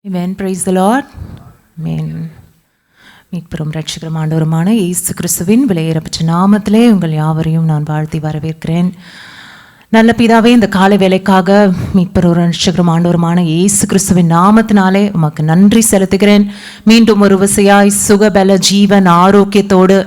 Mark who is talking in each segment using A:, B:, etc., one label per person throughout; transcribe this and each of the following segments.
A: Amen. Praise the Lord. Amen. மீட்பெரும் இரட்சகரும் ஆண்டவருமான இயேசு கிறிஸ்துவின் விலையேறப்பெற்ற நாமத்திலே உங்கள் யாவரையும் நான் வாழ்த்தி வரவேற்கிறேன். நல்ல பிதாவே, இந்த காலை வேலைக்காக மீட்பெரும் இரட்சகரும் ஆண்டவருமான இயேசு கிறிஸ்துவின் நாமத்தினாலே உமக்கு நன்றி செலுத்துகிறேன். மீண்டும் ஒரு விசையாய் சுகபல ஜீவன் ஆரோக்கியத்தோடு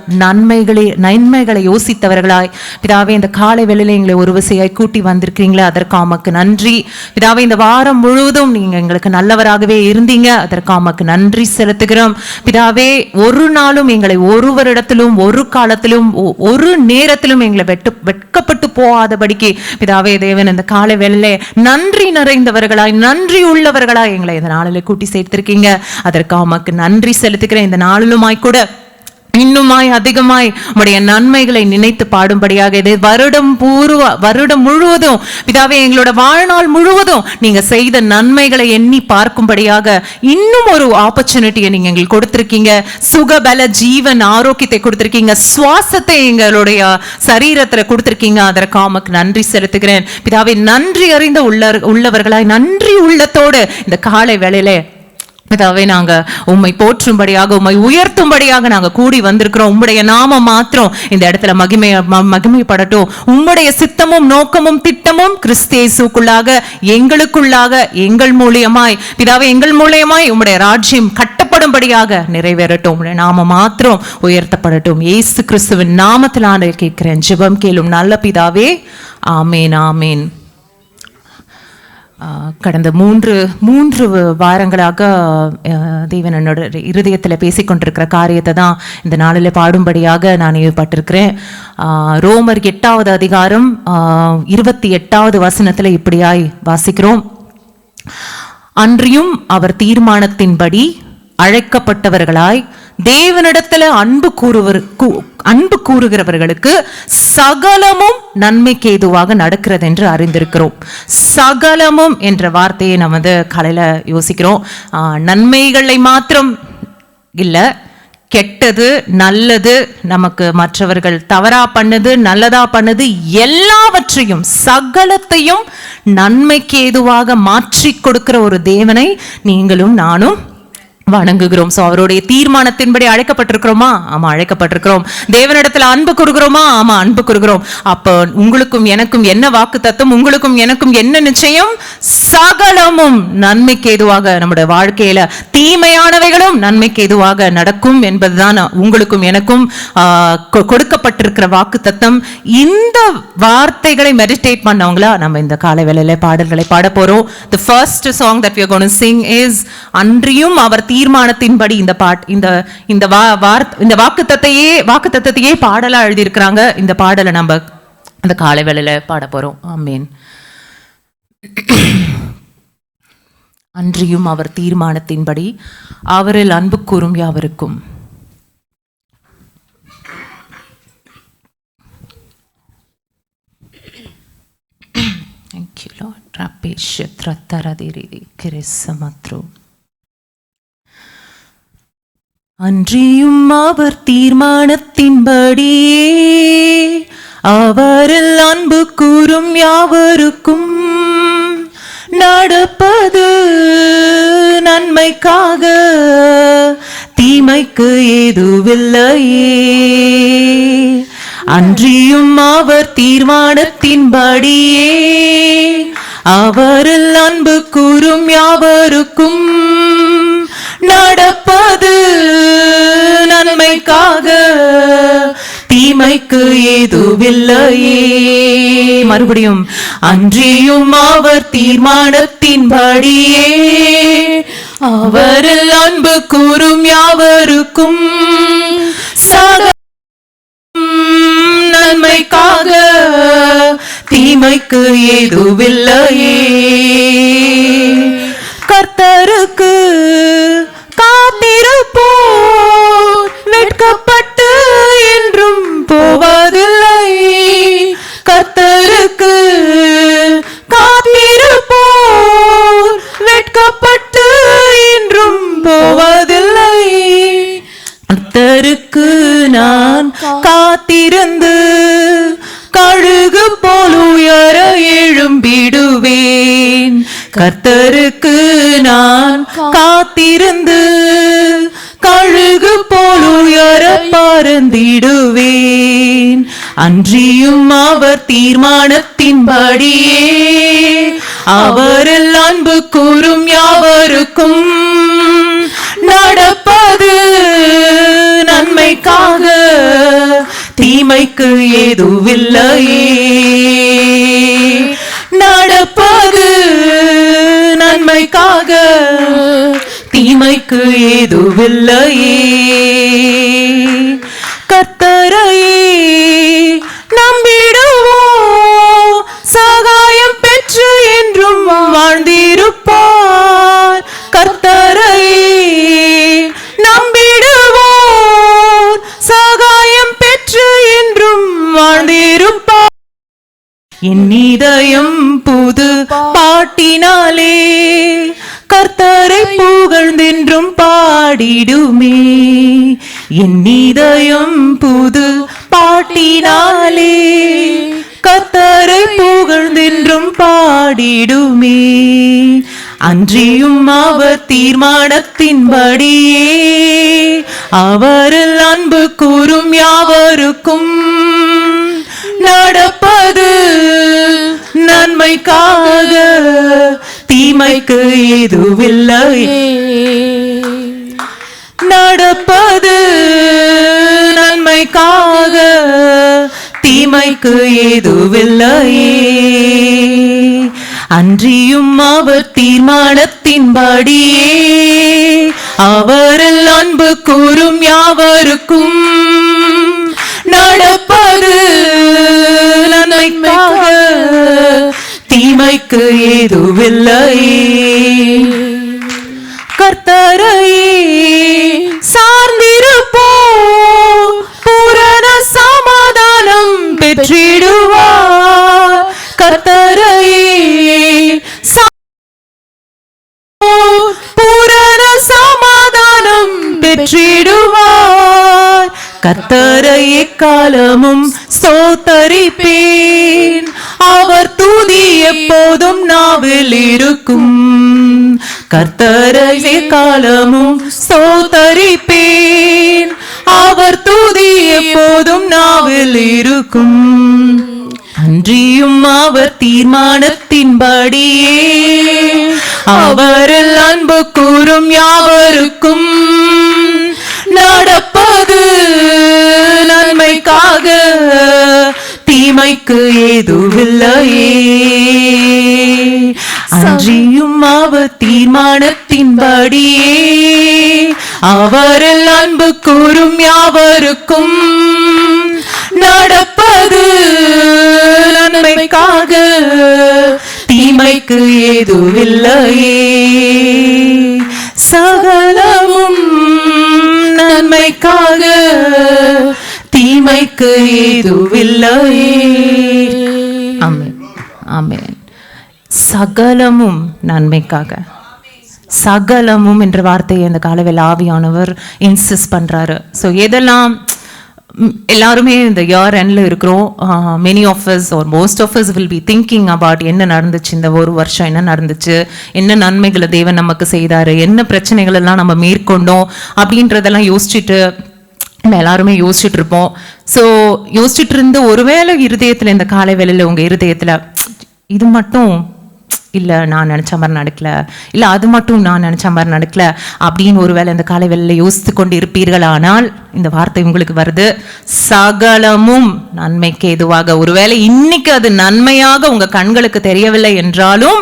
A: நன்மைகளை யோசித்தவர்களாய் பிதாவே இந்த காலை வேளையில எங்களை ஒரு விசையாய் கூட்டி வந்திருக்கிறீங்களே, அதற்கு உமக்கு நன்றி. பிதாவே, இந்த வாரம் முழுவதும் நீங்க எங்களுக்கு நல்லவராகவே இருந்தீங்க, அதற்கு உமக்கு நன்றி செலுத்துகிறோம். பிதாவே, ஒரு நாளும் எங்களை ஒரு வருடத்திலும் ஒரு காலத்திலும் ஒரு நேரத்திலும் எங்களை வெட்கப்பட்டு போகாதபடிக்கு பிதாவே தேவன் இந்த காலை வேளையிலே நன்றி நிறைந்தவர்களாய் நன்றி உள்ளவர்களாய் எங்களை இந்த நாளிலே கூட்டி சேர்த்திருக்கீங்க, அதற்கு உமக்கு நன்றி செலுத்துகிறேன். இந்த நாளிலுமாய் கூட இன்னுமாய் அதிகமாய் உடைய நன்மைகளை நினைத்து பாடும்படியாக இது வருடம் முழுவதும் பிதாவே எங்களோட வாழ்நாள் முழுவதும் நீங்க செய்த நன்மைகளை எண்ணி பார்க்கும்படியாக இன்னும் ஒரு ஆப்பர்ச்சுனிட்டியை நீங்க எங்களுக்கு கொடுத்திருக்கீங்க. சுகபல ஜீவன் ஆரோக்கியத்தை கொடுத்திருக்கீங்க, சுவாசத்தை எங்களுடைய சரீரத்துல கொடுத்திருக்கீங்க, அதற்கு உமக்கு நன்றி செலுத்துகிறேன். பிதாவே, நன்றி அறிந்த உள்ளவர்களாய் நன்றி உள்ளத்தோடு இந்த காலை வேளையிலே பிதாவே நாங்க உம்மை போற்றும்படியாக உம்மை உயர்த்தும்படியாக நாங்க கூடி வந்திருக்கிறோம். உம்முடைய நாமம் மாத்திரம் இந்த இடத்துல மகிமைப்படட்டும். உம்முடைய சித்தமும் நோக்கமும் திட்டமும் கிறிஸ்து இயேசுக்குள்ளாக எங்களுக்குள்ளாக எங்கள் மூலியமாய் பிதாவே எங்கள் மூலியமாய் உம்முடைய ராஜ்யம் கட்டப்படும்படியாக நிறைவேறட்டும். உம்முடைய நாமம் மாத்திரம் உயர்த்தப்படட்டும். இயேசு கிறிஸ்துவின் நாமத்தினாலே கேட்கிறேன், ஜெபம் கேளும் நல்ல பிதாவே. ஆமேன், ஆமேன். கடந்த மூன்று வாரங்களாக தேவன் என்னோட இருதயத்தில் பேசிக்கொண்டிருக்கிற காரியத்தை தான் இந்த நாளில் பாடும்படியாக நான் ஏற்பட்டிருக்கிறேன். ரோமர் 8வது அதிகாரம் 28வது வசனத்தில் இப்படியாய் வாசிக்கிறோம். அன்றியும் அவர் தீர்மானத்தின்படி அழைக்கப்பட்டவர்களாய் தேவனிடத்துல அன்பு கூறுகிறவர்களுக்கு சகலமும் நன்மைக்கு ஏதுவாக நடக்கிறது என்று அறிந்திருக்கிறோம். சகலமும் என்ற வார்த்தையை நம்ம காலையில யோசிக்கிறோம். நன்மைகளை மாத்திரம் இல்ல, கெட்டது நல்லது, நமக்கு மற்றவர்கள் தவறா பண்ணது நல்லதா பண்ணது எல்லாவற்றையும் சகலத்தையும் நன்மைக்கு ஏதுவாக மாற்றி கொடுக்கிற ஒரு தேவனை நீங்களும் நானும் வணங்குகிறோம். சோ அவருடைய தீர்மானத்தின்படி அழைக்கப்பட்டிருக்கிறோமா? ஆமா, அழைக்கப்பட்டிருக்கிறோம். தேவனிடத்துல அன்பு கூறுகிறோமா? ஆமா, அன்பு கூறுகிறோம். அப்ப உங்களுக்கும் எனக்கும் என்ன வாக்கு தத்துவம்? உங்களுக்கும் எனக்கும் என்ன நிச்சயம்? சகலமும் நன்மைக்கு ஏதுவாக, நம்முடைய வாழ்க்கையில தீமையானவைகளும் நன்மைக்கு ஏதுவாக நடக்கும் என்பதுதான் உங்களுக்கும் எனக்கும் கொடுக்கப்பட்டிருக்கிற வாக்கு தத்துவம். இந்த வார்த்தைகளை மெடிடேட் பண்ணவங்களா நம்ம இந்த காலை வேளையில பாடல்களை பாட போறோம். The first song that we are going to sing is அன்றியும் அவர் தீர்மானத்தின்படி. இந்த வாக்குத்தத்தத்தையே பாடலா எழுதி இருக்கிறாங்க. இந்த பாடலை நம்ம அந்த காலை வேளையில பாட போறோம். ஆமென். அன்றியும் அவர் தீர்மானத்தின்படி அவரில் அன்பு கூறும் யாவருக்கும். Thank you Lord. அன்றியும் அவர் தீர்மானத்தின்படியே அவரில் அன்பு கூறும் யாவருக்கும் நடப்பது நன்மைக்காக, தீமைக்கு ஏதுவில்லையே. அன்றியும் அவர் தீர்மானத்தின்படியே அவரில் அன்பு கூறும் யாவருக்கும் நடப்பது நன்மைக்காக, தீமைக்கு ஏதுவில்லையே. மறுபடியும், அன்றியும் அவர் தீர்மானத்தின்படியே அவரில் அன்பு கூறும் யாவருக்கும் நன்மைக்காக, தீமைக்கு ஏதுவில்லையே. கர்த்தருக்கு காத்திருப்போர் வெட்கப்பட்டு என்றும் போவதில்லை. கர்த்தருக்கு காத்திருப்போர் வெட்கப்பட்டு என்றும் போவதில்லை. கர்த்தருக்கு நான் காத்திருந்து கழுகு போல் உயர எழும்பிடுவேன். கர்த்தருக்கு அவருக்கு நான் காத்திருந்து கழுகு போல் உயர பறந்திடுவேன். அன்றியும் அவர் தீர்மானத்தின்படியே அவரில் அன்பு கூறும் யாவருக்கும் நடப்பது நன்மைக்காக, தீமைக்கு ஏதுவில்லையே. நடப்பது நன்மைக்காக, தீமைக்கு ஏதுவில்லையே. கர்த்தரையே நம்பிடுவோம், சகாயம் பெற்று என்றும் வாழ்ந்திருப்பார். கர்த்தரையே நம்பிடுவோம், சகாயம் பெற்று என்றும் வாழ்ந்திருப்பார். என் இதயம் புது பாட்டினாலே கர்த்தரை புகழ்ந்தென்றும் பாடிடுமே. என் இதயம் புது பாட்டினாலே கர்த்தரை புகழ்ந்தென்றும் பாடிடுமே. அன்றியும் அவர் தீர்மானத்தின்படியே அவரில் அன்பு கூறும் யாவருக்கும் நடப்பது நன்மைக்காக, தீமைக்கு ஏதுவில்லையே. நடப்பது நன்மைக்காக, தீமைக்கு ஏதுவில்லையே. அன்றியும் அவர் தீர்மானத்தின்படியே அவரில் அன்பு கூறும் யாவருக்கும் நடப்பது நன்மைக்காக, தீமைக்கு ஏதுவில்லையே. கர்த்தரையே சார்ந்திருப்போம், பூரண சமாதானம் பெற்றிடுவார். கர்த்தரையே பூரண சமாதானம் பெற்றிடுவார். கர்த்தரையே காலமும் ஸ்தோத்தரிப்பேன், அவர் துதி எப்போதும் நாவில் இருக்கும். கர்த்தரையே காலமும் ஸ்தோத்தரிப்பேன், அவர் துதி எப்போதும் நாவில் இருக்கும். அன்றியும் அவர் தீர்மானத்தின்படியே அவரில் அன்பு கூறும் யாவருக்கும் நடப்பது நன்மைக்காக, தீமைக்கு ஏதுவில்லையே. அன்றியும் அவர் தீர்மானத்தின்படியே அவரில் அன்பு கூறும் யாவருக்கும் நடப்பது நன்மைக்காக, தீமைக்கு ஏதுவில்லையே. சகலமும் நன்மைக்காக, தீமைக்கு ஏதுவில்லையே. ஆமென், ஆமென். சகலமும் நன்மைக்காக. சகலமும் என்ற வார்த்தையை இந்த காலவேளை ஆவியானவர் இன்சிஸ்ட் பண்றாரு. ஸோ எதெல்லாம் எல்லாருமே இந்த இயர் எண்ட்ல இருக்கிறோம். Many of us or most of us will be thinking about என்ன நடந்துச்சு இந்த ஒரு வருஷம், என்ன நடந்துச்சு, என்ன நன்மைகளை தேவன் நமக்கு செய்தாரு, என்ன பிரச்சனைகள் எல்லாம் நம்ம மேற்கொண்டோம் அப்படின்றதெல்லாம் யோசிச்சுட்டு நம்ம எல்லாருமே யோசிச்சுட்டு இருப்போம். ஸோ யோசிச்சுட்டு இருந்து ஒருவேளை இருதயத்தில் இந்த காலை வேளையில் உங்கள் இருதயத்தில் இது மட்டும் இல்லை நான் நினச்ச மாதிரி நடக்கல, இல்லை அது மட்டும் நான் நினச்ச மாதிரி நடக்கல அப்படின்னு ஒருவேளை இந்த காலை வேளையில் யோசித்து கொண்டு இருப்பீர்களானால் இந்த வார்த்தை உங்களுக்கு வருது, சகலமும் நன்மைக்கு ஏதுவாக. ஒருவேளை இன்னைக்கு அது நன்மையாக உங்கள் கண்களுக்கு தெரியவில்லை என்றாலும்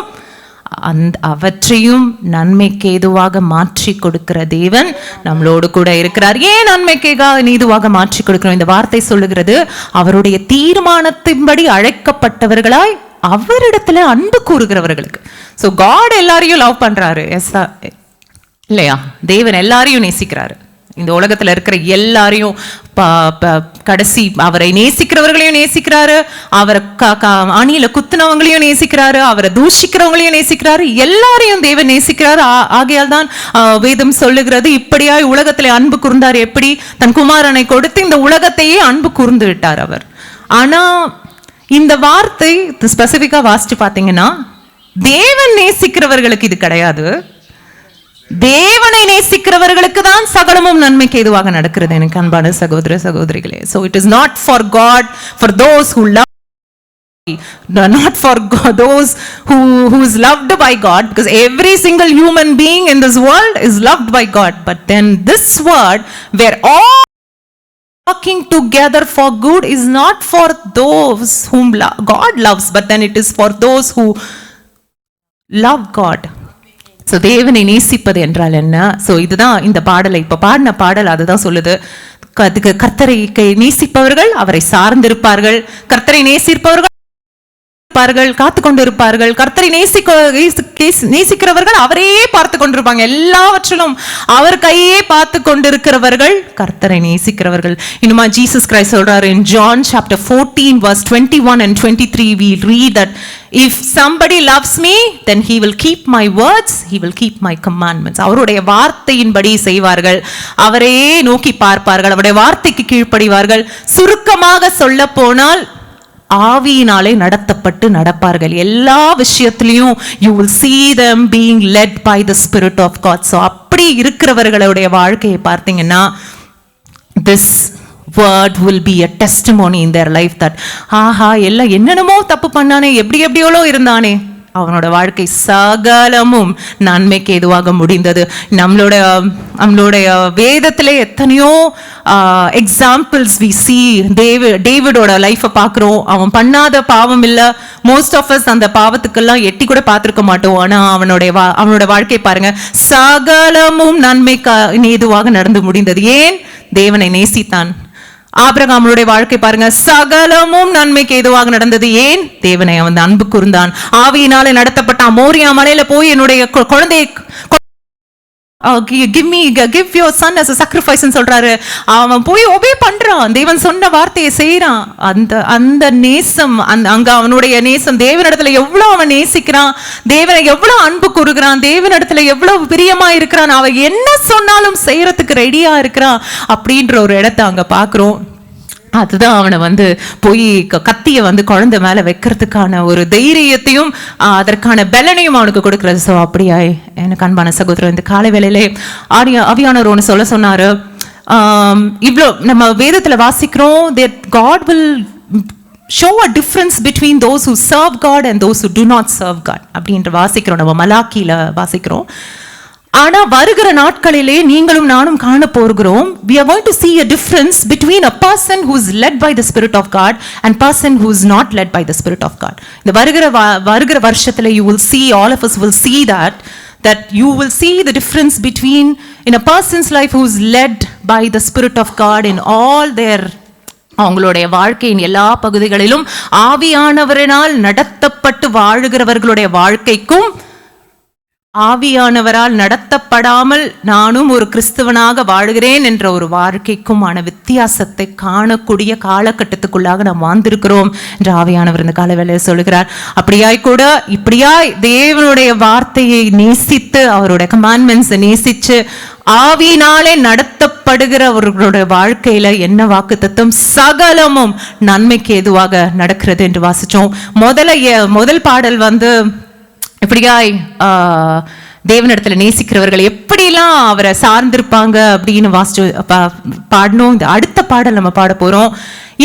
A: அவற்றையும் நன்மைக்கு ஏதுவாக மாற்றி கொடுக்கிற தேவன் நம்மளோடு கூட இருக்கிறார். ஏன் நன்மைக்கு ஏதுவாக மாற்றி கொடுக்கிறோம்? இந்த வார்த்தை சொல்லுகிறது, அவருடைய தீர்மானத்தின்படி அழைக்கப்பட்டவர்களாய் அவரிடத்துல அன்பு கூறுகிறவர்களுக்கு. ஸோ காட் எல்லாரையும் லவ் பண்றாரு, எஸ் இல்லையா? தேவன் எல்லாரையும் நேசிக்கிறாரு. இந்த உலகத்துல இருக்கிற எல்லாரையும் கடைசி அவரை நேசிக்கிறவர்களையும் நேசிக்கிறாரு, அவரை அணியில குத்துனவங்களையும் நேசிக்கிறாரு, அவரை தூஷிக்கிறவங்களையும் நேசிக்கிறாரு, எல்லாரையும் தேவன் நேசிக்கிறாரு. ஆகையால் தான் வேதம் சொல்லுகிறது, இப்படியாய் உலகத்திலே அன்பு கூர்ந்தார். எப்படி? தன் குமாரனை கொடுத்து இந்த உலகத்தையே அன்பு கூர்ந்து விட்டார் அவர். ஆனா இந்த வார்த்தை ஸ்பெசிஃபிக்கா வாசிச்சு பார்த்தீங்கன்னா, தேவன் நேசிக்கிறவர்களுக்கு இது கிடையாது. தேவனை நேசிக்கிறவர்களுக்கு தான் சகலமும் நன்மைக்கு ஏதுவாக நடக்கிறது. எனக்கு அன்பான சகோதர சகோதரிகளே, so it is not for God, for those who love, not for God, those who is loved by God, because every single human being in this world is loved by God. But then this word where all working together for good is not for those whom God loves, but then it is for those who love God. So தேவனை நேசிப்பது என்றால் என்ன? So இதுதான் இந்த பாடலை இப்போ பாடின பாடல் அதுதான் சொல்லுது. கர்த்தரை நேசிப்பவர்கள் அவரை சார்ந்திருப்பார்கள், கர்த்தரை நேசிப்பவர்கள் காத்து கொண்டிருப்பார்கள், கர்த்தரை நேசிக்கிறவர்கள் அவரையே பார்த்து கொண்டிருப்பாங்க. எல்லாவற்றிலும் அவர் கையே பார்த்து கொண்டிருக்கிறவர்கள் கர்த்தரை நேசிக்கிறவர்கள். இன்னுமா ஜீசஸ் கிரைஸ்ட் சொல்றாரு in John chapter 14 verse 21 and 23 we read that if somebody loves me then he will keep my words, he will keep my commandments. அவருடைய வார்த்தையின்படி செய்வார்கள், அவரே நோக்கி பார்ப்பார்கள், அவருடைய வார்த்தைக்கு கீழ்ப்படிவார்கள். சுருக்கமாக சொல்ல போனால் ஆவியினாலே நடத்தப்பட்டு நடப்பார்கள். எல்லா விஷயத்திலையும் you will see them being led by the Spirit of God. So அப்படி இருக்கிறவர்களுடைய வாழ்க்கையை பார்த்தீங்கன்னா this word will be a testimony in their life that ஆஹா எல்லாம் என்னென்னமோ தப்பு பண்ணானே, எப்படியோ இருந்தானே, அவனோட வாழ்க்கை சகலமும் நன்மைக்கு ஏதுவாக முடிந்தது. நம்மளுடைய வேதத்திலே எத்தனையோ எக்ஸாம்பிள்ஸ் வி சி. டேவிடோட லைஃபை பார்க்குறோம். அவன் பண்ணாத பாவம் இல்லை. மோஸ்ட் ஆஃப் அஸ் அந்த பாவத்துக்கெல்லாம் எட்டி கூட பார்த்துருக்க மாட்டோம். ஆனால் அவனோட வாழ்க்கை பாருங்க, சகலமும் நன்மைக்கு ஏதுவாக நடந்து முடிந்தது. ஏன்? தேவனை நேசித்தான். ஆபிரகாமுடைய வாழ்க்கை பாருங்க, சகலமும் நன்மைக்கு ஏதுவாக நடந்தது. ஏன்? தேவனை அவன் அன்பு கூர்ந்தான். ஆவியினாலே நடத்தப்பட்டான். மோரியா மலையில போய் என்னுடைய குழந்தையை give your son as a sacrifice ன்னு சொல்றாரு. அவன் போய் ஒபே பண்றான், தேவன் சொன்ன வார்த்தையை செய்யறான். அந்த நேசம், அங்க அவனுடைய நேசம், தேவனிடத்துல எவ்வளவு அவன் நேசிக்கிறான், தேவனை எவ்வளவு அன்பு கூறுகிறான், தேவனிடத்துல எவ்வளவு பிரியமா இருக்கிறான், அவன் என்ன சொன்னாலும் செய்யறதுக்கு ரெடியா இருக்கிறான் அப்படின்ற ஒரு இடத்தை அங்க பாக்குறோம். அதுதான் அவனை போய் கத்தியை குழந்தை மேல வைக்கிறதுக்கான ஒரு தைரியத்தையும் அதற்கான பலனையும் அவனுக்கு கொடுக்கிறது. ஸோ அப்படியாய் எனக்கு அன்பான சகோதரர், இந்த காலை வேளையிலே ஆவியானவர் ஒன்று சொன்னாரு. இவ்வளோ நம்ம வேதத்துல வாசிக்கிறோம், that God will show a difference between those who serve God and those who do not serve God அப்படின்ற வாசிக்கிறோம். நம்ம மலாக்கியில வாசிக்கிறோம். ஆனா வருகிற நாட்களிலே நீங்களும் நானும் காண போகிறோம். we are going to see a difference between a person who is led by the Spirit of God and person who is not led by the Spirit of God. இந்த வருகிற வருஷத்துல you will see, all of us will see that you will see the difference between in a person's life who is led by the Spirit of God in all their அவங்களுடைய வாழ்க்கையின் எல்லா பகுதிகளிலும் ஆவியானவரினால் நடத்தப்பட்டு வாழுகிறவர்களுடைய வாழ்க்கைக்கும் ஆவியானவரால் நடத்தப்படாமல் நானும் ஒரு கிறிஸ்தவனாக வாழுகிறேன் என்ற ஒரு வாழ்க்கைக்குமான வித்தியாசத்தை காணக்கூடிய காலகட்டத்துக்குள்ளாக நாம் வாழ்ந்திருக்கிறோம் என்று ஆவியானவர் இந்த காலவேளையில் சொல்லுகிறார். இப்படியாய் தேவனுடைய வார்த்தையை நேசித்து அவருடைய கமாண்ட்மெண்ட்ஸை நேசிச்சு ஆவியினாலே நடத்தப்படுகிறவர்களுடைய வாழ்க்கையில என்ன வாக்குத்தத்தம்? சகலமும் நன்மைக்கு ஏதுவாக நடக்கிறது என்று வாசிச்சோம். முதல் பாடல் எப்படியாய் தேவனிடத்துல நேசிக்கிறவர்கள் எப்படிலாம் அவரை சார்ந்திருப்பாங்க அப்படின்னு வாசிச்சு பாடணும். இந்த அடுத்த பாடல் நம்ம பாட போறோம்.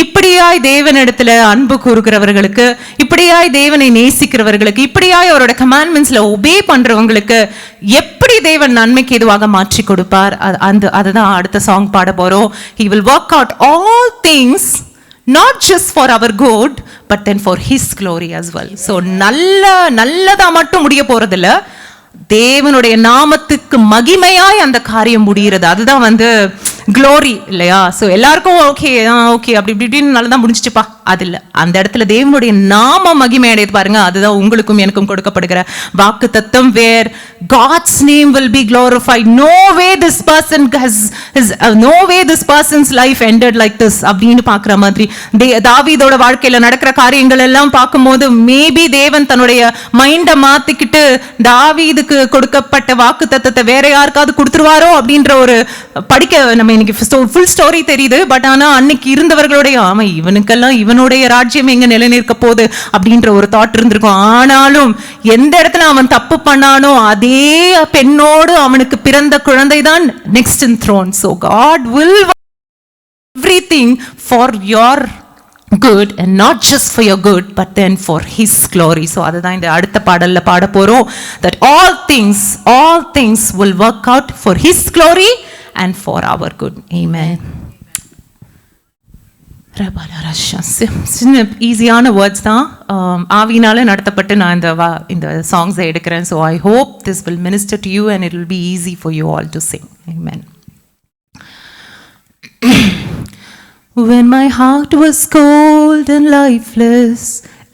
A: இப்படியாய் தேவனிடத்துல அன்பு கூறுகிறவர்களுக்கு, இப்படியாய் தேவனை நேசிக்கிறவர்களுக்கு, இப்படியாய் அவரோட கமாண்ட்மெண்ட்ஸ்ல ஒபே பண்றவங்களுக்கு எப்படி தேவன் நன்மைக்கு எதுவாக மாற்றி கொடுப்பார். அதுதான் அடுத்த சாங் பாட போறோம். He will work out all things not just for our good but then for his glory as well. So நல்லதா மட்டும் முடிய போறதில்ல, தேவனுடைய நாமத்துக்கு மகிமையாய் அந்த காரியம் முடிகிறது. அதுதான் க்ளோரி இல்லையா? ஸோ எல்லாருக்கும் ஓகே அப்படி இப்படின்னு நல்லதான் முடிஞ்சிச்சுப்பா, அது இல்லை. அந்த இடத்துல தேவனுடைய நாம மகிமை அடையது பாருங்க. அதுதான் உங்களுக்கும் எனக்கும் கொடுக்கப்படுகிற வாக்கு தத்தம். வேர் God's name will be glorified. No way this person's life ended like this அப்படின்னு பார்க்குற மாதிரி தாவீதோட வாழ்க்கையில நடக்கிற காரியங்கள் எல்லாம் பார்க்கும்போது மேபி தேவன் தன்னுடைய மைண்டை மாத்திக்கிட்டு தாவீதுக்கு கொடுக்கப்பட்ட வாக்கு தத்தத்தை வேற யாருக்காவது கொடுத்துருவாரோ அப்படின்ற ஒரு படிக்க நம்ம இன்னைக்கு ஃபுல் ஸ்டோரி தெரியுது. பட் ஆனா அன்னைக்கு இருந்தவர்களுடைய இவனுக்கெல்லாம் அவனுடைய ராஜ்யம் எங்க நிலைநிற்க போகுது அப்படின்ற ஒரு தாட் இருந்திருக்கும். ஆனாலும் எந்த இடத்துல அவன் தப்பு பண்ணானோ அதே பெண்ணோடு அவனுக்கு பிறந்த குழந்தை தான் next in throne. So God will everything for your good and not just for your good but then for his glory. So அதுதான் இந்த அடுத்த பாடல்ல பாட போறோம். That all things will work out for his glory and for our good. Amen. சின்ன ஈஸியான words தான். ஆவினால நடத்தப்பட்டு நான் இந்த சாங்ஸை எடுக்கிறேன். So I hope this will minister to you and it will be easy for you all to sing. Amen. When my heart was cold and lifeless,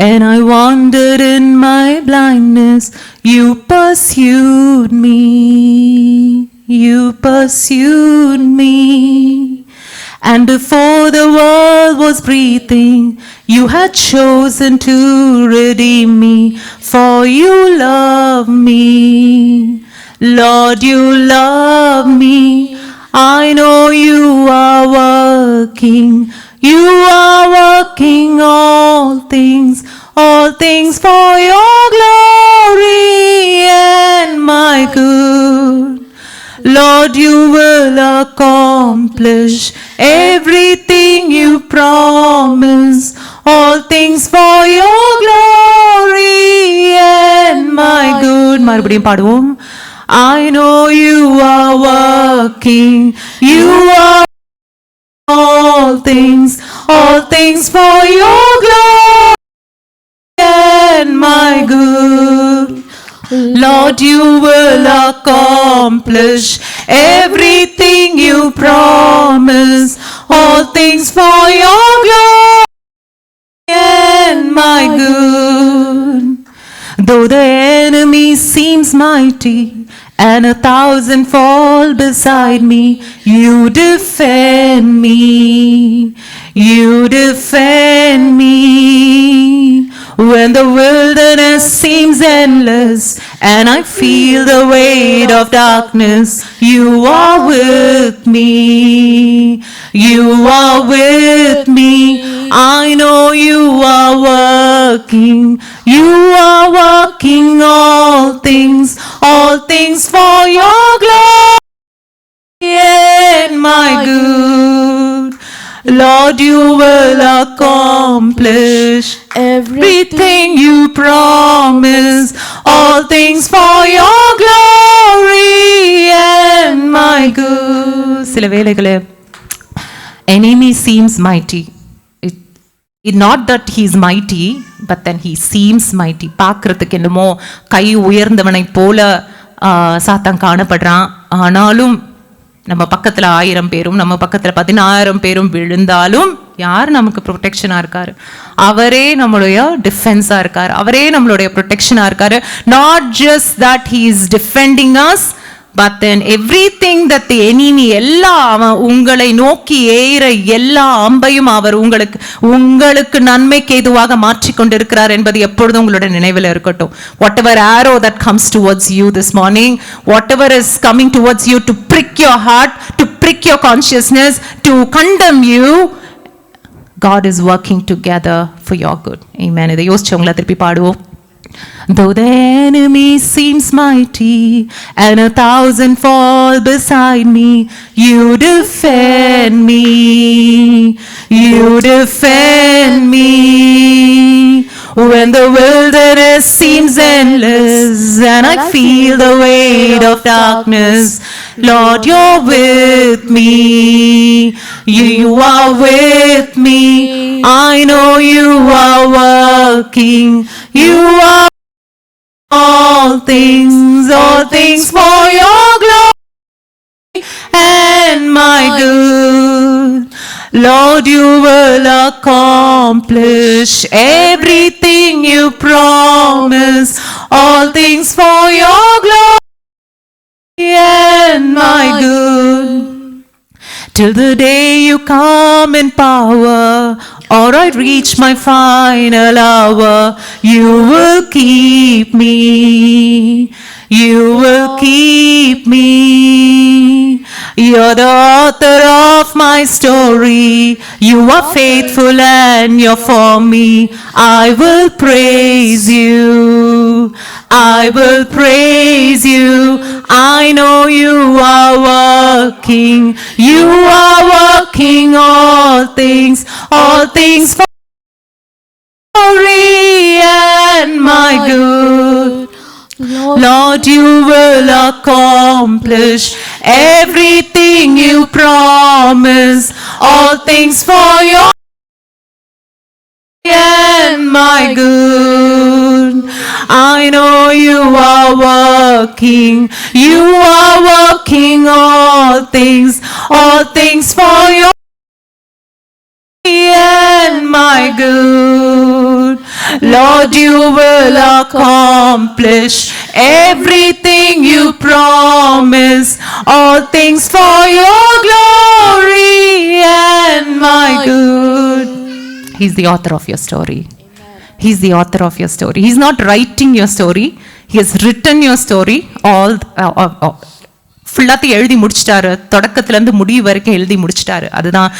A: and I wandered in my blindness, you pursued me. You pursued me. And before the world was breathing, you had chosen to redeem me, for you love me. Lord, you love me. I know you are working all things for your glory and my good. Lord, you will accomplish everything you promise, all things for your glory and my good. மறுபடியும் பாடுவோம். I know you are working, you are all things for your glory and my good. Lord, you will accomplish everything you promise, all things for your glory and my good. Though the enemy seems mighty and 1,000 fall beside me, you defend me. You defend me. When the wilderness seems endless and I feel the weight of darkness, you are with me. You are with me. I know you are working. You are working all things for your glory and my good. Lord, you will accomplish everything you promise, all things for your glory and my good. சில வேளைகளே enemy seems mighty. It's not that he is mighty, but then he seems mighty. பார்க்கிறதுக்கு என்னமோ கை உயர்ந்தவனை போல சாத்தான் காணப்படுறான். ஆனாலும் நம்ம பக்கத்துல 1000 பேரும் நம்ம பக்கத்துல 10000 பேரும் விழுந்தாலும் யார் நமக்கு ப்ரொடெக்ஷனா இருக்காரு? அவரே நம்மளுடைய டிஃபென்ஸா இருக்காரு. அவரே நம்மளுடைய ப்ரொடெக்ஷனா இருக்காரு. Not just that he is defending us, but then everything that the enemy எல்லாம் உங்களை நோக்கி ஏற எல்லா அம்பையும் அவர் உங்களுக்கு நன்மைக்கு ஏதுவாக மாற்றி கொண்டிருக்கிறார் என்பது எப்பொழுதும் உங்களுடைய நினைவில் இருக்கட்டும். Whatever arrow that comes towards you this morning, whatever is coming towards you to prick your heart, to prick your consciousness, to condemn you, God is working together for your good. Amen. இதை யோசிச்சவங்கள திருப்பி பாடுவோம். Though the enemy seems mighty and 1,000 fall beside me, you defend me. You defend me. When the wilderness seems endless and I feel the weight of darkness, Lord, you're with me. You are with me. I know you are working. You are all things for your glory and my good. Lord, you will accomplish everything you promise, all things for your glory and my good. Till the day you come in power, or I reach my final hour, you will keep me. You will keep me. You're the author of my story. You are faithful and you're for me. I will praise you. I will praise you. I know you are working. You are working all things for glory and my good. Lord, you will accomplish everything you promise, all things for your and my good. I know you are working all things for your and my good. Lord, you will accomplish everything you promise, all things for your glory and my good. He's the author of your story. He's the author of your story. He's not writing your story. He has written your story. All ஃபுல்லாத்தையும் எழுதி முடிச்சிட்டாரு. தொடக்கத்துலேருந்து முடிவு வரைக்கும் எழுதி முடிச்சிட்டாரு. அதுதான்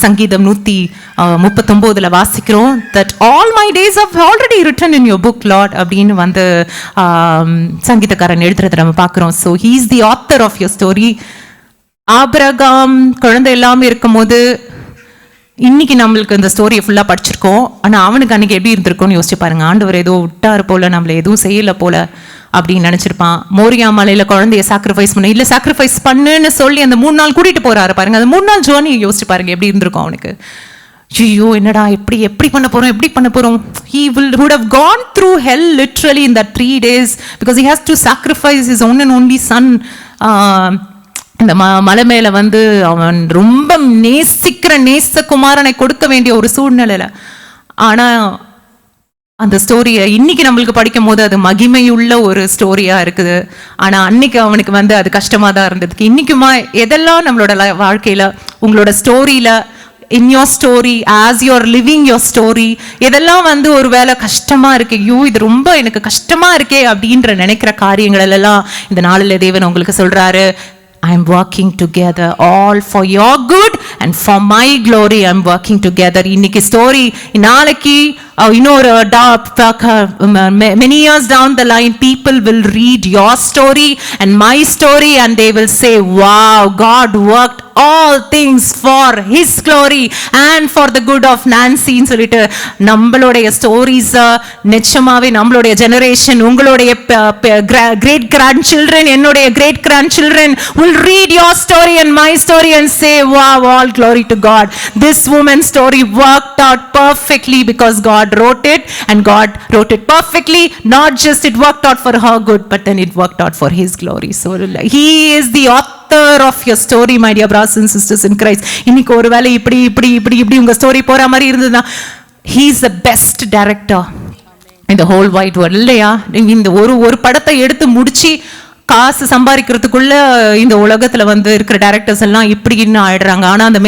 A: சங்கீதம் 139 வாசிக்கிறோம். That all my days of already written in your book Lord அப்படின்னு வந்து சங்கீதக்காரன் எழுதுறதை நம்ம பார்க்குறோம். So he is the author of your story. Abraham குழந்தை எல்லாமே இருக்கும் போது இன்னைக்கு நம்மளுக்கு இந்த ஸ்டோரியை ஃபுல்லாக படிச்சிருக்கோம். ஆனால் அவனுக்கு அன்றைக்கி எப்படி இருந்திருக்கும்னு யோசிச்சு பாருங்க. ஆண்டவர் ஏதோ விட்டார் போல, நம்மளை எதுவும் செய்யலை போல அப்படின்னு நினச்சிருப்பான். மோரியா மலையில் குழந்தைய சாக்ரிஃபைஸ் பண்ண இல்லை சாக்ரிஃபைஸ் பண்ணுன்னு சொல்லி அந்த 3 நாள் கூட்டிகிட்டு போகிறாரு பாருங்க. அந்த 3 நாள் ஜேர்னி யோசிச்சு பாருங்க எப்படி இருந்திருக்கும் அவனுக்கு. ஐயோ என்னடா எப்படி பண்ண போகிறோம். He would have gone through hell literally in that 3 days because he has to sacrifice his own and only son. இந்த மலை மேலே வந்து அவன் ரொம்ப நேசகுமாரனை கொடுக்க வேண்டிய ஒரு சூழ்நிலையில். ஆனால் அந்த ஸ்டோரியை இன்னைக்கு நம்மளுக்கு படிக்கும் போது அது மகிமையுள்ள ஒரு ஸ்டோரியா இருக்குது. ஆனால் அன்னைக்கு அவனுக்கு வந்து அது கஷ்டமாக தான் இருந்ததுக்கு. இன்னைக்குமா எதெல்லாம் நம்மளோட வாழ்க்கையில் உங்களோட ஸ்டோரியில் in your story as you are living your story எதெல்லாம் வந்து ஒரு வேளை கஷ்டமாக இருக்கு, ஐயோ இது ரொம்ப எனக்கு கஷ்டமாக இருக்கே அப்படின்ற நினைக்கிற காரியங்கள் எல்லாம் இந்த நாளில் தேவன் உங்களுக்கு சொல்கிறாரு, I am working together all for your good and for my glory. I am working together. இன்னைக்கு ஸ்டோரி நாளைக்கு இன்னொரு many years down the line people will read your story and my story and they will say, wow, God worked all things for his glory and for the good of Nancy ன்னு சொல்லிட்டு நம்மளுடைய stories நிச்சயமாவே நம்மளுடைய generation, உங்களுடைய great grand children, என்னுடைய great grand children will read your story and my story and say, wow, all glory to God. This woman's story worked out perfectly because God wrote it and God wrote it perfectly. Not just it worked out for her good, but then it worked out for his glory. So he is the author of your story, my dear brothers and sisters in Christ. இன்னைக்கு ஒரு வேளை இப்படி உங்க story போற மாதிரி இருந்ததுன்னா he is the best director in the whole wide world. இல்லையா? இந்த ஒரு படத்தை எடுத்து முடிச்சு காசு சம்பாதிக்கிறதுக்குள்ள இந்த உலகத்துல வந்து இருக்கிற டைரக்டர்ஸ் எல்லாம் இப்படின்னு ஆயிடுறாங்க. ஆனா அந்த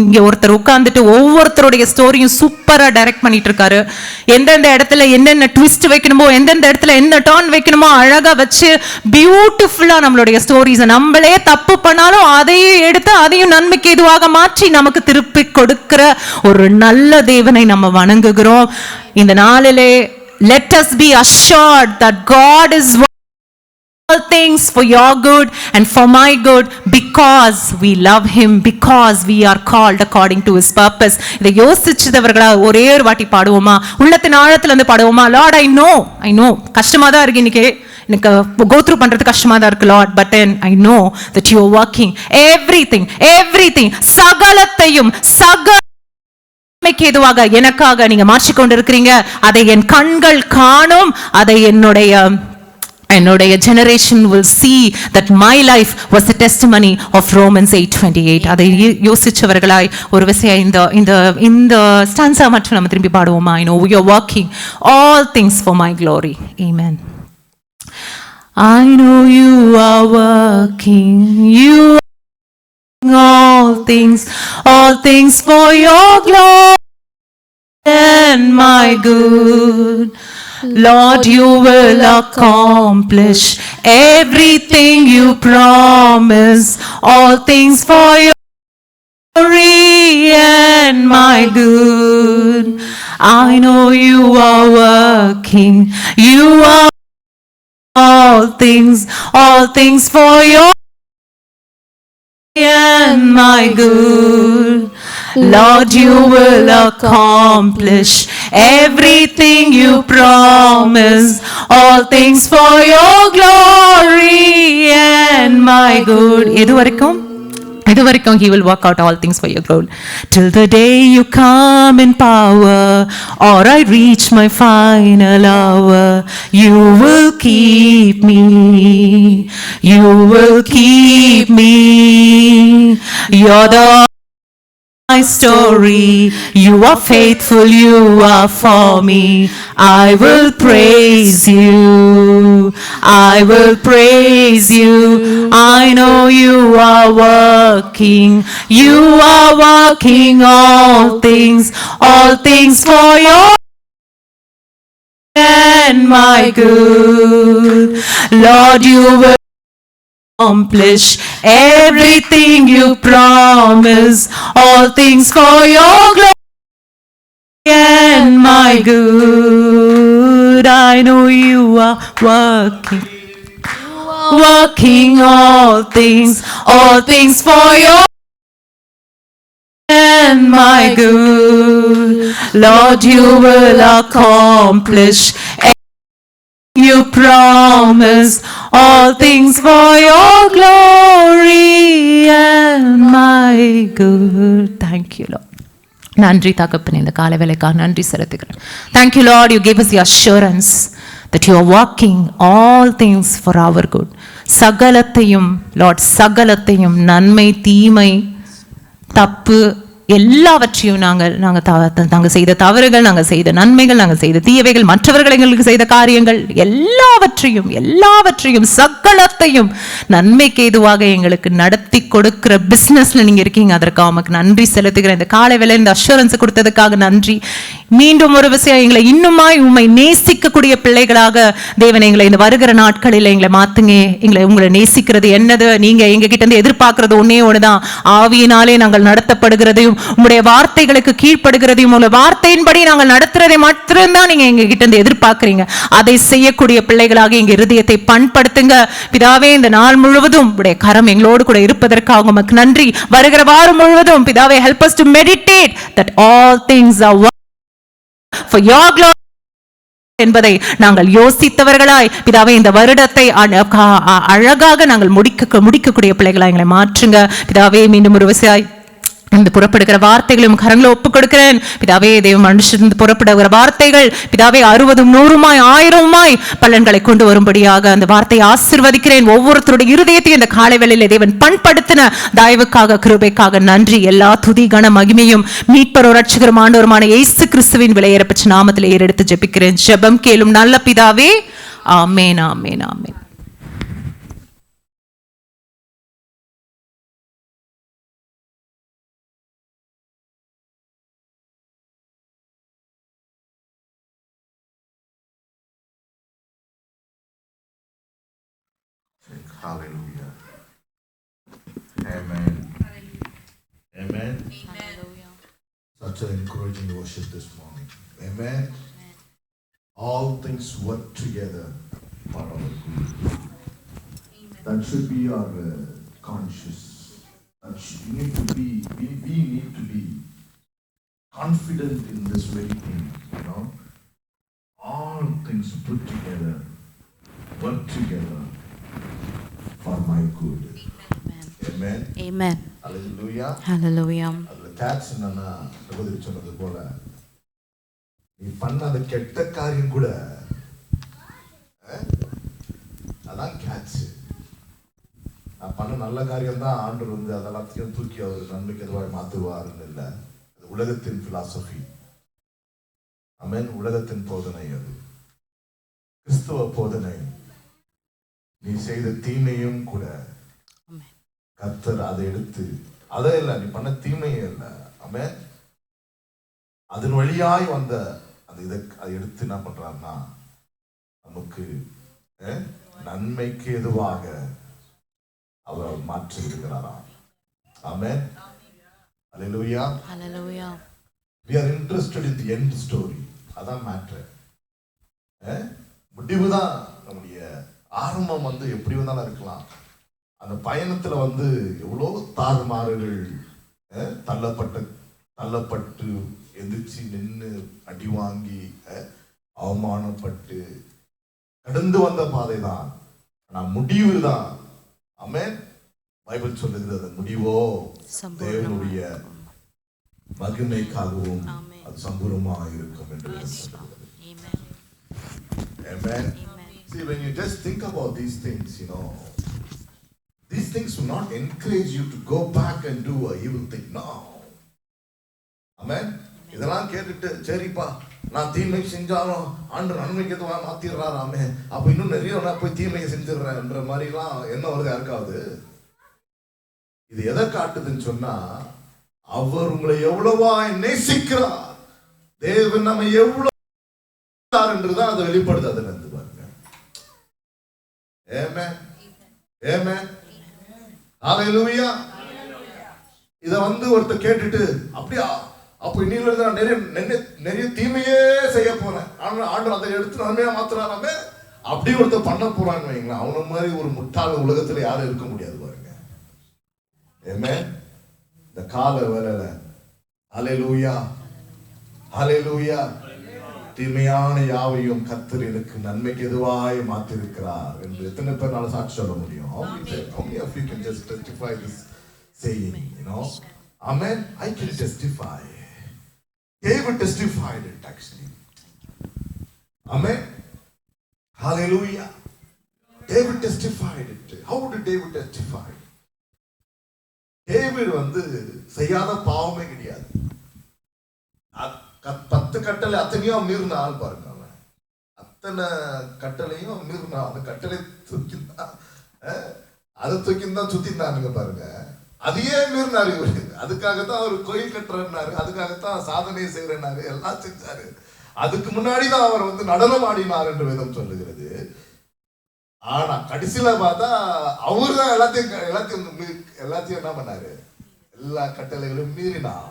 A: இங்க ஒருத்தர் உட்கார்ந்துட்டு ஒவ்வொருத்தருடைய ஸ்டோரியும் சூப்பரா டைரக்ட் பண்ணிட்டு இருக்காரு. எந்தெந்த இடத்துல என்னென்ன ட்விஸ்ட் வைக்கணுமோ, எந்தெந்த இடத்துல என்ன டர்ன் வைக்கணுமோ அழகா வச்சு பியூட்டிஃபுல்லா நம்மளுடைய ஸ்டோரிஸ், நம்மளே தப்பு பண்ணாலும் அதையும் எடுத்து அதையும் நன்மைக்கு எதுவாக மாற்றி நமக்கு திருப்பி கொடுக்கிற ஒரு நல்ல தேவனை நம்ம வணங்குகிறோம். இந்த நாளிலே let us be assured that God is all things for your good and for my good because we love him, because we are called according to his purpose. இதை யோசிச்சவர்களா ஒரே ஒரு வாட்டி பாடுவோமா? உள்ளத்தின் ஆழத்துல இருந்து பாடுவோமா? Lord, I know கஷ்டமா தான் இருக்கு, இன்னைக்கு எனக்கு go through பண்றது கஷ்டமா தான் இருக்கு Lord, but then I know that you are working everything சகலத்தையும் ஏதுவாக எனக்காக நீங்க மாற்றிக் கொண்டிருக்கிறீங்க. அதை என் கண்கள் காணும், அதை என்னுடைய generation will see that my life was the testimony of Romans 8:28. அதை யோசிச்சவர்களாய் ஒரு விசையா இந்த ஸ்டான்ஸா மட்டும் நம்ம திரும்பி பாடுவோமா? I know you are working all things for my glory. Amen. I know you are working all things for your glory and my good. Lord, you will accomplish everything you promise, all things for your glory and my good. I know you are working, you are all things for your and my good. Lord, you will accomplish everything you promise, all things for your glory and my good. இதுவரைக்கும் he will work out all things for your good till the day you come in power, or I reach my final hour. You will keep me, you will keep me. You're the my story, you are faithful, you are for me. I will praise you, I will praise you. I know you are working all things for your and my good. Lord, you will accomplish everything you promise, all things for your glory and my good. I know you are working all things for your and my good. Lord, you will accomplish you promise, all things for your glory and my good. Thank you, Lord. நன்றி தகப்பனே, இந்த காலை வேளைக்காக நன்றி செலுத்துகிறேன். Thank you, Lord, you gave us the assurance that you are working all things for our good. சகலத்தையும் Lord, சகலத்தையும் நன்மை தீமை தப்பு எல்லாவற்றையும் நாங்கள் செய்த தவறுகள், நாங்கள் செய்த நன்மைகள், நாங்கள் செய்த தீயவைகள், மற்றவர்கள் எங்களுக்கு செய்த காரியங்கள் எல்லாவற்றையும் சகலத்தையும் நன்மைக்கு ஏதுவாக எங்களுக்கு நடத்தி கொடுக்கிற பிசினஸ்ல நீங்க இருக்கீங்க. அதற்காக உமக்கு நன்றி செலுத்துகிறேன். இந்த காலை வேளை இந்த அஷூரன்ஸ் கொடுத்ததுக்காக நன்றி. மீண்டும் ஒரு விஷயம், எங்களை இன்னுமாய் உண்மை நேசிக்கக்கூடிய பிள்ளைகளாக தேவனை எங்களை இந்த வருகிற நாட்களில் எங்களை மாத்துங்க. உங்களை நேசிக்கிறது என்னது, நீங்க எங்க கிட்ட இருந்து எதிர்பார்க்கறது ஒன்னே ஒண்ணுதான், ஆவியினாலே நாங்கள் நடத்தப்படுகிறதையும் உங்களுடைய வார்த்தைகளுக்கு கீழ்ப்படுகிறதையும் உங்களுடைய வார்த்தையின்படி நாங்கள் நடத்துறதை மட்டும்தான் நீங்க எங்க கிட்ட இருந்து எதிர்பார்க்கிறீங்க. அதை செய்யக்கூடிய பிள்ளைகளாக எங்க இருதயத்தை பண்படுத்துங்க பிதாவே. இந்த நாள் முழுவதும் உடைய கரம் எங்களோடு கூட இருப்பதற்காக உமக்கு நன்றி. வருகிற வாரம் முழுவதும் பிதாவே, help us to meditate that all things are for your glory என்பதை நாங்கள் யோசித்தவர்களாய் பிதாவே, இந்த வருடத்தை அழகாக நாங்கள் முடிக்கக்கூடிய பிள்ளைகளாய் எங்களை மாற்றுங்க பிதாவே. மீண்டும் ஒரு விவசாயி இந்த புறப்படுகிற வார்த்தைகளும் கரங்களை ஒப்புக் கொடுக்கிறேன் பிதாவே. தேவ மனுஷன் புறப்படுகிற வார்த்தைகள் பிதாவே 60, 100, 1000 பலன்களை கொண்டு வரும்படியாக அந்த வார்த்தையை ஆசீர்வதிக்கிறேன். ஒவ்வொருத்தருடைய இருதயத்தையும் இந்த காலை வேளையிலே தேவன் பண்படுத்தின தயவுக்காக கிருபைக்காக நன்றி. எல்லா துதி கன மகிமையும் மீட்பரும் இரட்சகரும் ஆண்டவருமான இயேசு கிறிஸ்துவின் விலையேறப்பெற்ற நாமத்திலே ஏறெடுத்து ஜெபிக்கிறேன். ஜெபம் கேளும் நல்ல பிதாவே. ஆமென், ஆமென், ஆமென்.
B: Hallelujah. Amen. Amen. Such an encouraging worship this morning. Amen. All things work together for our good. That should be our conscious. We need to be confident in this very thing. All things put together, work together for my good. Amen.
C: Amen.
B: Hallelujah.
C: Hallelujah.
B: அதுல catch என்னன்னா, சகோதரி சொன்னது போல நீ பண்ண அந்த கெட்ட காரியம் கூட அதான் கேட்ச். நான் பண்ண நல்ல காரியம் தான் ஆண்டவர் அதெல்லாத்தையும் தூக்கி அவர் நன்மைக்கு எதுவாக மாற்றுவாருன்னு இல்லை. அது உலகத்தின் பிலாசபி. ஆமென். உலகத்தின் போதனை, அது கிறிஸ்துவ போதனை. நீ செய்த தீமையும் கூட கர்த்தர் அதை எடுத்து, அதே இல்லை நீ பண்ண தீமையே இல்லை, ஆமென், அதன் வழியாய் வந்த அந்த இதை அதை எடுத்து என்ன பண்றாருன்னா நமக்கு நன்மைக்கு எதுவாக அவர் மாற்றி இருக்கிறாராம். ஆமென். ஹalleluya.
C: Hallelujah.
B: We are interested in the end story. அதான் மேட்டர். முடிவு தான் நம்முடைய ஆரம்பம் எப்படி வேணாலும் இருக்கலாம். அந்த பயணத்துல எவ்வளோ தாறுமாறுகள், தள்ளப்பட்டு எந்திரிச்சு நின்று அடி வாங்கி அவமானப்பட்டு கடந்து வந்த பாதை தான். ஆனா முடிவு தான். ஆமென். பைபிள் சொல்லுகிறது அந்த முடிவோ தேவனுடைய மகிமைக்காகவும் அது சம்பூர்ணமாக இருக்கும் என்று சொல்லுகிறது. Amen. See, when you just think about these things, these things will not encourage you to go back and do a evil thing. No. Amen. இதெல்லாம் கேட்டுட்டு சரிப்பா நான் தீமை செஞ்சாலும் ஆண்டு நன்மைக்கு எதுவா மாத்திடுறாராமே, அப்ப இன்னும் நிறைய நான் போய் தீமையை செஞ்சிடறேன்ற மாதிரிலாம் என்ன வருது யாருக்காவது? இது எதை காட்டுதுன்னு சொன்னா, அவர் உங்களை எவ்வளவா நேசிக்கிறார், தேவன் நம்ம எவ்வளவு என்றுதான் அதை வெளிப்படுது. அதுல இருந்து பாருங்க. ஆமென். ஆமென். ஹalleluya. இத ஒருத்தர் கேட்டுட்டு அப்படியா அப்ப இன்னில நான் நிறைய தீமையே செய்ய போறேன், ஆண்டவர் அதை எடுத்து நன்மையா மாத்துறாராமே அப்படி ஒருத்தர் பண்ண போறான்னு வைங்களா, அவன மாதிரி ஒரு முட்டாள் உலகத்துல யாரும் இருக்க முடியாது பாருங்க. ஆமென். இந்த கால வேளையில ஹalleluya ஹalleluya தீமையான யாவையும் கர்த்தர் எனக்கு நன்மைக்கு எதுவாய் மாத்திருக்கிறார் என்று எத்தனை பேர்னால சாட்சி சொல்ல முடியும்? How many of you can just testify this saying, Amen. I can testify. David testified it actually. Amen. Hallelujah. David testified it. How did David testify? David செய்யாத பாவமே கிடையாது. 10 கட்டளை அத்தனையும் மீறின ஆள் பாருங்க. அவன் அத்தனை கட்டளையும் மீறினா, அந்த கட்டளை தூக்கிந்தான், அதை தூக்கிந்தான் சுத்தினானுங்க பாருங்க. அதையே மீறினாரு இவரு. அதுக்காகத்தான் அவர் கோயில் கட்டுறாரு, அதுக்காகத்தான் சாதனை செய்யறாரு, எல்லாம் செஞ்சாரு. அதுக்கு முன்னாடிதான் அவர் நடனம் ஆடினார் என்று வேதம் சொல்லுகிறது. ஆனா கடைசியில பார்த்தா அவரு தான் எல்லாத்தையும் என்ன பண்ணாரு? எல்லா கட்டளைகளும் மீறினார்.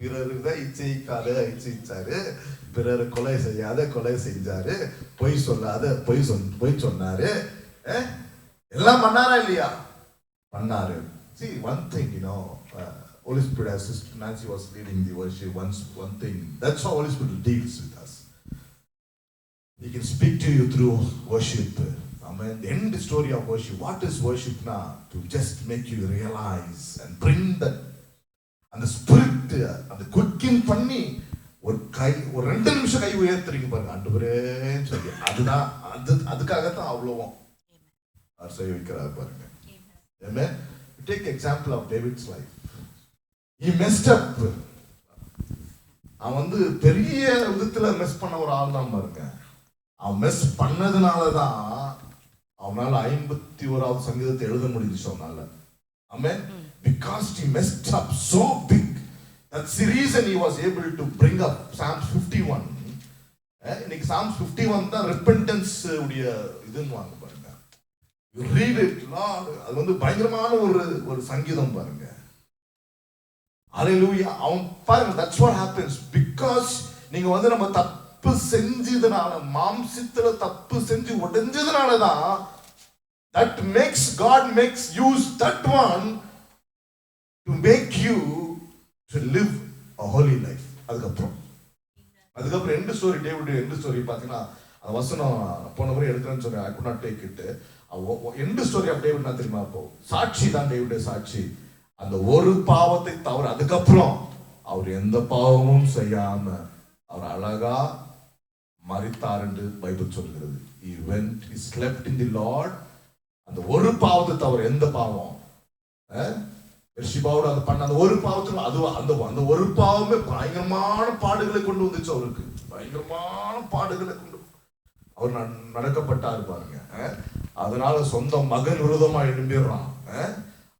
B: பிறருத இச்சைக்காத இச்சைச்சாரு, பிறரு கொலை செய்யாத கொலை செஞ்சாரு, பொய் சொல்லாத பொய் சொன்னாரு. எல்லாம் பண்ணாரா இல்லையா? பண்ணாரு. See, one thing, Holy Spirit, as Sister Nancy was leading the worship, one thing, that's how Holy Spirit deals with us. He can speak to you through worship. Amen. The end story of worship. What is worship now? To just make you realize and bring that அந்த spirit, அந்த cooking பண்ணி ஒரு 2 நிமிஷம் கை உயர்த்துறீங்க பாருங்க, ஆண்டவரேன்னு சொல்லி. அதுக்காகத்தான் அவ்வளவும் அவர் செய்ய வைக்கிறார் பாருங்க. Amen. Take example of David's life. He messed up. அவன் பெரிய விதத்துல மெஸ் பண்ண ஒரு ஆள் தான் பாருங்க. அவன் மெஸ் பண்ணதுனாலதான் அவனால 51வது சங்கீதத்தை எழுத முடிஞ்சுச்சு அவனால. Amen. Because he messed up so big, that's the reason he was able to bring up Psalms 51. இன்னைக்கு Psalms 51 தான் repentance உடைய இதுன்னு வாங்க பாருங்க. You read it, Lord. அது பயங்கரமான ஒரு சங்கீதம் பாருங்க. Hallelujah. அவன் பாருங்க, that's what happens. Because நீங்க நம்ம தப்பு செஞ்சதுனால, மாம்சத்துல தப்பு செஞ்சு உடைஞ்சதுனால தான் that makes God use that one to make you to live a holy life. அதுக்கப்புறம் end story, David end story பார்த்தீங்கன்னா, அந்த வசனம் போன முறை எடுக்கிறேன்னு சொன்னேன், I could not take it. End story of David நான் தெரியுமா? அப்போ சாட்சி தான், டேவிட் சாட்சி. அந்த ஒரு பாவத்தை தவிர அதுக்கப்புறம் அவர் எந்த பாவமும் செய்யாம அவர் அழகா மரித்தார் என்று பைபிள் சொல்கிறது. He slept in the Lord. அந்த ஒரு பாவத்தை தவிர எந்த பாவம், ரிஷிபாவோட அது பண்ண அந்த ஒரு பாவத்துல அந்த ஒரு பாவமே பயங்கரமான பாடுகளை கொண்டு வந்துச்சு அவருக்கு. பயங்கரமான பாடுகளை கொண்டு அவர் நடக்கப்பட்டார் பாருங்க. அதனால சொந்த மகன் விரோதமா எழும்பிடுறான்,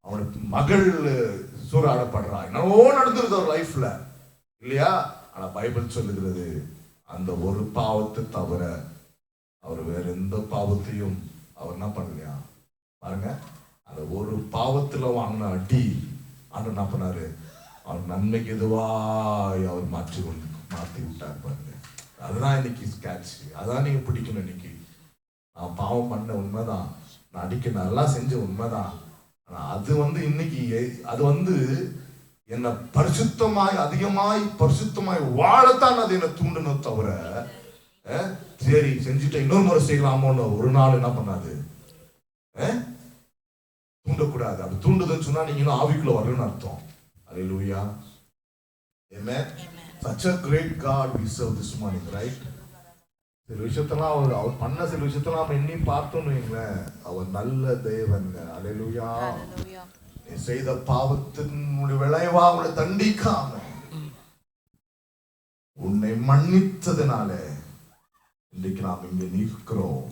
B: அவனுக்கு மகள் சூறாடப்படுறான், என்னவோ நடந்துருது அவர் லைஃப்ல இல்லையா? ஆனா பைபிள் சொல்லுகிறது அந்த ஒரு பாவத்தை தவிர அவர் வேற எந்த பாவத்தையும் அவர் என்ன பண்ணலையா, பாருங்க, அந்த ஒரு பாவத்துல வாங்கின அடி ஆண்டவர் என்ன பண்ணாரு, அவர் நன்மைக்கு எதுவாய் அவர் மாற்றி விட்டார் பாருங்க. அதுதான் இன்னைக்கு கேட்ச். அதான் நீங்க பிடிக்கணும். இன்னைக்கு நான் பாவம் பண்ண உண்மைதான், நான் அடிக்க நல்லா செஞ்ச உண்மைதான். ஆனா அது இன்னைக்கு அது என்னை பரிசுத்தமாய் அதிகமாய் பரிசுத்தமாய் வாழத்தான் அது என்ன தூண்டணும் தவிர சரி செஞ்சுட்டு இன்னொரு முறை செய்யலாமோன்னு ஒரு நாள் என்ன பண்ணாது, தூண்டக்கூடாது. அப்படி தூண்டுதுன்னு சொன்னா நீங்க இன்னும் ஆவிக்குள்ள வரணும்னு அர்த்தம். Hallelujah. Amen. Such a great God we serve this morning, right? சில விஷயத்தெல்லாம் அவர் பண்ண சில விஷயத்தெல்லாம் நம்ம எண்ணி பார்த்தோம்னு வைங்களேன், அவர் நல்ல தேவன். Hallelujah. நீ செய்த பாவத்தின் விளைவா உன்னை தண்டிக்காம உன்னை மன்னித்ததுனால இன்றைக்கு நாம் இங்க நிற்கிறோம்.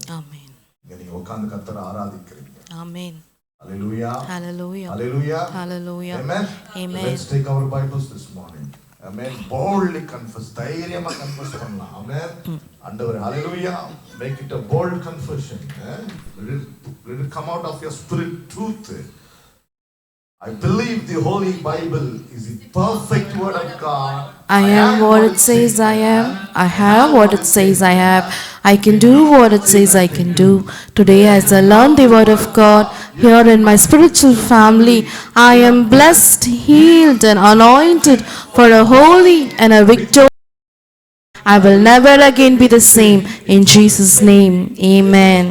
B: இங்க நீங்க உட்கார்ந்து கர்த்தரை ஆராதிக்கிறீங்க. ஆமென். Hallelujah. Hallelujah. Hallelujah. Hallelujah. Amen. Amen. Let's take our Bibles this morning. Amen. Boldly confess. தைரியமா confess பண்ணலாம். Amen. ஆண்டவரே, hallelujah. Make it a bold confession. Let it come out of your spirit truth. I believe the Holy Bible is the perfect word of God.
C: I am what it says I am. I have what it says I have. I can do what it says I can do. Today as I learn the word of God here in my spiritual family, I am blessed, healed and anointed for a holy and a victorious. I will never again be the same. In Jesus' name, amen.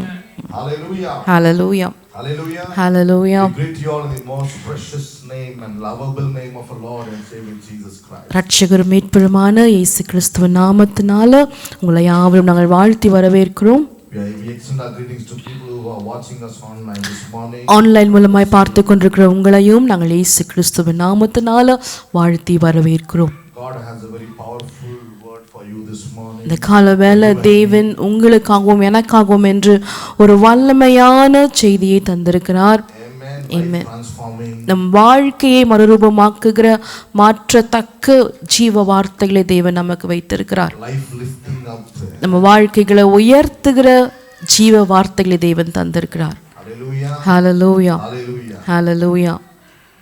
B: Hallelujah.
C: Hallelujah.
B: Hallelujah.
C: Hallelujah.
B: We greet you all in the most precious name and lovable name of our Lord and Savior Jesus Christ.
C: ரட்சகரும் மீட்பருமான இயேசு கிறிஸ்துவின் நாமத்தினால உங்களை யாவரும் நாங்கள் வாழ்த்தி வரவேற்கிறோம்.
B: We extend our greetings to people who are watching us online this morning.
C: Online மூலமாய் பார்த்து கொண்டிருக்கிற உங்களையும் நாங்கள் இயேசு கிறிஸ்துவின் நாமத்தினால வாழ்த்தி வரவேற்கிறோம்.
B: God has a very powerful word for you this morning.
C: இந்த காலவேளை தேவன் உங்களுக்காகவும் எனக்காகவும் என்று ஒரு வல்லமையான செய்தியை தந்திருக்கிறார்.
B: Amen.
C: நம் வாழ்க்கையை மறுரூபமாக்குகிற மாற்றத்தக்க ஜீவ வார்த்தைகளை தேவன் நமக்கு வைத்திருக்கிறார். நம்ம வாழ்க்கைகளை உயர்த்துகிற ஜீவ வார்த்தைகளை தேவன் தந்திருக்கிறார். Hallelujah. Hallelujah.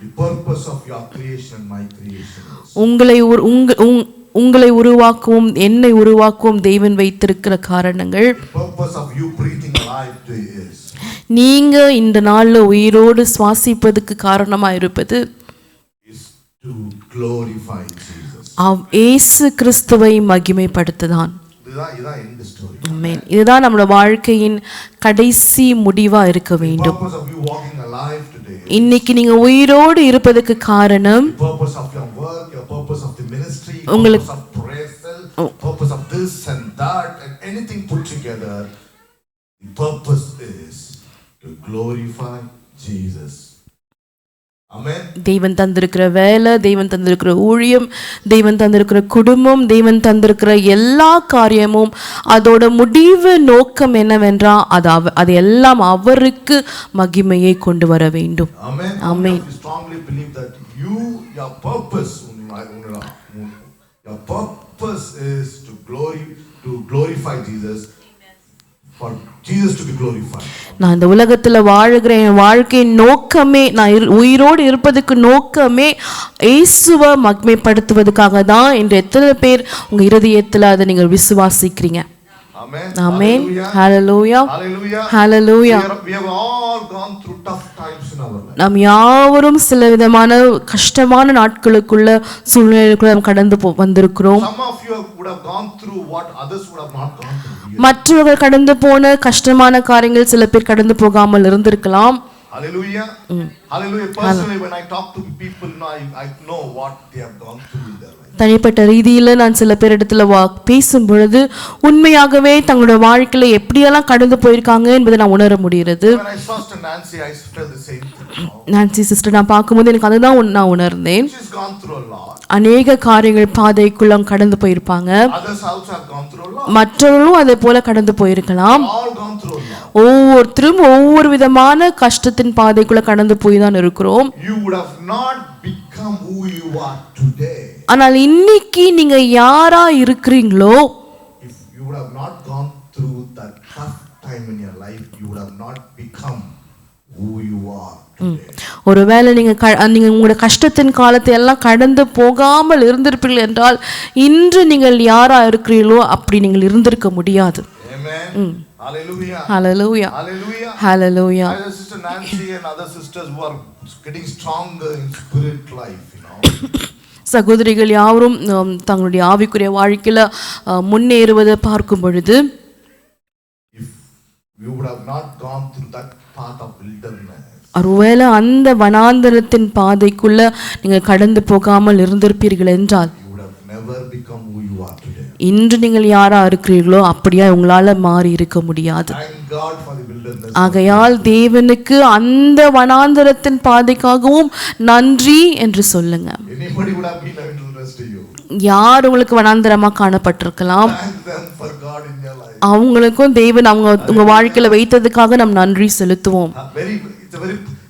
B: The purpose of your creation and my creation is.
C: உங்களை உருவாக்கவும் என்னை உருவாக்கவும் தேவன் வைத்திருக்கிற காரணங்கள்,
B: The purpose of you breathing life is.
C: நீங்க இந்த நாள்ல உயிரோடு சுவாசிப்பதுக்கு காரணமா இருப்பது
B: is to glorify Jesus.
C: இயேசு கிறிஸ்துவை மகிமைப்படுத்துதான்.
B: இதுதான் இந்த ஸ்டோரி.
C: ஆமென். இதுதான் நம்மளோட வாழ்க்கையின் கடைசி முடிவா இருக்க வேண்டும்.
B: The purpose of you walking alive today.
C: இன்னைக்கு நீங்க உயிரோடு இருப்பதற்கு காரணம்,
B: The purpose of your work, your purpose of the ministry,
C: உங்களுக்கு
B: purpose of prayer, purpose of this and that and anything put together. The purpose is to glorify Jesus. Amen.
C: தேவன் தந்திருக்கிற வேலை, தேவன் தந்திருக்கிற ஊழியம், தேவன் தந்திருக்கிற குடும்பம், தேவன் தந்திருக்கிற எல்லா காரியமும் அதோட முடிவு நோக்கம் என்னவென்றால் அது எல்லாம் அவருக்கு மகிமையை கொண்டு வர வேண்டும்.
B: Amen.
C: Amen.
B: We strongly believe that your purpose is to glorify Jesus. For Jesus to be glorified.
C: நான் இந்த உலகத்துல வாழுகிற என் வாழ்க்கையின் நோக்கமே, நான் உயிரோடு இருப்பதுக்கு நோக்கமே இயேசுவை மகிமைப்படுத்துவதற்காக தான். என்று எத்தனை பேர் உங்க இருதயத்துல அதை நீங்கள் விசுவாசிக்கிறீங்க?
B: Amen.
C: Amen. Hallelujah.
B: Hallelujah.
C: Hallelujah.
B: We have all gone through tough times in our life.
C: நாம் யாவரும் சில விதமான கஷ்டமான நாட்களுக்குள்ள சூழ்நிலைக்குள்ள நாம் கடந்து வந்திருக்கிறோம்.
B: Some of you would have gone through what others would have not gone through.
C: மற்றவர்கள் கடந்து போன கஷ்டமான காரியங்கள் சில பேர் கடந்து போகாமல் இருந்திருக்கலாம்.
B: Hallelujah. Hallelujah. Personally, when I talk to people now, I know what they have gone through in their life.
C: தனிப்பட்ட ரீதியில் நான் சில பேர் இடத்துல பேசும் பொழுது உண்மையாகவே தங்களோட வாழ்க்கையில எப்படியெல்லாம் கடந்து போயிருக்காங்க என்பதை நான் உணர முடிகிறது. நான்சி சிஸ்டர் நான் பார்க்கும்போது எனக்கு அதுதான் நான் உணர்ந்தேன். அநேக காரியங்கள் பாதைக்குள்ள கடந்து போயிருப்பாங்க. மற்றவர்களும் அதே போல கடந்து போயிருக்கலாம். ஒவ்வொருத்தரும் ஒவ்வொரு விதமான கஷ்டத்தின் பாதைக்குள்ள கடந்து போய் தான் இருக்கிறோம். ஆனால் இன்னைக்கு நீங்க யாரா இருக்கிறீங்களோ,
B: if you would have not gone through that tough time in your life, you would have not become who you are.
C: ஒருவேளை நீங்க உங்களோட கஷ்டத்தின் காலத்தை எல்லாம் கடந்து போகாமல் இருந்திருப்பீர்கள் என்றால் இன்று நீங்கள் யாரா இருக்கிறீர்களோ அப்படி நீங்கள் இருந்திருக்க முடியாது.
B: Amen. Hallelujah.
C: Hallelujah.
B: Hallelujah.
C: Hallelujah.
B: Sister Nancy and other sisters who are getting stronger in spirit life,
C: சகோதரிகள் யாவரும் தங்களுடைய ஆவிக்குரிய வாழ்க்கையில முன்னேறுவதை பார்க்கும் பொழுது,
B: if you would have not gone through that path of wilderness,
C: ஒருவேளை அந்த வனாந்தரத்தின் பாதைக்குள்ள நீங்க கடந்து போகாமல் இருந்திருப்பீர்கள் என்றால்
B: you would have never become who you are today.
C: இன்று நீங்கள் யாரா இருக்கிறீர்களோ அப்படியா உங்களால மாறி இருக்க முடியாது.
B: Thank God for the wilderness.
C: ஆகையால் தேவனுக்கு அந்த வனாந்தரத்தின் பாதைக்காகவும் நன்றி என்று சொல்லுங்க.
B: Anybody would have been a wilderness to you.
C: யார் உங்களுக்கு வனாந்தரமா காணப்பட்டிருக்கலாம்,
B: Thank them for God in your life.
C: அவங்களுக்கும் தேவன் உங்க வாழ்க்கையில வைத்ததுக்காக நாம் நன்றி செலுத்துவோம்.
B: It's a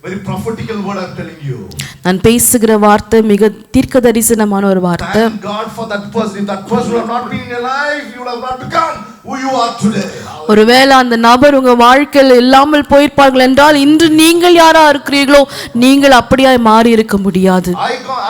B: very prophetical word I'm telling you.
C: நான் பேசுகிற வார்த்தை மிக தீர்க்க தரிசனமான ஒரு வார்த்தை.
B: Thank God for that person. If that person would have not been in your life, you would have not become who you are today.
C: ஒருவேளை அந்த நபர் உங்க வாழ்க்கையில் இல்லாமல் போயிருப்பார்கள் என்றால் இன்று நீங்கள் யாரா இருக்கிறீர்களோ நீங்கள் அப்படியே மாறி இருக்க முடியாது.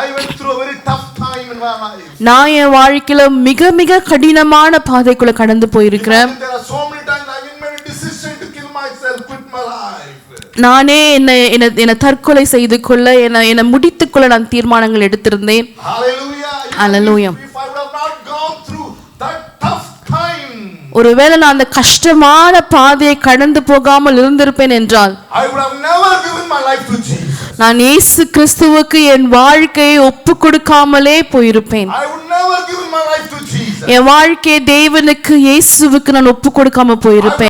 B: I went through a very tough time in my life.
C: நான் என் வாழ்க்கையில மிக மிக கடினமான பாதைக்குள்ள கடந்து போயிருக்கிறேன்.
B: There are so many times I made a decision to kill myself, quit my life.
C: நானே என்ன தற்கொலை செய்து கொள்ள என்னை முடித்துக் கொள்ள நான் தீர்மானங்கள் எடுத்திருந்தேன்.
B: Hallelujah.
C: Hallelujah.
B: If I would have not gone through that tough time,
C: ஒருவேளை நான் அந்த கஷ்டமான பாதையை கடந்து போகாமல் இருந்திருப்பேன் என்றால்
B: I would have never given my life to Jesus.
C: நான் இயேசு கிறிஸ்துவுக்கு என் வாழ்க்கையை ஒப்பு கொடுக்காமலே போயிருப்பேன்.
B: I would never given my life to Jesus.
C: என் வாழ்க்கையை தேவனுக்கு இயேசுவுக்கு நான் ஒப்பு கொடுக்காம போயிருப்பேன்.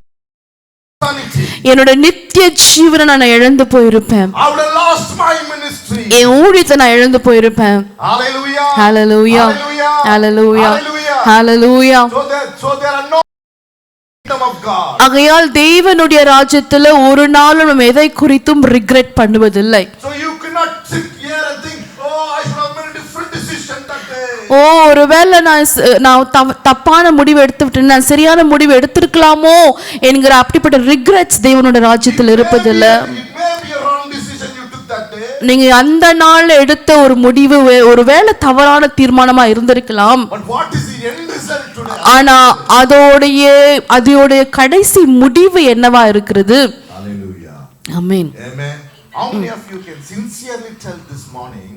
C: என்னோட நித்திய ஜீவனை நான் இழந்து போயிருப்பேன்.
B: I would have lost my ministry.
C: என் ஊழியத்தை நான் இழந்து போயிருப்பேன்.
B: Hallelujah.
C: Hallelujah. Hallelujah. Hallelujah.
B: So there are no kingdom of God.
C: ஆகையால் தேவனுடைய ராஜ்யத்துல ஒரு நாளும் நாம் எதை குறித்தும் regret பண்ணுவதில்லை.
B: So you cannot sit here and think, oh, I should have made a different decision that day.
C: ஒருவேளை நான் தப்பான முடிவு எடுத்துவிட்டேன், நான் சரியான முடிவு எடுத்திருக்கலாமோ என்கிற அப்படிப்பட்ட ரிக்ரெட்ஸ் தேவனுடைய ராஜ்யத்தில் இருப்பதில்லை. நீங்க அந்த நாள் எடுத்த ஒரு முடிவு ஒருவேளை தவறான தீர்மானமா இருந்திருக்கலாம். ஆனா அதோடைய கடைசி முடிவு என்னவா இருக்கிறது? ஆமென்.
B: How many of you can sincerely tell this morning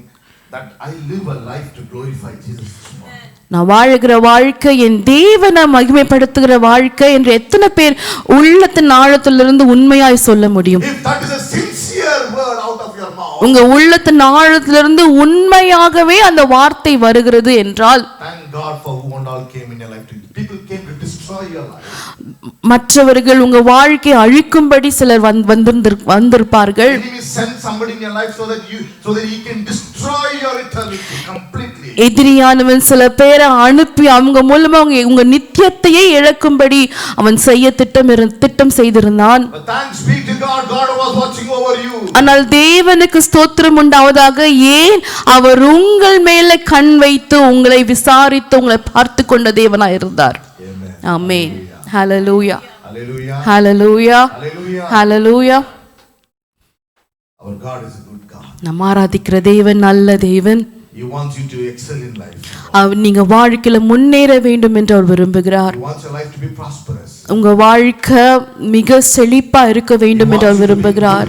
B: that I live a life to glorify Jesus this morning?
C: நான் வாழுகிற வாழ்க்கை என் தேவனை மகிமைப்படுத்துகிற வாழ்க்கை என்று எத்தனை பேர் உள்ளத்தின் ஆழத்திலிருந்து உண்மையாய் சொல்ல முடியும்?
B: If that is a sincere word out of your mouth,
C: உங்க உள்ளத்தின் ஆழத்திலிருந்து உண்மையாகவே அந்த வார்த்தை வருகிறது என்றால்,
B: thank God for who and all came in your life. People came to destroy your life.
C: மற்றவர்கள் உங்க வாழ்க்கையை அழிக்கும்படி சிலர் வந்திருப்பார்கள்.
B: Enemy sent somebody in your life so that he can destroy your eternity completely.
C: எதிரியானவன் சில பேரை அனுப்பி அவங்க மூலமா உங்க நித்தியத்தையே இழக்கும்படி அவன் செய்ய திட்டம் செய்திருந்தான்.
B: But thanks be to God, God was watching over you.
C: ஆனால் தேவனுக்கு ஸ்தோத்திரம் உண்டாவதாக, ஏன் அவர் உங்கள் மேலே கண் வைத்து உங்களை விசாரித்து உங்களை பார்த்து கொண்ட தேவனாய் இருந்தார். ஆமென். Hallelujah.
B: Hallelujah.
C: Hallelujah.
B: Hallelujah.
C: Hallelujah.
B: Our God is a good God.
C: நாம் ஆராதிக்கிற தேவன் நல்ல தேவன்.
B: He wants you to excel in life.
C: நீங்க வாழ்க்கையில முன்னேற வேண்டும் என்று அவர் விரும்புகிறார்.
B: He wants your life to be prosperous.
C: உங்க வாழ்க்கை மிக செழிப்பா இருக்க வேண்டும் என்று அவர் விரும்புகிறார்.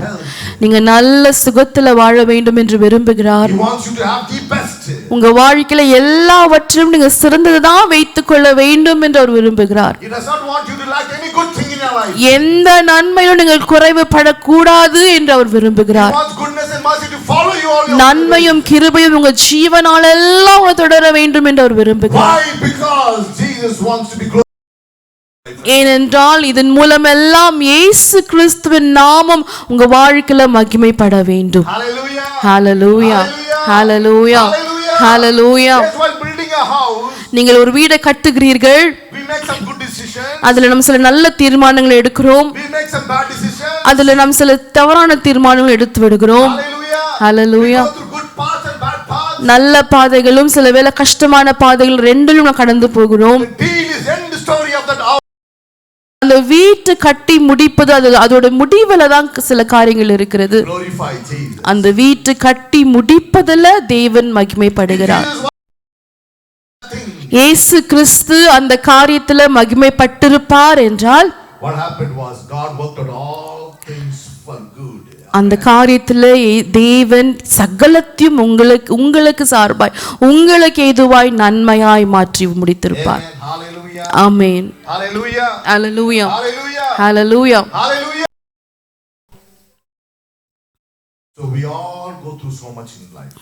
C: நீங்க நல்ல சுகத்துல வாழ வேண்டும் என்று விரும்புகிறார்.
B: He wants you to have the best.
C: உங்க வாழ்க்கையில எல்லாவற்றையும் நீங்க சிறந்ததுதான் வைத்துக் கொள்ள வேண்டும் என்று அவர் விரும்புகிறார்.
B: He does not want you to lack any good thing in your life.
C: எந்த நன்மையிலும் நீங்கள் குறைவுபடக்கூடாது என்று அவர் விரும்புகிறார்.
B: He wants goodness and mercy to follow you all your life.
C: நன்மையும் கிருபையும் உங்க ஜீவனால் எல்லாம் தொடர வேண்டும் என்று அவர் விரும்புகிறார்.
B: Why? Because Jesus wants to be glorified.
C: ஏனென்றால் இதன் மூலம் எல்லாம் இயேசு கிறிஸ்துவின் நாமம் உங்க வாழ்க்கையில மகிமைப்பட வேண்டும்.
B: Hallelujah.
C: Hallelujah. Hallelujah. Hallelujah.
B: While building a house,
C: நீங்கள் ஒரு வீடை கட்டுகிறீர்கள்.
B: we make some good decisions.
C: அதுல நம்ம சில நல்ல தீர்மானங்களை எடுக்கிறோம்.
B: We make some bad decisions.
C: அதுல நம்ம சில தவறான தீர்மானங்களை எடுத்து விடுகிறோம்.
B: Hallelujah.
C: Hallelujah.
B: We go through good paths and bad paths.
C: நல்ல பாதைகளும் சில வேளை கஷ்டமான பாதைகள் ரெண்டிலும் நாம் கடந்து போகிறோம்.
B: The deal is end story of that house.
C: அந்த அந்த வீட்டை கட்டி முடிப்பது அதோட முடிவுல தான் சில காரியங்கள் இருக்கிறது.
B: Glorify Jesus.
C: அந்த வீட்டை கட்டி முடிப்பதில் தேவன் மகிமைப்படுகிறார். இயேசு கிறிஸ்து அந்த காரியத்துல மகிமைப்பட்டிருப்பார் என்றால்
B: What happened was God worked out all things for good.
C: அந்த காரியத்துல தேவன் சகலத்தையும் உங்களுக்கு சார்பாய் உங்களுக்கு ஏதுவாய் நன்மையாய் மாற்றி முடித்திருப்பார்.
B: Hallelujah.
C: Amen.
B: Hallelujah.
C: Hallelujah.
B: Hallelujah.
C: Hallelujah.
B: Hallelujah. So we all go through so much in life.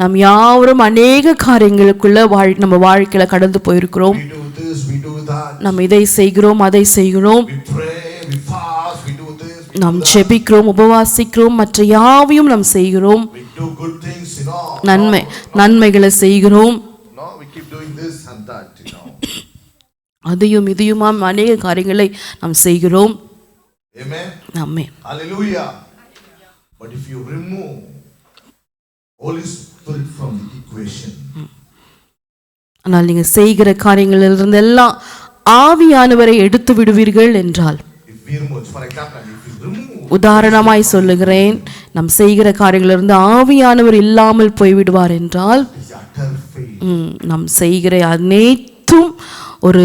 C: நாம் யாவரும் அநேக காரியங்களுக்குள்ள நம்ம வாழ்க்கையில கடந்து போயிருக்கிறோம்.
B: We do this, we do that.
C: நாம் இதை செய்கிறோம் அதை செய்கிறோம்.
B: We pray, we fast, we do this.
C: நாம் ஜெபிக்கிறோம் உபவாசிக்கிறோம் மற்ற யாவையும் நாம் செய்கிறோம்.
B: We do good things, you know.
C: நன்மைகளை செய்கிறோம்.
B: No, we keep doing this and that, you know.
C: அதையும் இதையுமாம் அநேக காரியங்களை நாம் செய்கிறோம்.
B: Amen.
C: Amen.
B: Hallelujah. But if you remove Holy Spirit from the equation,
C: ஆனால் நீங்க செய்கிற காரியங்களிலிருந்து எல்லாம் ஆவியானவரை எடுத்து விடுவீர்கள் என்றால்,
B: if we remove, for example, if you remove,
C: உதாரணமாய் சொல்லுகிறேன், நாம் செய்கிற காரியங்களிலிருந்து ஆவியானவர் இல்லாமல் போய்விடுவார் என்றால்
B: it's utter fail.
C: நாம் செய்கிற அனைத்தும் ஒரு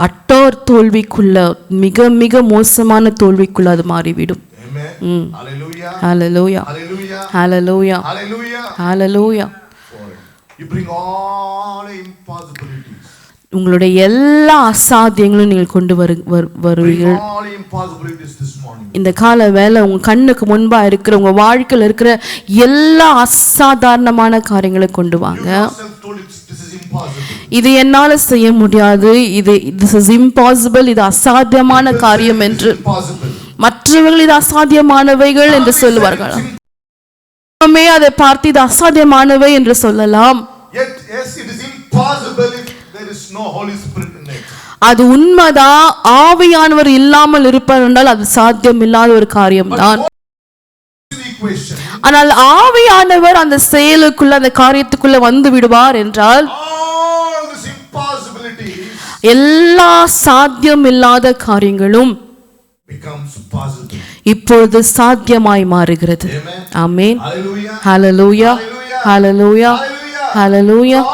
C: அட்டோர் தோல்விக்குள்ள மிக மிக மோசமான தோல்விக்குள்ள அது மாறிவிடும்.
B: Amen. Hallelujah.
C: Hallelujah.
B: Hallelujah.
C: Hallelujah.
B: Hallelujah.
C: Hallelujah.
B: You bring all impossibilities.
C: உங்களுடைய எல்லா அசாத்தியங்களும் நீங்கள் கொண்டு வருவீர்கள்.
B: Bring all impossibilities this morning.
C: இந்த கால வேளை உங்க கண்ணுக்கு முன்பா இருக்கிற உங்க வாழ்க்கையில் இருக்கிற எல்லா அசாதாரணமான காரியங்களை கொண்டு வாங்க. இது என்னால செய்ய முடியாது, this is impossible, இது அசாத்தியமான காரியம் என்று மற்றவர்கள் இது அசாத்தியமானவைகள் என்று சொல்லுவார்கள். அதை பார்த்து இது அசாத்தியமானவை என்று சொல்லலாம். அது உண்மைதான். ஆவியானவர் இல்லாமல் இருப்பார் என்றால் அது சாத்தியம் இல்லாத ஒரு காரியம்தான். ஆனால் ஆவியானவர் அந்த செயலுக்குள்ள அந்த காரியத்துக்குள்ள வந்து விடுவார் என்றால் எல்லா சாத்தியம் இல்லாத காரியங்களும் இப்பொழுது சாத்தியமாய் மாறுகிறது. ஆமென். ஹalleluya. Hallelujah. Hallelujah.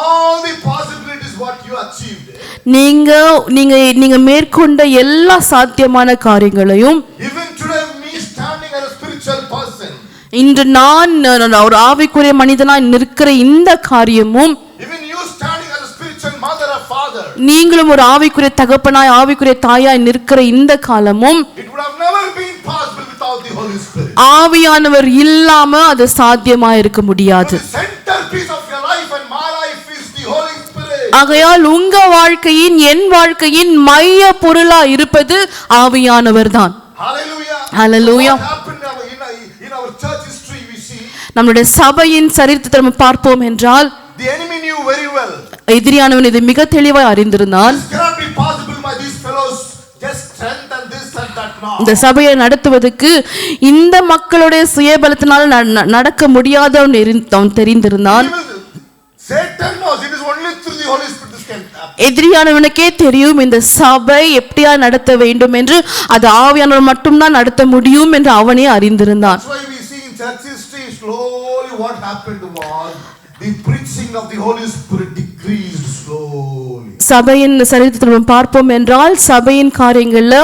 C: நீங்க மேற்கொண்ட எல்லா சாத்தியமான காரியங்களையும் இன்று நான் ஒரு ஆவிக்குரிய மனிதனாய் நிற்கிற இந்த காரியமும் நீங்களும் ஒரு ஆவிக்குரிய தகப்பனாய் ஆவிக்குரிய தாயாய் நிற்கிற இந்த காலமும் ஆவியானவர் இல்லாம அது சாத்தியமா இருக்க முடியாது. ஆகையால் உங்க வாழ்க்கையின் என் வாழ்க்கையின் மைய பொருளா இருப்பது ஆவியானவர் தான். ஹalleluya. நம்முடைய சபையின் சரித்திரத்தை நம்ம பார்ப்போம் என்றால் எதிரியானவன் இதை மிக தெளிவாய் அறிந்திருந்தான். இந்த சபையை நடத்துவதற்கு இந்த மக்களுடைய சுயபலத்தினால் நடக்க முடியாத அவன் தெரிந்திருந்தான். எதிரியானவனுக்கே தெரியும் இந்த சபை எப்படியா நடத்த வேண்டும் என்று, அது ஆவியானவர் மட்டும்தான் நடத்த முடியும் என்று அவனே அறிந்திருந்தான். சபையின் சரித்திரத்தை பார்ப்போம் என்றால் சபையின் காரியங்கள்ல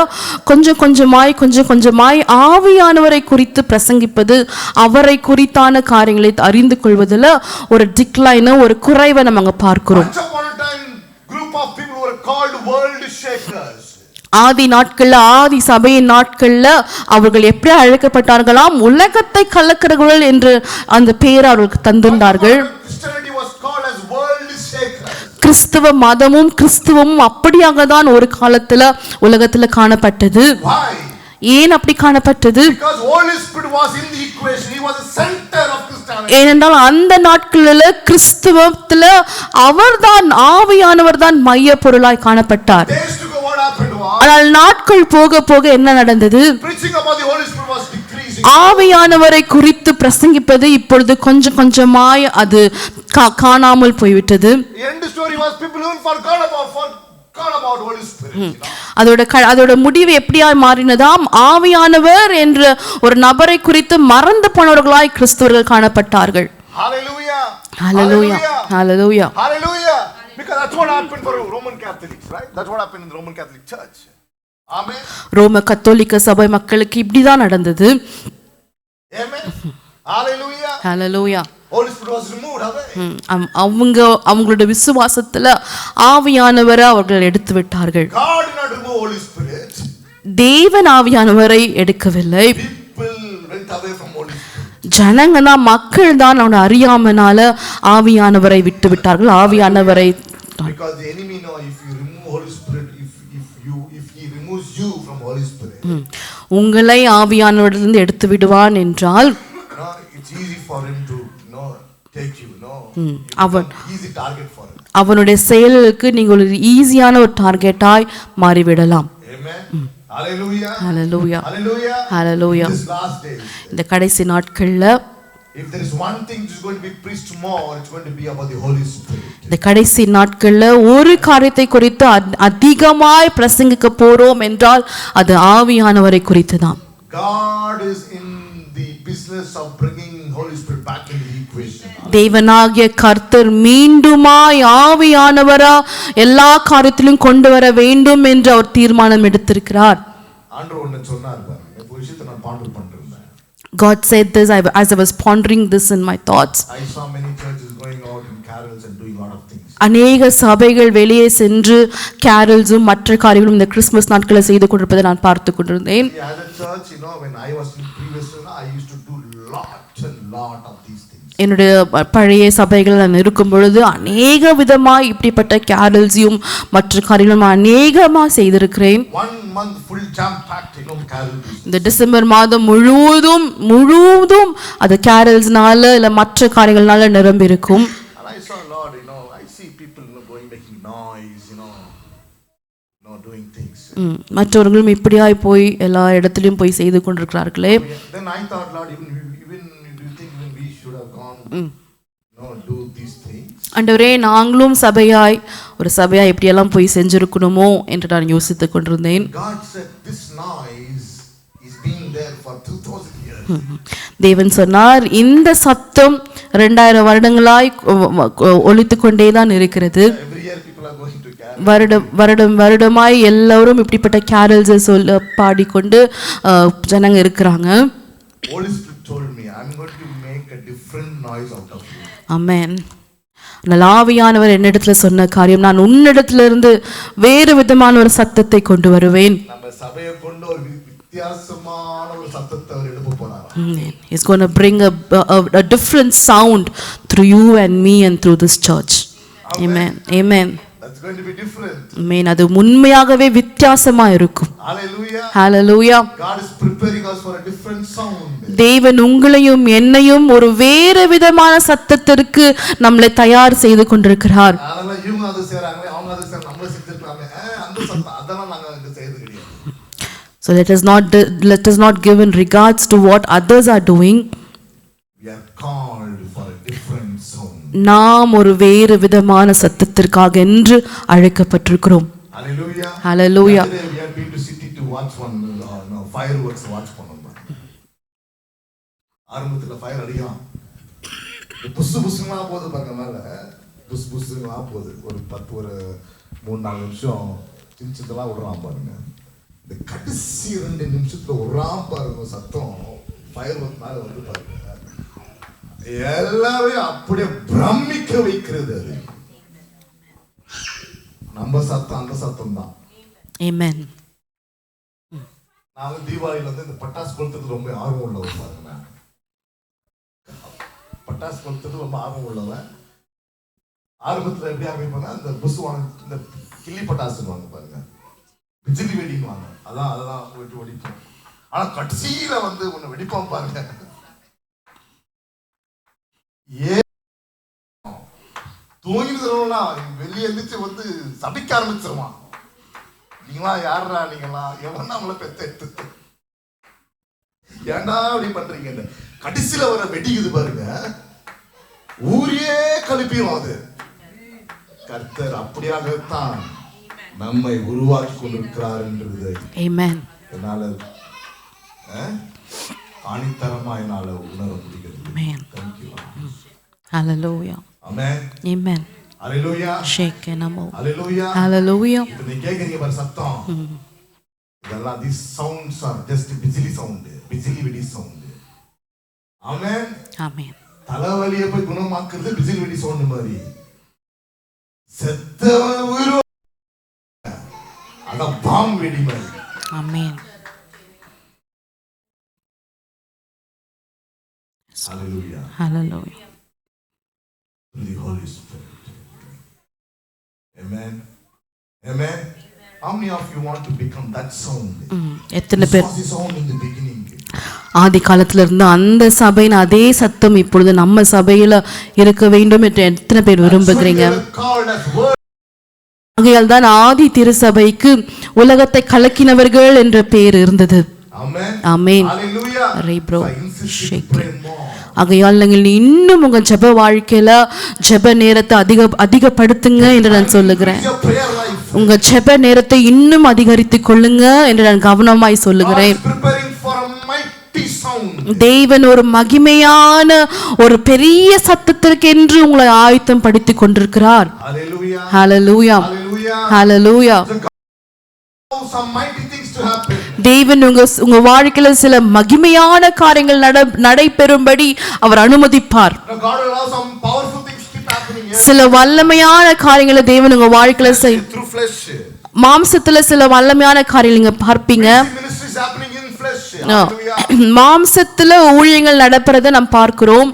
C: கொஞ்சம் கொஞ்சமாய் ஆவியானவரை குறித்து பிரசங்கிப்பது, அவரை குறித்தான காரியங்களை அறிந்து கொள்வதில் ஒரு டிக்ளைன், ஒரு குறைவை நம்ம அங்க பார்க்கிறோம். ஆதி நாட்கள்ல ஆதி சபையின் நாட்கள்ல அவர்கள் எப்படி அழைக்கப்பட்டார்களாம், உலகத்தை கலக்கிறவர்கள் என்று அந்த பெயர் அவர்களுக்கு தந்திருந்தார்கள். கிறிஸ்தவ மதமும் கிறிஸ்துவமும் அப்படியாக தான் ஒரு காலத்துல உலகத்துல காணப்பட்டது. ஏன் அப்படி காணப்பட்டது? ஏனென்றால் அந்த நாட்களில் கிறிஸ்துவத்துல அவர்தான் ஆவியானவர் தான் மைய பொருளாய் காணப்பட்டார். ஆனால் நாட்கள் போக போக என்ன நடந்தது? ஆவியானவரை குறித்து பிரசங்கிப்பது இப்பொழுது கொஞ்சம் கொஞ்சமாய் அது காணாமல் போய்விட்டது.
B: God about Holy Spirit. You know?
C: அதோட முடிவு எப்படியா மாறினதாம்? ஆவியானவர் என்ற ஒரு நபரை குறித்து மறந்து போனவர்களாய் கிறிஸ்தவர்கள் காணப்பட்டார்கள்.
B: Hallelujah.
C: Hallelujah. Hallelujah.
B: Hallelujah. Because that's what happened for Roman Catholics, right? That's what happened in the Roman Catholic Church. Amen.
C: ரோம கத்தோலிக்க சபை மக்களுக்கு இப்படிதான் நடந்தது.
B: Amen. Hallelujah.
C: Hallelujah.
B: Holy Spirit was removed away.
C: அவங்களுடைய விசுவாசத்துல ஆவியானவரை அவர்கள் எடுத்து விட்டார்கள்.
B: God did not remove Holy Spirit.
C: தேவன் ஆவியானவரை எடுக்கவில்லை.
B: People went away from Holy Spirit.
C: ஜனங்க தான், மக்கள் தான் அவனை அறியாமனால ஆவியானவரை விட்டு விட்டார்கள். ஆவியானவரை
B: Because the enemy know if you remove Holy Spirit, if he removes you from Holy Spirit,
C: உங்களை ஆவியானவரிலிருந்து எடுத்து விடுவான் என்றால்
B: it's easy for him to take you. Easy target for him.
C: அவனுடைய செயலுக்கு நீங்கள் ஒரு ஈஸியான ஒரு டார்கெட்டாய் மாறிவிடலாம்.
B: Amen. Hallelujah.
C: Hallelujah.
B: Hallelujah.
C: Hallelujah.
B: This last days,
C: இந்த கடைசி நாட்கள்ல
B: if there is one thing which is going to be preached more, it's going to be about the Holy Spirit.
C: இந்த கடைசி நாட்கள்ல ஒரு காரியத்தை குறித்து அதிகமாய் பிரசங்கிக்க போறோம் என்றால் அது ஆவியானவரை குறித்து தான்.
B: God is in the business of bringing Holy Spirit back into the equation.
C: தேவனாகிய கர்த்தர் மீண்டுமாய் ஆவியானவரா எல்லா காரியத்திலும் கொண்டு வர வேண்டும் என்று அவர் தீர்மானம் எடுத்திருக்கிறார்.
B: ஆண்டவர் ஒன்னு சொன்னார் பாருங்க, இந்த விஷயத்தை நான் பாண்டர் பண்ணிருந்தேன்.
C: God said this as I was pondering this in my thoughts.
B: I saw many churches going out in carols and doing a lot of things.
C: அநேக சபைகள் வெளியே சென்று கேரல்ஸும் மற்ற காரியங்களும் இந்த கிறிஸ்துமஸ் நாட்களை செய்து கொண்டிருப்பதை நான் பார்த்து கொண்டிருந்தேன்.
B: As a church, when I was in previous, I used to do lot of these things.
C: என்னுடைய பழைய சபைகள் நான் இருக்கும் பொழுது அநேக விதமாய் இப்படிப்பட்ட கேரல்ஸையும் மற்ற காரியங்களும் அநேகமாக செய்திருக்கிறேன்.
B: 1 month full jam packed, carols.
C: இந்த டிசம்பர் மாதம் முழுவதும் அது கேரல்ஸ்னால இல்ல மற்ற காரியங்கள்னால நிரம்பி இருக்கும்.
B: And I saw Lord, I see people going making noise, doing things.
C: மற்றவர்களும் இப்படியாய் போய் எல்லா இடத்திலும் போய் செய்து கொண்டிருக்கிறார்களே.
B: Then I thought, Lord, even do you think we should have gone do these things?
C: ஆண்டவரே, நாங்களும் ஒரு சபையாய் இப்படி எல்லாம் போய் செஞ்சிருக்கணுமோ என்று நான் யோசித்துக் கொண்டிருந்தேன்.
B: God said this noise is being there for 2000 years.
C: தேவன் சொன்னார், இந்த சத்தம் 2000 வருடங்களாய் ஒலித்துக் கொண்டேதான் இருக்கிறது.
B: Every year people are going to
C: வருடமாய் எல்லாரும் இப்படிப்பட்ட கேரல்ஸை சொல்ல பாடிக்கொண்டு ஜனங்க இருக்கிறாங்க.
B: Holy Spirit told me, I'm going to make a different noise out of you.
C: Amen. ஆவியானவர் என்னிடத்துல சொன்ன காரியம், நான் உன்னிடத்திலிருந்து வேறு விதமான ஒரு சத்தத்தை கொண்டு வருவேன்.
B: நம்ம சபையை கொண்டு ஒரு வித்தியாசமான ஒரு சத்தத்தை அவர் எழுப்ப போறார்.
C: He's going to bring a different sound through you and me and through this church. Amen. Amen.
B: That's going to be different.
C: Amen. அது உண்மையாகவே வித்தியாசமா இருக்கும்.
B: Hallelujah.
C: Hallelujah.
B: God is preparing us for a different sound.
C: தேவன் உங்களையும் என்னையும் ஒரு வேறு விதமான சத்தத்திற்கு நம்மளை தயார் செய்து கொண்டிருக்கிறார்.
B: அதனால இவங்க அது செய்றாங்க, அவங்க அது செய்றாங்க, நம்ம செஞ்சிருக்காங்க. அந்த சத்தம் அதெல்லாம் நாங்க இங்க செய்யறது கிடையாது.
C: So let us not give in regards to what others are doing.
B: We are called for a different sound.
C: நாம் ஒரு வேறு விதமான சத்தத்திற்காக என்று அழைக்கப்பட்டிருக்கிறோம்.
B: Hallelujah.
C: Hallelujah.
B: We have been to city to watch one fireworks watch பண்ணோம். ஆரம்பத்துல fire அடிக்கலாம், புசுமா போகுது பாருங்க, மேல புசுமா போகுது. ஒரு 3-4 நிமிஷம் சின்னதெல்லாம் விடுறான் பாருங்க. இந்த கடைசி 2 நிமிஷத்துல விடுறான் பாருங்க சத்தம், ஃபயர் மேல வந்து பாருங்க, எல்லாரையும் அப்படியே பிரமிக்க வைக்கிறது. அது நம்ம சத்தம், அந்த சத்தம் தான்.
C: Amen.
B: நான் தீபாவளியில வந்து இந்த பட்டாசு கொளுத்துறது ரொம்ப ஆர்வம் உள்ளவன் பாருங்க. பட்டாசு கொளுத்துறது ரொம்ப ஆர்வம் உள்ளவன். ஆரம்பத்துல எப்படி ஆரம்பிப்பாங்க, இந்த புஷ் வாங்க, இந்த கிள்ளி பட்டாசுன்னு வாங்க பாருங்க, பிஜிலி வெடின்னு வாங்க, அதெல்லாம் போயிட்டு வெடிப்போம். ஆனா கடைசியில வந்து ஒண்ணு வெடிப்போம் பாருங்க, தூங்கிடுறோம்னா வெளியே எழுந்திரிச்சு வந்து சபிக்க ஆரம்பிச்சிருவான். நீங்களா யாரா, நீங்களா எவன் நம்மளை பெத்த எடுத்து ஏன்டா அப்படி பண்றீங்க. கடைசியில வர வெடிக்குது பாருங்க, ஊரே கழுப்பிடும். அது கர்த்தர் அப்படியாகத்தான் நம்மை உருவாக்கி கொண்டிருக்கிறார் என்றது
C: Amen.
B: என்னால ஆணித்தரமா என்னால உணர முடிகிறது.
C: Amen.
B: Thank you.
C: Hallelujah.
B: Amen.
C: Amen.
B: Hallelujah.
C: Shake and amo.
B: Hallelujah.
C: Hallelujah.
B: இப்ப நீங்க கேக்குறீங்க பாரு சத்தம். இதெல்லாம் these sounds are just bijili sound, பிஜிலி வெடி சவுண்ட். Amen.
C: Amen.
B: தலைவலியை போய் குணமாக்குறது பிஜிலி வெடி சவுண்ட் மாதிரி. செத்தவன் உயிரோ அத பாம் வெடி மாதிரி.
C: Amen.
B: Hallelujah.
C: Hallelujah.
B: The Holy Spirit. Amen. Amen. How many of you want to become that sound?
C: எத்தனை பேர்
B: The sound in the beginning.
C: ஆதி காலத்துல இருந்த அந்த சபையின் அதே சத்தம் இப்பொழுது நம்ம சபையில இருக்க வேண்டும் என்று எத்தனை பேர் விரும்புகிறீங்க? ஆகையால் தான் ஆதி திருச்சபைக்கு உலகத்தை கலக்கினவர்கள் என்ற பெயர் இருந்தது. ஆமென்.
B: Hallelujah.
C: ஆகையால் நீங்கள் இன்னும் உங்க ஜெப வாழ்க்கையில ஜெப நேரத்தை அதிகப்படுத்துங்க என்று நான் சொல்லுகிறேன். உங்க ஜெப நேரத்தை இன்னும் அதிகரித்துக் கொள்ளுங்க என்று நான் கவனமாய் சொல்லுகிறேன். தேவன் ஒரு மகிமையான ஒரு பெரிய சத்தத்திற்கு என்று உங்களை ஆயத்தம் படுத்திக் கொண்டிருக்கிறார். ஹalleluya. ஹalleluya. தேவன் உங்க வாழ்க்கையில சில மகிமையான காரியங்கள் நடைபெறும்படி அவர் அனுமதிப்பார். சில வல்லமையான காரியங்களை தேவன் உங்க வாழ்க்கையில மாம்சத்துல சில வல்லமையான காரியங்கள் நீங்க பார்ப்பீங்க. மாம்சத்துல ஊழியங்கள் நடப்பதை நாம் பார்க்கிறோம்.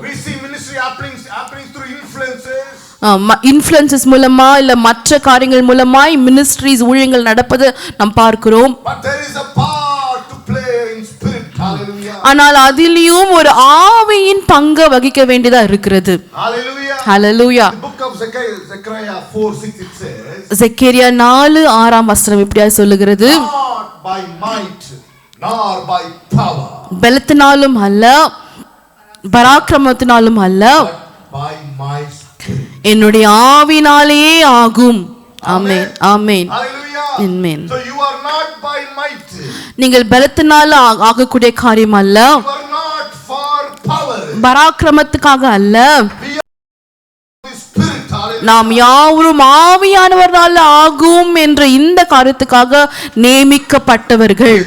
C: இன்ஃப்ளூயன்சஸ் மூலமா இல்ல மற்ற காரியங்கள் மூலமாய் மினிஸ்ட்ரிஸ் ஊழியங்கள் நடப்பது நாம் பார்க்கிறோம். ஆனால் அதிலும் ஒரு ஆவியின் பங்கு வகிக்க வேண்டியதா இருக்கிறது. ஹalleluya. செக்கரியா 4:6 இப்படியா சொல்லுகிறது, பலத்தினாலும் அல்ல பராக்கிரமத்தினாலும் அல்ல என்னுடைய ஆவினாலே ஆகும். ஆமென். ஆமென். ஆமென். நீங்கள் பலத்தினால ஆகக்கூடிய காரியம் அல்ல, பராக்கிரமத்துக்காக அல்ல, நாம் யாவரும் ஆவியானவரால் ஆகும் என்ற இந்த காரியத்துக்காக நியமிக்கப்பட்டவர்கள்.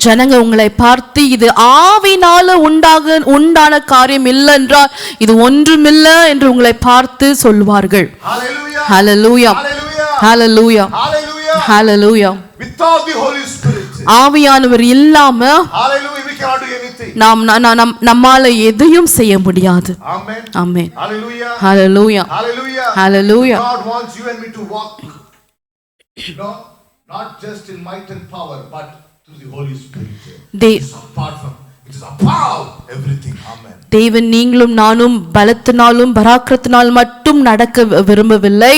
C: ஜனங்க உங்களை பார்த்து இது ஆவினால உண்டான காரியம் இல்லை என்றால் இது ஒன்றுமில்ல என்று உங்களை பார்த்து சொல்வார்கள். ஹalleluya. ஹalleluya. ஹalleluya. ஆவியானவர் இல்லாம நம்மால எதையும் செய்ய முடியாது. ஆமென். ஹalleluya. ஹalleluya.
B: God wants you and me to walk, not just in might and power, but through the Holy Spirit. It is above everything. Amen.
C: தேவன் நீங்களும் நானும் பலத்தினாலும் பராக்கிரத்தினால் மட்டும் நடக்க விரும்பவில்லை,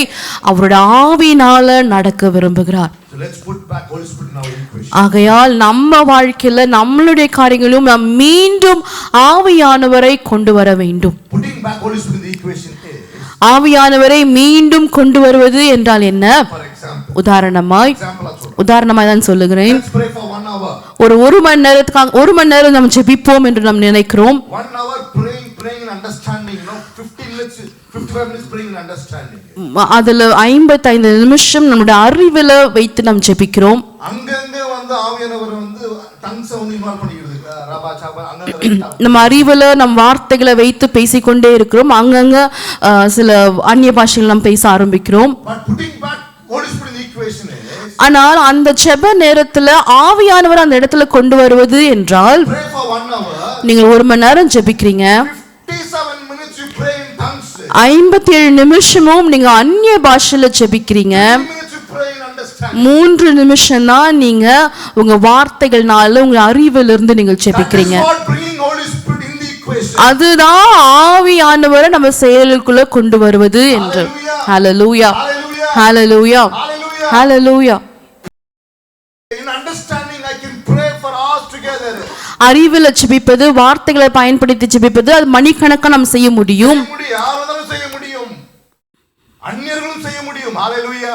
C: அவருடைய ஆவியினால நடக்க விரும்புகிறார்.
B: So let's put back Holy Spirit in our equation.
C: ஆகையால் நம்ம வாழ்க்கையில நம்மளுடைய காரியங்களிலும் நாம் மீண்டும் ஆவியானவரை கொண்டு வர வேண்டும்.
B: Putting back Holy Spirit in the equation is,
C: ஆவியானவரை மீண்டும் கொண்டு வருவது என்றால் என்ன? உதாரணமாய் தான் சொல்லுகிறேன். ஒரு மணி நேரம் நாம் ஜெபிப்போம் என்று நாம் நினைக்கிறோம். அதுல 55 நிமிஷம் நம்முடைய அறிவுல வைத்து நாம் ஜெபிக்கிறோம். நம்ம அறிவுல நம் வார்த்தைகளை வைத்து பேசிக்கொண்டே இருக்கிறோம். அங்கங்க சில அந்நிய பாஷைகள் நாம் பேச ஆரம்பிக்கிறோம். ஆனால் அந்த ஜெப நேரத்துல ஆவியானவர் அந்த இடத்துல கொண்டு வருவது என்றால், நீங்கள் 1 மணி நேரம் ஜெபிக்கிறீங்க, 57 நிமிஷமும் நீங்க அந்நிய பாஷையில ஜெபிக்கிறீங்க, 3 நிமிஷம் தான் நீங்க உங்க வார்த்தைகள்னால உங்க அறிவில இருந்து நீங்கள் ஜெபிக்கிறீங்க. அதுதான் ஆவியானவரை நம்ம செயலுக்குள்ள கொண்டு வருவது என்று. ஹalleluya. ஹalleluya. ஹalleluya. அறிவில் ஜெபிப்பது, வார்த்தைகளை பயன்படுத்தி ஜெபிப்பது, அது மணிக்கணக்கா நம்ம செய்ய முடியும்.
B: யாராலும் செய்ய முடியும், அந்நியர்களும் செய்ய முடியும். ஹalleluya.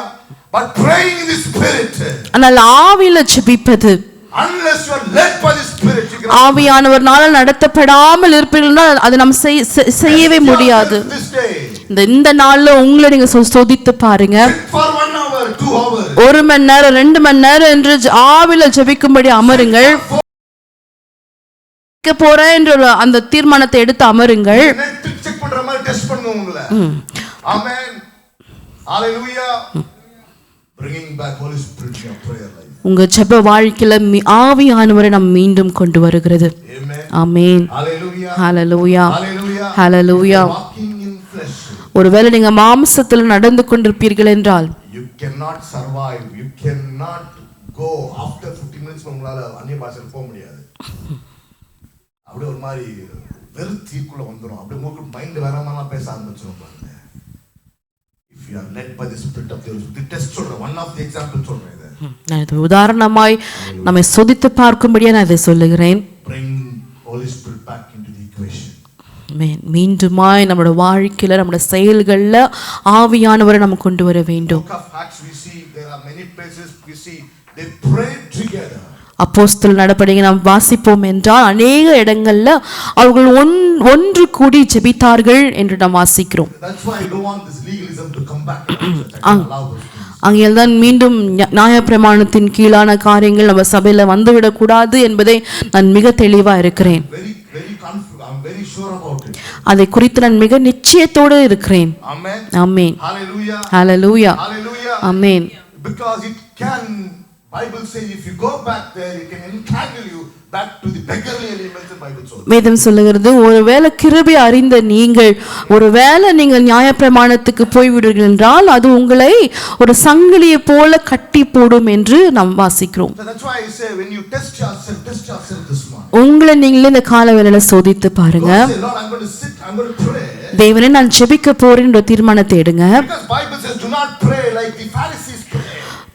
B: But praying in the spirit,
C: ஆனால் ஆவியில ஜெபிப்பது,
B: unless you are led by the spirit,
C: ஆவியானவர்னால நடத்தப்படாமல் இருப்பீர்கள், அது நம்ம செய்யவே முடியாது. இந்த நாள்ல உங்களை நீங்க சோதித்து பாருங்க.
B: For 1 hour, 2 hours,
C: 1 மணி நேரம் 2 மணி நேரம் என்று ஆவியில ஜெபிக்கும்படி அமருங்கள். போறேன் என்ற அந்த தீர்மானத்தை எடுத்து அமருங்கள்.
B: செக் பண்ற மாதிரி டெஸ்ட் பண்ணுங்க உங்களை. ஆமென். ஹalleluya. Bringing back Holy Spirit in your prayer life.
C: உங்க ஜெப வாழ்க்கையில ஆவியானவரை நாம் மீண்டும் கொண்டு வருகிறது. ஆமென்.
B: Hallelujah.
C: Hallelujah.
B: Hallelujah.
C: Hallelujah.
B: Walking in flesh.
C: ஒருவேளை நீங்க மாம்சத்தில் நடந்து கொண்டிருப்பீர்கள் என்றால்,
B: you cannot survive, you cannot go after 15 minutes உங்களால அந்நிய பாஷையில் போக முடியாது. அப்படியே ஒரு மாதிரி வெறுத்தீக்குள்ள வந்துடும். அப்படியே உங்களுக்கு மைண்ட் வேற மாதிரி பேச ஆரம்பிச்சிடும் பாருங்க. If you are led by the Spirit of the Holy Spirit, test சொல்றேன், one of the examples சொல்றேன்.
C: நான் இது உதாரணமாய் நம்மை சோதித்து பார்க்கும்படியா நான் இதை சொல்லுகிறேன்.
B: Bring Holy Spirit back into the equation.
C: மீண்டுமாய் நம்மளோட வாழ்க்கையில நம்மளோட செயல்கள்ல ஆவியானவரை நம்ம கொண்டு வர வேண்டும்.
B: Book of Acts we see there are many places we see they prayed together.
C: அப்போஸ்தலர் நடபடிகளை நாம் வாசிப்போம் என்றால் அநேக இடங்கள்ல அவர்கள் ஒன்று கூடி ஜெபித்தார்கள் என்று நாம் வாசிக்கிறோம்.
B: That's why I don't want this legalism to come back.
C: அங்கேதான் மீண்டும் நியாயப்பிரமாணத்தின் கீழான காரியங்கள் நம்ம சபையில வந்துவிடக் கூடாது என்பதை நான் மிக தெளிவா இருக்கிறேன். அதை குறித்து நான் மிக நிச்சயத்தோடு இருக்கிறேன். ஆமென். ஹalleluya. ஆமென்.
B: Because it can, Bible says if you go back there it can entangle you back to the beggarly elements in Bible soul.
C: வேதம் சொல்லுகிறது, ஒருவேளை கிருபை அறிந்த நீங்கள் ஒருவேளை நீங்கள் நியாயப்பிரமாணத்துக்கு போய்விடுவீர்கள் என்றால் அது உங்களை ஒரு சங்கிலியை போல கட்டி போடும் என்று நாம் வாசிக்கிறோம்.
B: So that's why I say when you test yourself this morning.
C: உங்களை நீங்களே இந்த காலவேளையில சோதித்து பாருங்க.
B: Lord, I'm going to sit, I'm going to pray.
C: தேவனே நான் ஜெபிக்க போறேன் என்ற தீர்மானத்தை எடுங்க.
B: Because Bible says do not pray like the Pharisees pray.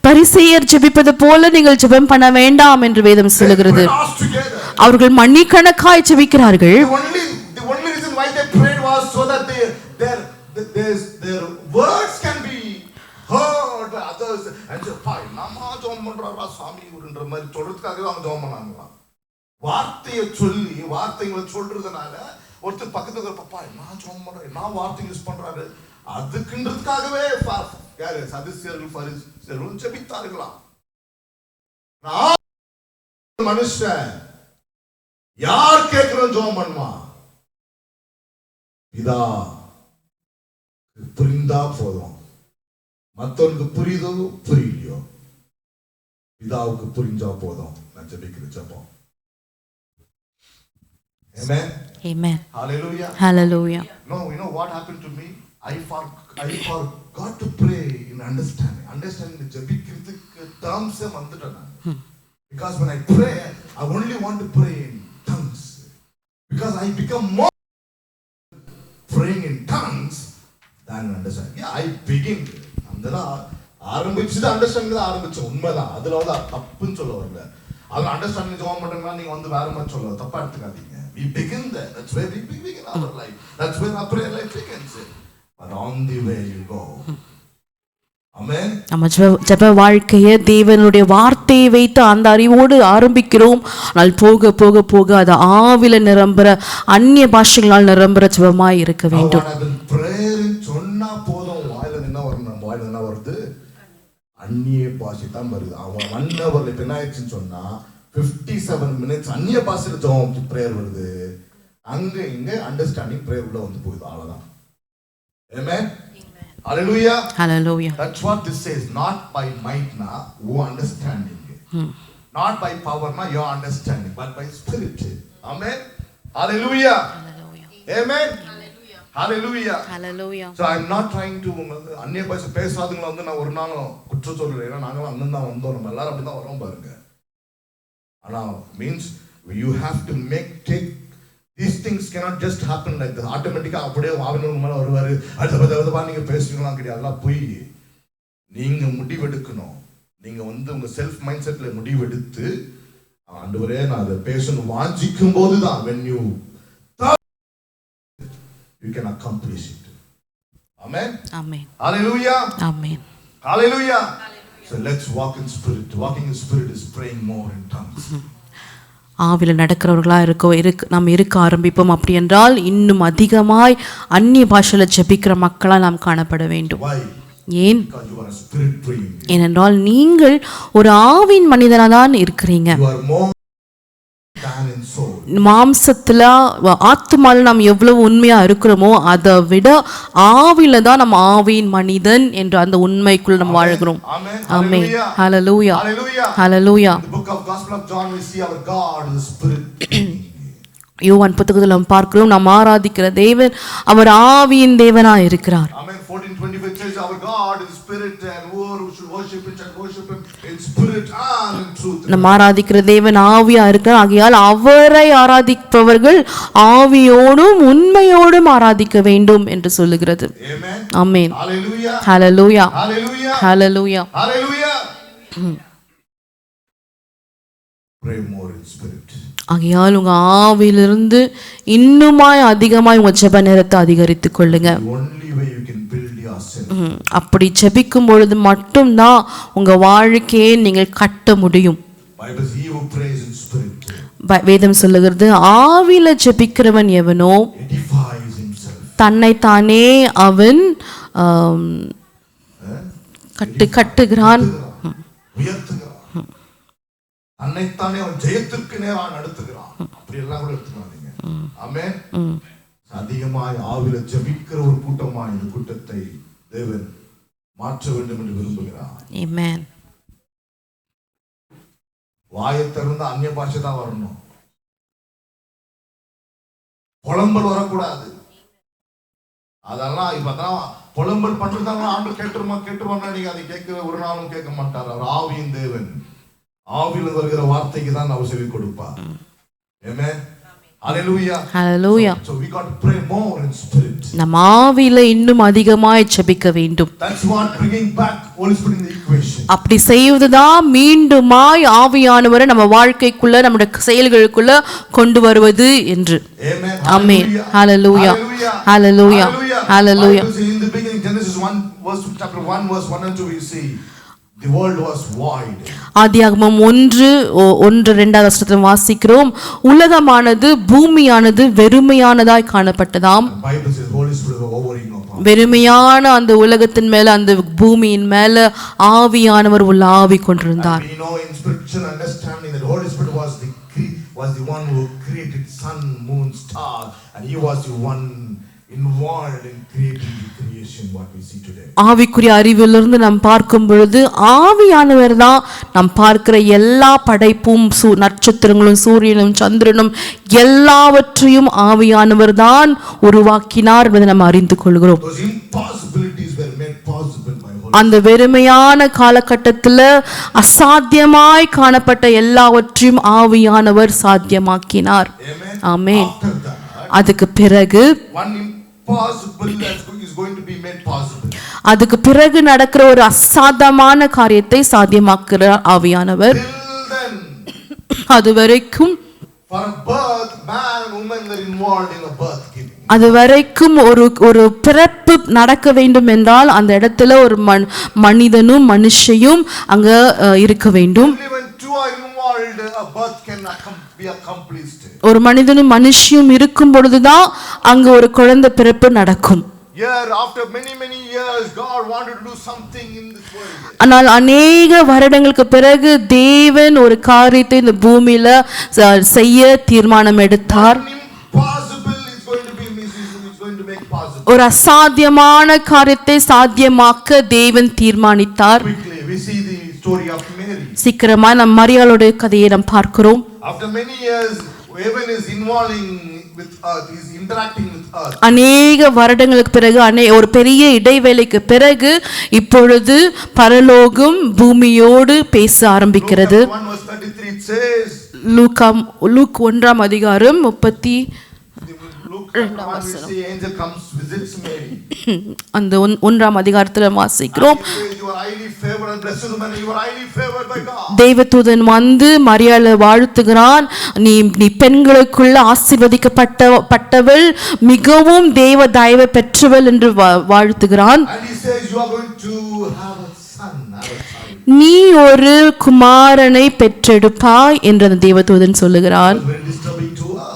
C: பரிசேயர் ஜெபிப்பது போல நீங்கள் ஜெபம் பண்ண வேண்டாம் என்று வேதம் சொல்லுகிறது. அவர்கள் மணிக்கணக்காய் ஜெபிக்கிறார்கள்.
B: The only reason why they prayed was so that their words can be heard by others. And so, "Pai, nama ஜெபம் பண்றாரா சாமி ஊருன்ற மாதிரி சொல்றதுக்காக அவங்க ஜெபம் பண்ணாங்களா? வார்த்தையை சொல்லி வார்த்தைகளை சொல்றதுனால ஒருத்தர் பக்கத்துல இருக்க "பப்பா நான் ஜெபம் பண்றேன், நான் வார்த்தை யூஸ் பண்றாரு" அதுக்குன்றதுக்காகவே யாரு சதுசேயர்கள் பரிசேயர்கள் ஜெபித்தார்களாம். மனுஷன் யார் கேட்கிறோம் ஜெபம் பண்ணுமா? இதா புரிந்தா போதும். மத்தவனுக்கு புரியுதோ புரியலையோ பிதாவுக்கு புரிஞ்சா போதும். நான் ஜெபிக்கிற ஜெபம். Amen.
C: Amen.
B: Hallelujah.
C: Hallelujah.
B: No, you know what happened to me? I forgot to pray in understanding. Understanding the ஜெபிக்கிறதுக்கு terms வந்துட்டேன் நான். Because when I pray, I only want to pray in tongues. Because I become more praying in tongues than understanding. Yeah, I begin. அதெல்லாம் ஆரம்பிச்சது understanding தான் ஆரம்பிச்சோம். உண்மைதான். அதுல வந்து தப்புன்னு சொல்ல வரல. அது அண்டர்ஸ்டாண்டிங் ஜெபம் பண்றீங்கன்னா நீங்க வந்து வேற மாதிரி சொல்ல தப்பா எடுத்துக்காதீங்க. We begin there. That's where we begin our life. That's where our prayer life begins. But on the way you go. Amen.
C: நம்ம ஜெப வாழ்க்கையை தேவனுடைய வார்த்தையை வைத்து அந்த அறிவோடு ஆரம்பிக்கிறோம். ஆனால் போக போக போக அது ஆவில நிரம்புற அந்நிய பாஷைகளால் நிரம்புற ஜெபமாய் இருக்க வேண்டும்.
B: சொன்னா போதும் வாயில என்ன வரணும்? வாயில என்ன வருது? அந்நிய பாஷை தான் வருது. அவன் 1 hour இப்ப என்ன ஆயிடுச்சுன்னு சொன்னா 57 minutes அந்நிய பாஷையில ஜெபம் பிரேயர் வருது. அங்க இங்க அண்டர்ஸ்டாண்டிங் பிரேயர் உள்ள வந்து போகுது. அவ்வளவுதான். Amen. Hallelujah.
C: Hallelujah.
B: That's what this says. Not by might na, who understanding. Not by power na, your understanding, but by spirit. Amen. Hallelujah.
C: Hallelujah.
B: Amen. Hallelujah.
C: Hallelujah.
B: So I'm not trying to அந்நிய பாஷை பேசாதவங்கள வந்து நான் ஒரு நாளும் குற்றம் சொல்றேன். ஏன்னா நாங்களும் அண்ணன் தான் வந்தோம். நம்ம எல்லாரும் அப்படி தான் வரோம் பாருங்க. ஆனா means you have to take these things cannot just happen like this. ஆட்டோமேட்டிக்கா அப்படியே ஆவினவர் மேல வருவாரு. அடுத்தபா நீங்க பேசுவீங்களா கிடையாது. அதெல்லாம் போய் நீங்க முடிவெடுக்கணும். நீங்க வந்து உங்க செல்ஃப் மைண்ட் செட்ல முடிவெடுத்து ஆண்டவரே நான் அதை பேசணும் வாஞ்சிக்கும் போதுதான் when you can accomplish it. Amen.
C: Amen.
B: Hallelujah.
C: Amen.
B: Hallelujah. So let's walk in spirit. Walking in spirit is praying more in tongues.
C: ஆவியில் நடக்கிறவர்களா நாம் இருக்க ஆரம்பிப்போம். அப்படி என்றால் இன்னும் அதிகமாய் அந்நிய பாஷையில் ஜெபிக்கிற மக்களாக நாம் காணப்பட வேண்டும்.
B: Why?
C: ஏன்?
B: Because you are a spirit praying.
C: ஏனென்றால் நீங்கள் ஒரு ஆவியின் மனிதனாக தான் இருக்கிறீங்க.
B: You are more than in soul.
C: மாம்சத்துல ஆத்துமால நாம் எவ்வளவு உண்மையா இருக்கிறோமோ அதை விட ஆவில தான் நம்ம ஆவியின் மனிதன் என்ற அந்த உண்மைக்குள் நம்ம வாழ்கிறோம். ஆமென். ஹல்லேலூயா. ஹல்லேலூயா.
B: In the book of Gospel of John we see our God is spirit.
C: யோவான் புத்தகத்தில் நாம் பார்க்கிறோம், நாம் ஆராதிக்கிற தேவன் அவர் ஆவியின் தேவனாய் இருக்கிறார்.
B: Amen. 14:25 says our God is spirit and whoever should worship him shall worship him in spirit and in truth.
C: நாம் ஆராதிக்கிற தேவன் ஆவியா இருக்கிறார். ஆகையால் அவரை ஆராதிப்பவர்கள் ஆவியோடும் உண்மையோடும் ஆராதிக்க வேண்டும் என்று சொல்லுகிறது.
B: Amen.
C: Amen.
B: Hallelujah.
C: Hallelujah.
B: Hallelujah.
C: Hallelujah.
B: Hallelujah. Pray more in spirit.
C: ஆகையால் உங்க ஆவியிலிருந்து இன்னுமாய் அதிகமாய் உங்க ஜெப நேரத்தை அதிகரித்துக் கொள்ளுங்க.
B: Only way you can build yourself.
C: அப்படி ஜெபிக்கும் பொழுது மட்டும்தான் உங்க வாழ்க்கையை நீங்கள் கட்ட முடியும்.
B: Bible says he who prays in spirit
C: வேதம் சொல்லுகிறது, ஆவியில ஜெபிக்கிறவன் எவனோ
B: edifies himself.
C: தன்னைத்தானே அவன் கட்டுகிறான்,
B: உயர்த்துகிறான். அன்னைத்தானே அவன் ஜெயத்திற்கு நேராக நடத்துகிறான். அப்படி எல்லாம் கூட எடுத்துக்காதீங்க. ஆமென். அதிகமாய் ஆவியில ஜெபிக்கிற ஒரு கூட்டமாய் இந்த கூட்டத்தை தேவன் மாற்ற வேண்டும் என்று விரும்புகிறார்.
C: ஆமென்.
B: வாயை திறந்து அந்நிய பாஷை தான் வரணும். புலம்பல் வரக்கூடாது. அதெல்லாம் இப்ப அதான் புலம்பல் பண்றதாங்க ஆண்டு கேட்டுருவாங்க. நீங்க அதை கேட்க ஒரு நாளும் கேட்க மாட்டார். அவர் ஆவியின் தேவன். ஆவியில் வருகிற வார்த்தைக்கு தான் அவர் செவி கொடுப்பார். ஆமென். Hallelujah.
C: Hallelujah.
B: So we got to pray more in spirit.
C: நாம் ஆவியில இன்னும் அதிகமாய் ஜெபிக்க வேண்டும்.
B: That's what bringing back Holy Spirit in the equation.
C: அப்படி செய்வதுதான் மீண்டுமாய் ஆவியானவரை நம்ம வாழ்க்கைக்குள்ள நம்முடைய செயல்களுக்குள்ள கொண்டு வருவது என்று.
B: Amen.
C: Amen. Hallelujah. Hallelujah. Hallelujah.
B: In the beginning Genesis 1 verse chapter 1 verse 1 and 2 we see the world was void.
C: ஆதியாகமம் 1:2 வசனத்தில் வாசிக்கிறோம், உலகமானது பூமியானது வெறுமையானதாய் காணப்பட்டதாம்.
B: Bible says Holy Spirit was hovering upon.
C: வெறுமையான அந்த உலகத்தின் மேல, அந்த பூமியின் மேல ஆவியானவர் உலாவி கொண்டிருந்தார்.
B: We know in spiritual understanding that Holy Spirit was the one who created sun, moon, stars, and he was the one involved in creating the creation what we see today.
C: ஆவிக்குரிய அறிவிலிருந்து நாம் பார்க்கும் பொழுது ஆவியானவர் தான் நாம் பார்க்கிற எல்லா படைப்பும், நட்சத்திரங்களும், சூரியனும், சந்திரனும் எல்லாவற்றையும் ஆவியானவர் தான் உருவாக்கினார் என்பதை நாம் அறிந்து கொள்கிறோம்.
B: Those impossibilities were made possible by Holy.
C: அந்த வெறுமையான காலகட்டத்தில் அசாத்தியமாய் காணப்பட்ட எல்லாவற்றையும் ஆவியானவர் சாத்தியமாக்கினார். ஆமென். அதுக்கு பிறகு அதுக்கு பிறகு நடக்கிற ஒரு அசாத்தியமான காரியத்தை சாத்தியமாக்குறார் ஆவியானவர். அதுவரைக்கும் அதுவரைக்கும் ஒரு பிறப்பு நடக்க வேண்டும் என்றால் அந்த இடத்துல ஒரு மனிதனும் மனுஷியும் அங்க இருக்க வேண்டும். ஒரு மனிதனும் மனுஷியும் இருக்கும் பொழுதுதான் அங்க ஒரு குழந்தை பிறப்பு நடக்கும். ஆனால் அநேக வருடங்களுக்கு பிறகு தேவன் ஒரு காரியத்தை இந்த பூமியில செய்ய தீர்மானம் எடுத்தார். ஒரு அசாத்தியமான காரியத்தை சாத்தியமாக்க தேவன் தீர்மானித்தார். சீக்கிரமா நம் மரியாளுடைய கதையை நாம் பார்க்கிறோம். அநேக வருடங்களுக்கு பிறகு, ஒரு பெரிய இடைவேளைக்கு பிறகு இப்பொழுது பரலோகம் பூமியோடு பேச ஆரம்பிக்கிறது. Luke 1:33
B: chapter 1, we see angel comes, visits Mary.
C: அந்த 1ஆம் அதிகாரத்துல வாசிக்கிறோம்,
B: He says, you are highly favored and blessed woman, you are highly favored by God.
C: தேவதூதன் வந்து மரியாளை வாழ்த்துகிறான், நீ பெண்களுக்குள்ள ஆசீர்வதிக்கப்பட்டவள், மிகவும் தேவ தயவு பெற்றவள் என்று வாழ்த்துகிறான்.
B: And he says, you are going to have a son, have a child.
C: நீ ஒரு குமாரனை பெற்றெடுப்பாய் என்று அந்த தேவதூதன் சொல்லுகிறான்.
B: Very disturbing to her.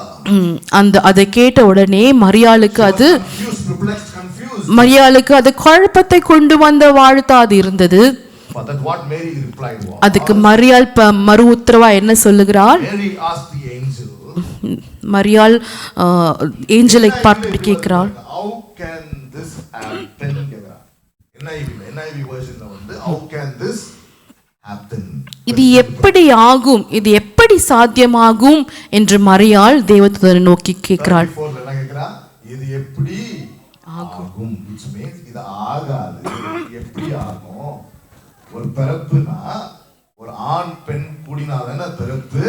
C: அதை கேட்ட உடனே மரியாளுக்கு அது
B: Confused, perplexed, confused.
C: மரியாளுக்கு அது குழப்பத்தை கொண்டு வந்த வாழ்த்தா அது இருந்தது.
B: But that what Mary replied was,
C: அதுக்கு மரியாள் மறு உத்தரவா என்ன சொல்லுகிறாள்?
B: Mary asked the angel,
C: மரியாள் ஏஞ்சலை பார்த்து கேட்கிறாள்,
B: how can this happen? NIV version வந்து how can this happen?
C: இது எப்படி ஆகும், இது எப்படி சாத்தியமாகும் என்று மரியாள் தேவதூதனை நோக்கி கேட்கிறாள்.
B: இது எப்படி ஆகும், which means இது ஆகாது, எப்படி ஆகும்? ஒரு பிறப்புனா ஒரு ஆண் பெண் கூடினாதானே பிறப்பு.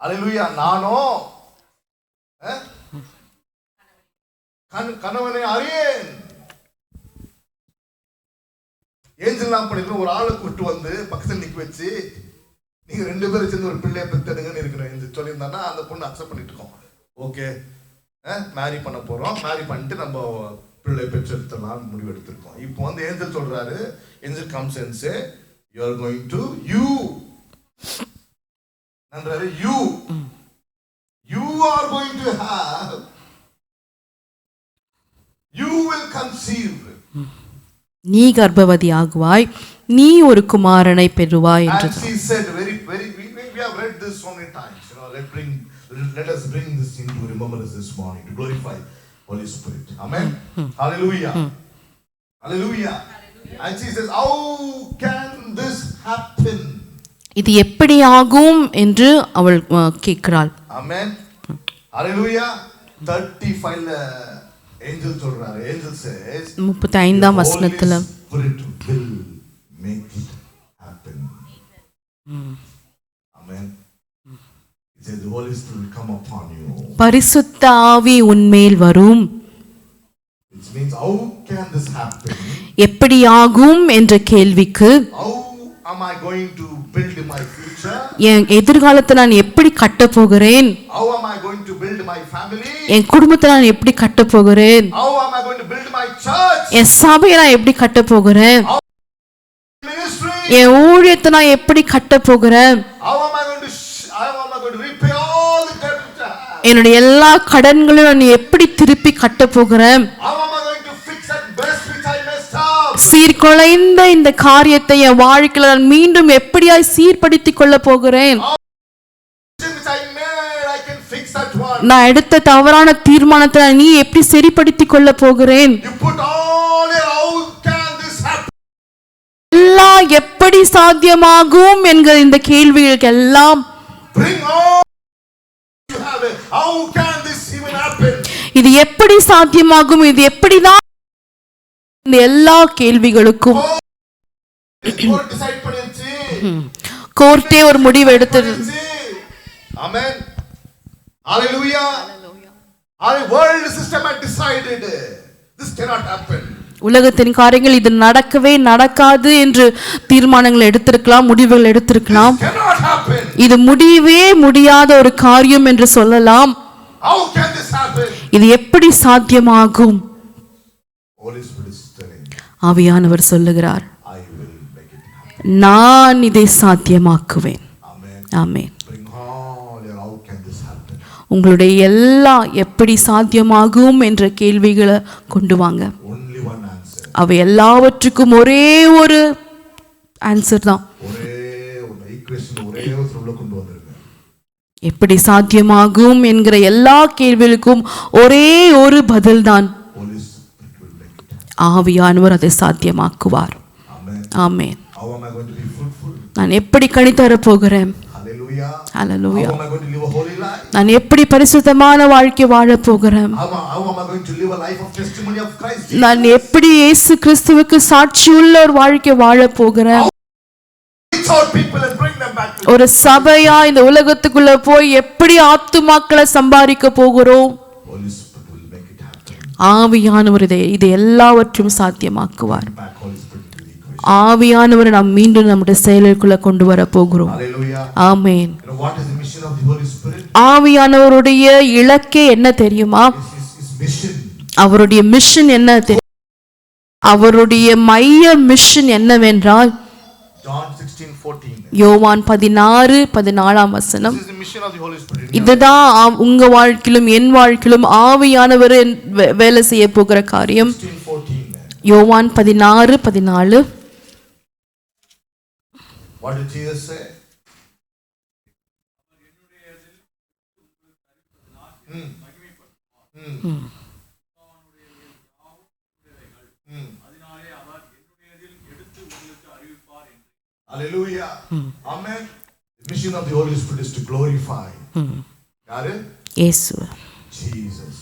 B: அல்லேலூயா. நானோ கணவனை அறியேன். ஏஞ்சல் நான் பண்ணிருக்கோம், ஒரு ஆளை கூட்டு வந்து பக்கத்தில் நிக்க வச்சு நீங்க 2 பேரும் சேர்ந்து ஒரு பிள்ளையை பெத்தெடுங்கன்னு இருக்கணும் சொல்லியிருந்தானா அந்த பொண்ணு அக்செப்ட் பண்ணிட்டு இருக்கோம். ஓகே, மேரி பண்ண போறோம், மேரி பண்ணிட்டு நம்ம பிள்ளை பெற்றெடுத்துடலாம் முடிவு எடுத்திருக்கோம். இப்போ வந்து ஏஞ்சல் சொல்றாரு, angel comes and say you are going to நன்றாரு you are going to have, you will conceive.
C: நீ கர்ப்பவதி ஆகுவாய், நீ ஒரு குமாரனை பெறுவாய் என்று.
B: And she said very we have read this so many times, let us bring this into remembrance this morning to glorify Holy Spirit. Amen. Hallelujah. Hallelujah. And she says, how can this happen?
C: இது எப்படி ஆகும் என்று அவள் கேட்கிறாள்.
B: Amen. Hallelujah. 35 angel சொல்றாரு, angel says
C: 35ஆம் வசனத்துல
B: Spirit will make it happen. Amen. It says the Holy Spirit will come upon you.
C: பரிசுத்த ஆவி உன்மேல் வரும்.
B: It means how can this happen?
C: எப்படி ஆகும் என்ற கேள்விக்கு
B: How am I going to build my future?
C: என் எதிர்காலத்தை நான் எப்படி கட்ட போகிறேன்?
B: How am I going to build my family?
C: என் குடும்பத்தை நான் எப்படி கட்ட போகிறேன்?
B: How am I going to build my church?
C: என் சபையை நான் எப்படி கட்ட போகிறேன்?
B: Ministry?
C: என் ஊழியத்தை நான் எப்படி கட்ட போகிறேன்?
B: How am I going to repay all the debt which I have?
C: என்னுடைய எல்லா கடன்களையும் நான் எப்படி திருப்பி கட்ட போகிறேன்?
B: How am I going to fix that mess which I messed up?
C: சீர்குலைந்த இந்த காரியத்தை என் வாழ்க்கையில நான் மீண்டும் எப்படியாய் சீர்படுத்திக் கொள்ள போகிறேன்?
B: Which I made, I can fix that one.
C: நான் எடுத்த தவறான தீர்மானத்தை நீ எப்படி சரிப்படுத்திக் கொள்ள போகிறேன்?
B: You put all your how can this happen?
C: எல்லாம் எப்படி சாத்தியமாகும் என்கிற இந்த கேள்விகளுக்கு எல்லாம்
B: Bring all you have it. How can this even happen?
C: இது எப்படி சாத்தியமாகும், இது எப்படிதான், இந்த எல்லா கேள்விகளுக்கும்
B: Court decide பண்ணிருச்சு.
C: கோர்ட்டே ஒரு முடிவு எடுத்தது.
B: Amen. Hallelujah. Our world system had decided this cannot happen.
C: உலகத்தின் காரியங்கள் இது நடக்கவே நடக்காது என்று தீர்மானங்கள் எடுத்திருக்கலாம், முடிவுகள் எடுத்திருக்கலாம்.
B: Cannot happen.
C: இது முடியவே முடியாத ஒரு காரியம் என்று சொல்லலாம்.
B: How can this happen?
C: இது எப்படி சாத்தியமாகும்?
B: Holy Spirit is telling,
C: ஆவியானவர் சொல்லுகிறார்,
B: I will make it happen.
C: நான் இதை சாத்தியமாக்குவேன்.
B: Amen.
C: Amen.
B: Bring all your how can this happen?
C: உங்களுடைய எல்லா எப்படி சாத்தியமாகும் என்ற கேள்விகளை கொண்டு வாங்க.
B: Only one answer.
C: அவை எல்லாவற்றுக்கும் ஒரே ஒரு ஆன்சர் தான்.
B: ஒரே ஒரு ஈக்குவேஷன் ஒரே ஒரு சொல்ல கொண்டு வந்திருங்க.
C: எப்படி சாத்தியமாகும் என்கிற எல்லா கேள்விகளுக்கும் ஒரே ஒரு பதில் தான்.
B: Holy Spirit will make it happen.
C: ஆவியானவர் அதை சாத்தியமாக்குவார்.
B: Amen.
C: Amen.
B: How am I going to be fruitful?
C: நான் எப்படி கனிதர போகிறேன்?
B: Hallelujah.
C: Hallelujah.
B: How am I going to live a holy life?
C: நான் எப்படி பரிசுத்தமான வாழ்க்கை வாழ போகிறேன்?
B: How am I going to live a life of testimony of Christ?
C: நான் எப்படி இயேசு கிறிஸ்துவுக்கு சாட்சியுள்ள ஒரு வாழ்க்கை வாழ போகிறேன்?
B: Reach out people and bring them back to
C: ஒரு சபையா இந்த உலகத்துக்குள்ள போய் எப்படி ஆத்துமாக்களை சம்பாதிக்க போகிறோம்?
B: Holy Spirit will make it happen.
C: ஆவியானவர் இது எல்லாவற்றையும் சாத்தியமாக்குவார்.
B: Back Holy Spirit to the equation.
C: ஆவியானவரை நாம் மீண்டும் நம்முடைய செயலுக்குள்ள கொண்டு வர போகிறோம்.
B: Hallelujah.
C: Amen.
B: You know what is the mission of the Holy Spirit?
C: ஆவியானவருடைய இலக்கே என்ன தெரியுமா?
B: His mission.
C: அவருடைய மிஷன் என்ன தெரியும்? அவருடைய மைய மிஷன் என்னவென்றால்
B: John 16:14.
C: யோவான் 16:14
B: This is the mission of the Holy Spirit.
C: இதுதான் உங்க வாழ்க்கையிலும் என் வாழ்க்கையிலும் ஆவியானவர் வேலை செய்ய போகிற காரியம்.
B: 16:14.
C: யோவான் 16:14.
B: What did Jesus say? Hallelujah. Amen. The mission of the Holy Spirit is to glorify. யாரு?
C: இயேசு.
B: Jesus.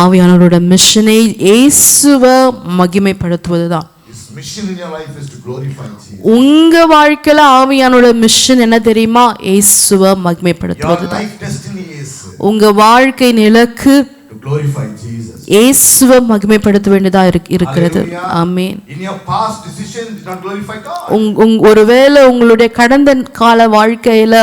C: ஆவியானவரோட மிஷனை இயேசுவை மகிமைப்படுத்துவதுதான்.
B: His mission in your life is to glorify Jesus.
C: உங்க வாழ்க்கையில ஆவியானவரோட மிஷன் என்ன தெரியுமா? இயேசுவை
B: Your
C: மகிமைப்படுத்துவதுதான்.
B: life destiny is
C: உங்க வாழ்க்கையின் இலக்கு
B: to glorify Jesus.
C: இயேசுவை மகிமைப்படுத்த வேண்டியதா இருக்கிறது. ஆமென்.
B: In your past decision did not glorify God.
C: ஒருவேளை உங்களுடைய கடந்த கால வாழ்க்கையில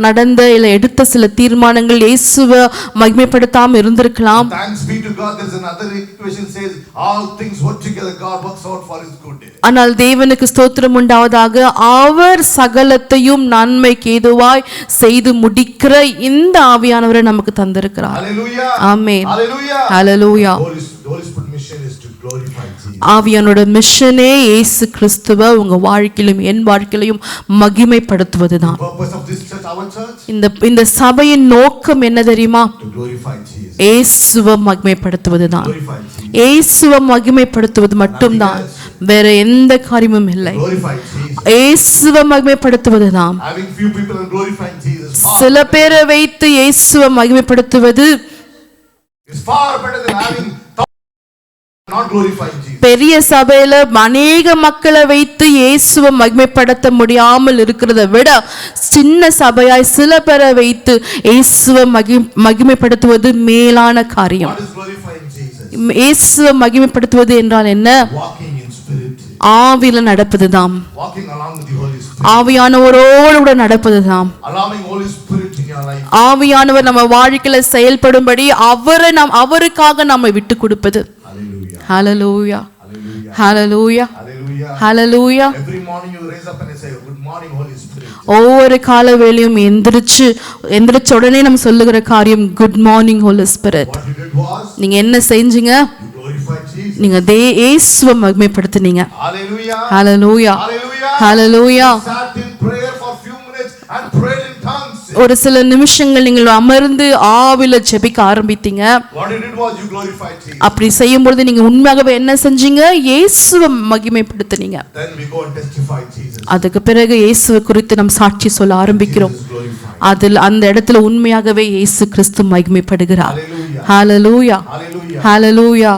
C: நடந்த இல்ல எடுத்த சில தீர்மானங்கள் இயேசுவை மகிமைப்படுத்தாம இருந்திருக்கலாம்.
B: Thanks be to God, there is another equation says all things work together, God works out for his good.
C: ஆனால் தேவனுக்கு ஸ்தோத்திரம் உண்டாவதாக, அவர் சகலத்தையும் நன்மைக்கு ஏதுவாய் செய்து முடிக்கிற இந்த ஆவியானவரை நமக்கு தந்திருக்கிறார்.
B: Hallelujah.
C: Amen.
B: Hallelujah.
C: Hallelujah.
B: The Holy Spirit mission is to glorify Jesus.
C: ஆவியானோட மிஷனே இயேசு கிறிஸ்துவை உங்க வாழ்க்கையிலும் என் வாழ்க்கையிலும் மகிமைப்படுத்துவதுதான்.
B: The purpose of this church, our church,
C: இந்த சபையின் நோக்கம் என்ன தெரியுமா?
B: to glorify Jesus.
C: இயேசுவை மகிமைப்படுத்துவதுதான்.
B: Glorify Jesus.
C: இயேசுவை மகிமைப்படுத்துவது மட்டும்தான், வேற எந்த காரியமும் இல்லை.
B: Glorify Jesus.
C: இயேசுவை மகிமைப்படுத்துவதுதான்.
B: Having few people and glorifying Jesus
C: சில பேரை வைத்து இயேசுவை மகிமைப்படுத்துவது
B: is far better than having not glorifying Jesus.
C: பெரிய சபையில அநேக மக்களை வைத்து இயேசுவை மகிமைப்படுத்த முடியாமல் இருக்கிறத விட சின்ன சபையாய் சில பேரை வைத்து இயேசுவை மகிமைப்படுத்துவது மேலான காரியம்.
B: What is glorifying Jesus?
C: இயேசுவை மகிமைப்படுத்துவது என்றால் என்ன?
B: Walking in spirit.
C: ஆவியில நடப்பதுதான்.
B: Walking along with the Holy Spirit.
C: ஆவியானவரோடு நடப்பதுதான்.
B: Allowing Holy Spirit in your life.
C: ஆவியானவர் நம்ம வாழ்க்கையில செயல்படும்படி அவருக்காக நம்மை விட்டு கொடுப்பது.
B: Hallelujah.
C: Hallelujah. Hallelujah.
B: Hallelujah.
C: Hallelujah.
B: Every morning you raise up and say, good morning Holy Spirit.
C: ஒவ்வொரு கால வேளையும் எந்திரிச்ச உடனே நம்ம சொல்லுகிற காரியம் good morning Holy Spirit.
B: What you did was,
C: நீங்க என்ன செஞ்சீங்க?
B: you glorified Jesus.
C: நீங்க இயேசுவை மகிமைப்படுத்துனீங்க.
B: Hallelujah.
C: Hallelujah.
B: Hallelujah.
C: Hallelujah.
B: You sat in prayer for a few minutes and prayed in tongues.
C: ஒரு சில நிமிஷங்கள் நீங்கள் அமர்ந்து ஆவில ஜெபிக்க ஆரம்பித்தீங்க.
B: What you did was you glorified Jesus.
C: அப்படி செய்யும்போது நீங்க உண்மையாகவே என்ன செஞ்சீங்க? இயேசுவை மகிமைப்படுத்துனீங்க.
B: Then we go and testify Jesus.
C: அதுக்கு பிறகு இயேசுவை குறித்து நாம் சாட்சி சொல்ல ஆரம்பிக்கிறோம்.
B: Jesus glorified.
C: அதில் அந்த இடத்துல உண்மையாகவே இயேசு கிறிஸ்து மகிமைப்படுகிறார்.
B: Hallelujah.
C: Hallelujah.
B: Hallelujah.
C: Hallelujah.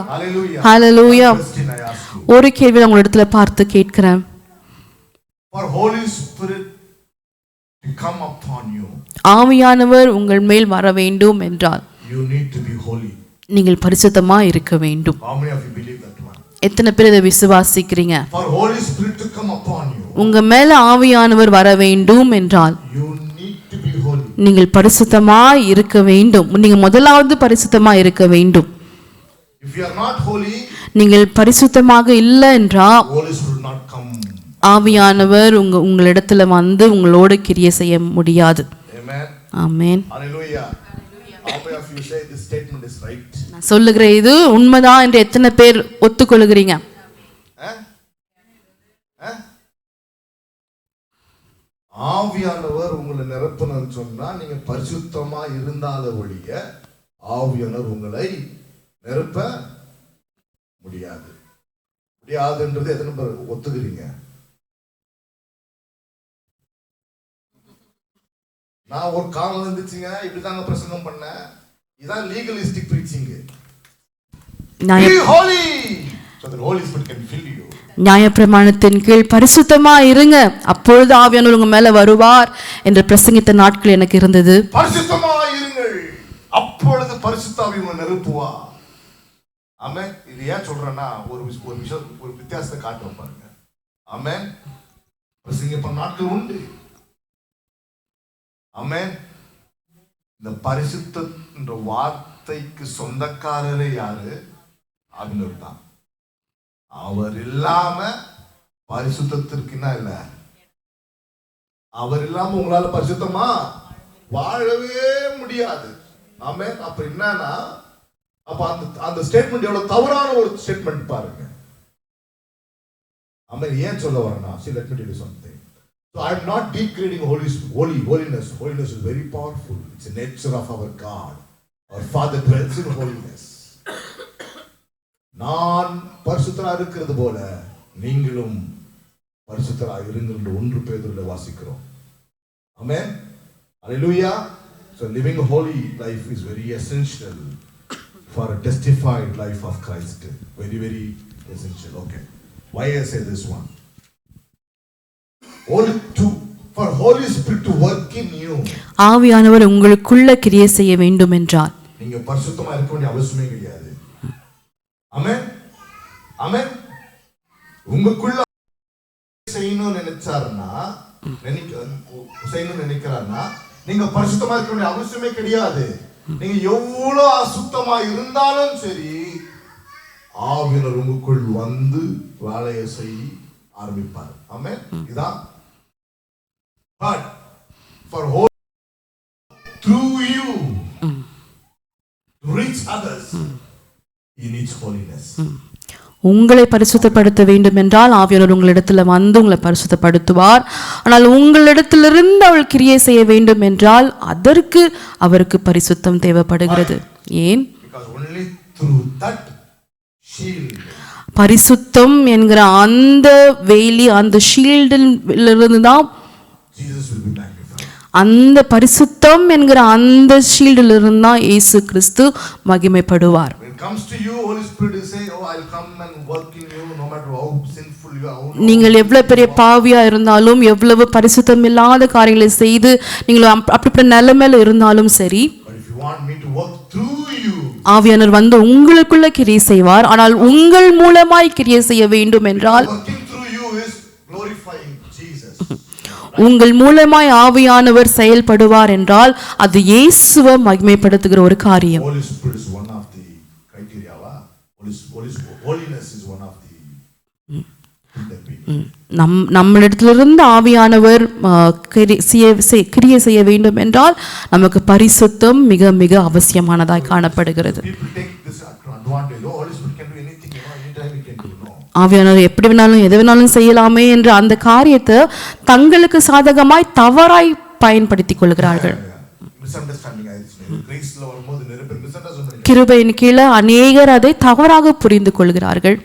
C: Hallelujah.
B: Question I ask you.
C: ஒரு கேள்வி உங்க இடத்துல பார்த்து கேட்கிறேன்.
B: For Holy Spirit to come upon you,
C: ஆவியானவர் உங்கள் மேல் வர வேண்டும் என்றால்
B: you need to be holy.
C: நீங்கள் பரிசுத்தமா இருக்க வேண்டும்.
B: How many of you believe that one?
C: எத்தனை பேர் இதை விசுவாசிக்கிறீங்க?
B: For Holy Spirit to come upon you,
C: உங்க மேல ஆவியானவர் வர வேண்டும் என்றால்
B: you need to be holy.
C: நீங்கள் பரிசுத்தமா இருக்க வேண்டும். நீங்க முதலாவது பரிசுத்தமா இருக்க வேண்டும்.
B: If you are not holy,
C: நீங்கள் பரிசுத்தமாக இல்லை என்றால்
B: Holy Spirit will not come.
C: ஆவியானவர் உங்களிடத்துல வந்து உங்களோட கிரியை செய்ய முடியாது.
B: Amen.
C: Amen.
B: Hallelujah. How many of you say this statement is right?
C: நான் சொல்லுகிற இது உண்மைதான் என்று எத்தனை பேர் ஒத்துக்கொள்கிறீங்க?
B: ஆவியானவர் உங்களை நிரப்பணும்னு சொன்னா நீங்க பரிசுத்தமா இருந்தாத ஒழிய ஆவியானவர் உங்களை நிரப்ப முடியாதுன்றது எத்தனை பேர் ஒத்துக்கிறீங்க? நான் ஒரு காலம் இருந்துச்சுங்க, இப்படிதாங்க பிரசங்கம் பண்ணேன். இதான் legalistic breaching. Be holy so that Holy Spirit can fill you.
C: நியாயப்பிரமாணத்தின் கீழ் பரிசுத்தமா இருங்க, அப்பொழுது ஆவியானவர் உங்க மேல வருவார் என்று பிரசங்கித்த நாட்கள் எனக்கு இருந்தது.
B: பரிசுத்தமா இருங்கள், அப்பொழுது பரிசுத்தாவி உங்களை நிரப்புவா. ஆமென். இது ஏன் சொல்றேன்னா ஒரு விஷயம், ஒரு வித்தியாசத்தை காட்டுவோம் பாருங்க. ஆமென். பிரசங்கிப்ப நாட்கள் உண்டு. ஆமென். இந்த பரிசுத்த என்ற வார்த்தைக்கு சொந்தக்காரரே யாரு? ஆவியானவர் தான். அவர் இல்லாம பரிசுத்தத்திற்கு என்ன இல்ல. அவர் இல்லாம உங்களால பரிசுத்தமா வாழவே முடியாது. ஆமென். அப்ப என்னன்னா, அப்ப அந்த ஸ்டேட்மெண்ட் எவ்வளவு தவறான ஒரு ஸ்டேட்மெண்ட் பாருங்க. ஆமென். ஏன் சொல்ல வரேன்னா, see let me tell you something. So I am not degrading holiness. Holiness is very powerful. It's a nature of our God. Our Father dwells in holiness. நான் பரிசுத்தரா இருக்கிறது போல நீங்களும் பரிசுத்தரா இருங்கள் என்று 1 பேதுருல வாசிக்கிறோம். ஆமென். Hallelujah. So living a holy life is very essential for a testified life of Christ. Very, very essential. Okay. Why I say this one? For Holy Spirit to work in you.
C: ஆவியானவர் உங்களுக்குள்ள கிரியை செய்ய வேண்டும் என்றால்
B: நீங்க பரிசுத்தமா இருக்க வேண்டிய அவசியமே கிடையாது. ஆமென். ஆமென். உங்களுக்குள்ள செய்யணும்னு நினைக்கிறாருன்னா நீங்க பரிசுத்தமா இருக்க வேண்டிய அவசியமே கிடையாது. நீங்க எவ்வளவு அசுத்தமா இருந்தாலும் சரி, ஆவியானவர் உங்களுக்குள் வந்து வேலையை செய்ய ஆரம்பிப்பார். ஆமென். இதான். But for whole through you to reach others, he needs holiness.
C: உங்களை பரிசுத்தப்படுத்த வேண்டும் என்றால் ஆவியானவர் உங்களிடத்தில் வந்து உங்களை பரிசுத்தப்படுத்துவார். ஆனால் உங்களிடத்திலிருந்து அவள் கிரியை செய்ய வேண்டும் என்றால் அதற்கு அவருக்கு பரிசுத்தம் தேவைப்படுகிறது. ஏன்? பரிசுத்தம் என்கிற அந்த வேலி, அந்த ஷீல்டிலிருந்து தான், அந்த பரிசுத்தம் என்கிற அந்த ஷீல்டிலிருந்து தான் இயேசு கிறிஸ்து மகிமைப்படுவார். நீங்கள் எவ்வளவு பெரிய பாவியா இருந்தாலும், எவ்வளவு பரிசுத்தம் இல்லாத காரியங்களை செய்து நீங்கள் அப்படிப்பட்ட நிலைமையில இருந்தாலும் சரி, ஆவியானவர் வந்து உங்களுக்குள்ள கிரியை செய்வார். ஆனால் உங்கள் மூலமாய் கிரியை செய்ய வேண்டும் என்றால், உங்கள் மூலமாய் ஆவியானவர் செயல்படுவார் என்றால் அது இயேசுவை மகிமைப்படுத்துகிற ஒரு காரியம். நம்மளிடத்திலிருந்து ஆவியானவர் கிரியை செய்ய வேண்டும் என்றால் நமக்கு பரிசுத்தம் மிக மிக அவசியமானதாய் காணப்படுகிறது. ஆவியானவர் எப்படி வேணாலும் எதை வேணாலும் செய்யலாமே என்ற அந்த காரியத்தை தங்களுக்கு சாதகமாய் தவறாய் பயன்படுத்திக் கொள்கிறார்கள். கிருபையின் கீழே அநேகர் அதை தவறாக புரிந்து கொள்கிறார்கள்.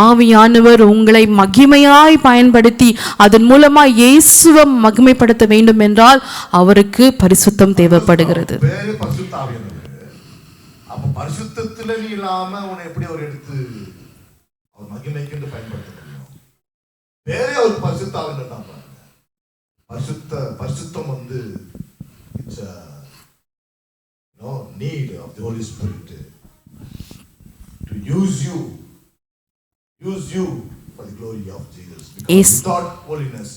C: ஆவியானவர் உங்களை மகிமையாய் பயன்படுத்தி அதன் மூலமா இயேசுவை மகிமைப்படுத்த வேண்டும் என்றால் அவருக்கு பரிசுத்தம் தேவைப்படுகிறது.
B: பரிசுத்தத்துல நீ இல்லாம உன்னை எப்படி அவர் எடுத்து அவர் மகிமைக்கு பயன்படுத்த முடியும்? வேற ஒரு பரிசுத்தாவின் தான் பாருங்க. பரிசுத்தம் வந்து it's need of the Holy Spirit to use you for the glory of Jesus. Because without holiness,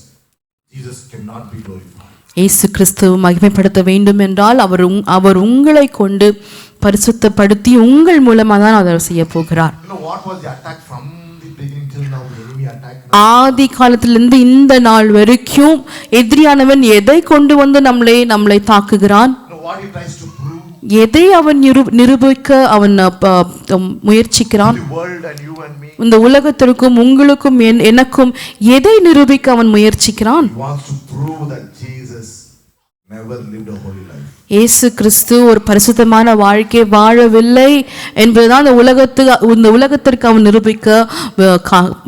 B: Jesus cannot be glorified.
C: இயேசு கிறிஸ்து மகிமைப்படுத்த வேண்டும் என்றால் அவர் உங்களை கொண்டு பரிசுத்தப்படுத்தி உங்கள் மூலமா தான் அதை செய்ய போகிறார். ஆதி காலத்திலிருந்து இந்த நாள் வரைக்கும் எதிரியானவன் எதை கொண்டு வந்து நம்மளை தாக்குகிறான்? எதை அவன் நிரூபிக்க அவன் முயற்சிக்கிறான்? இந்த உலகத்திற்கும் உங்களுக்கும் எனக்கும் எதை நிரூபிக்க அவன் முயற்சிக்கிறான்? இயேசு கிறிஸ்து ஒரு பரிசுத்தமான வாழ்க்கை வாழவில்லை என்பதுதான் இந்த உலகத்திற்கு அவன் நிரூபிக்க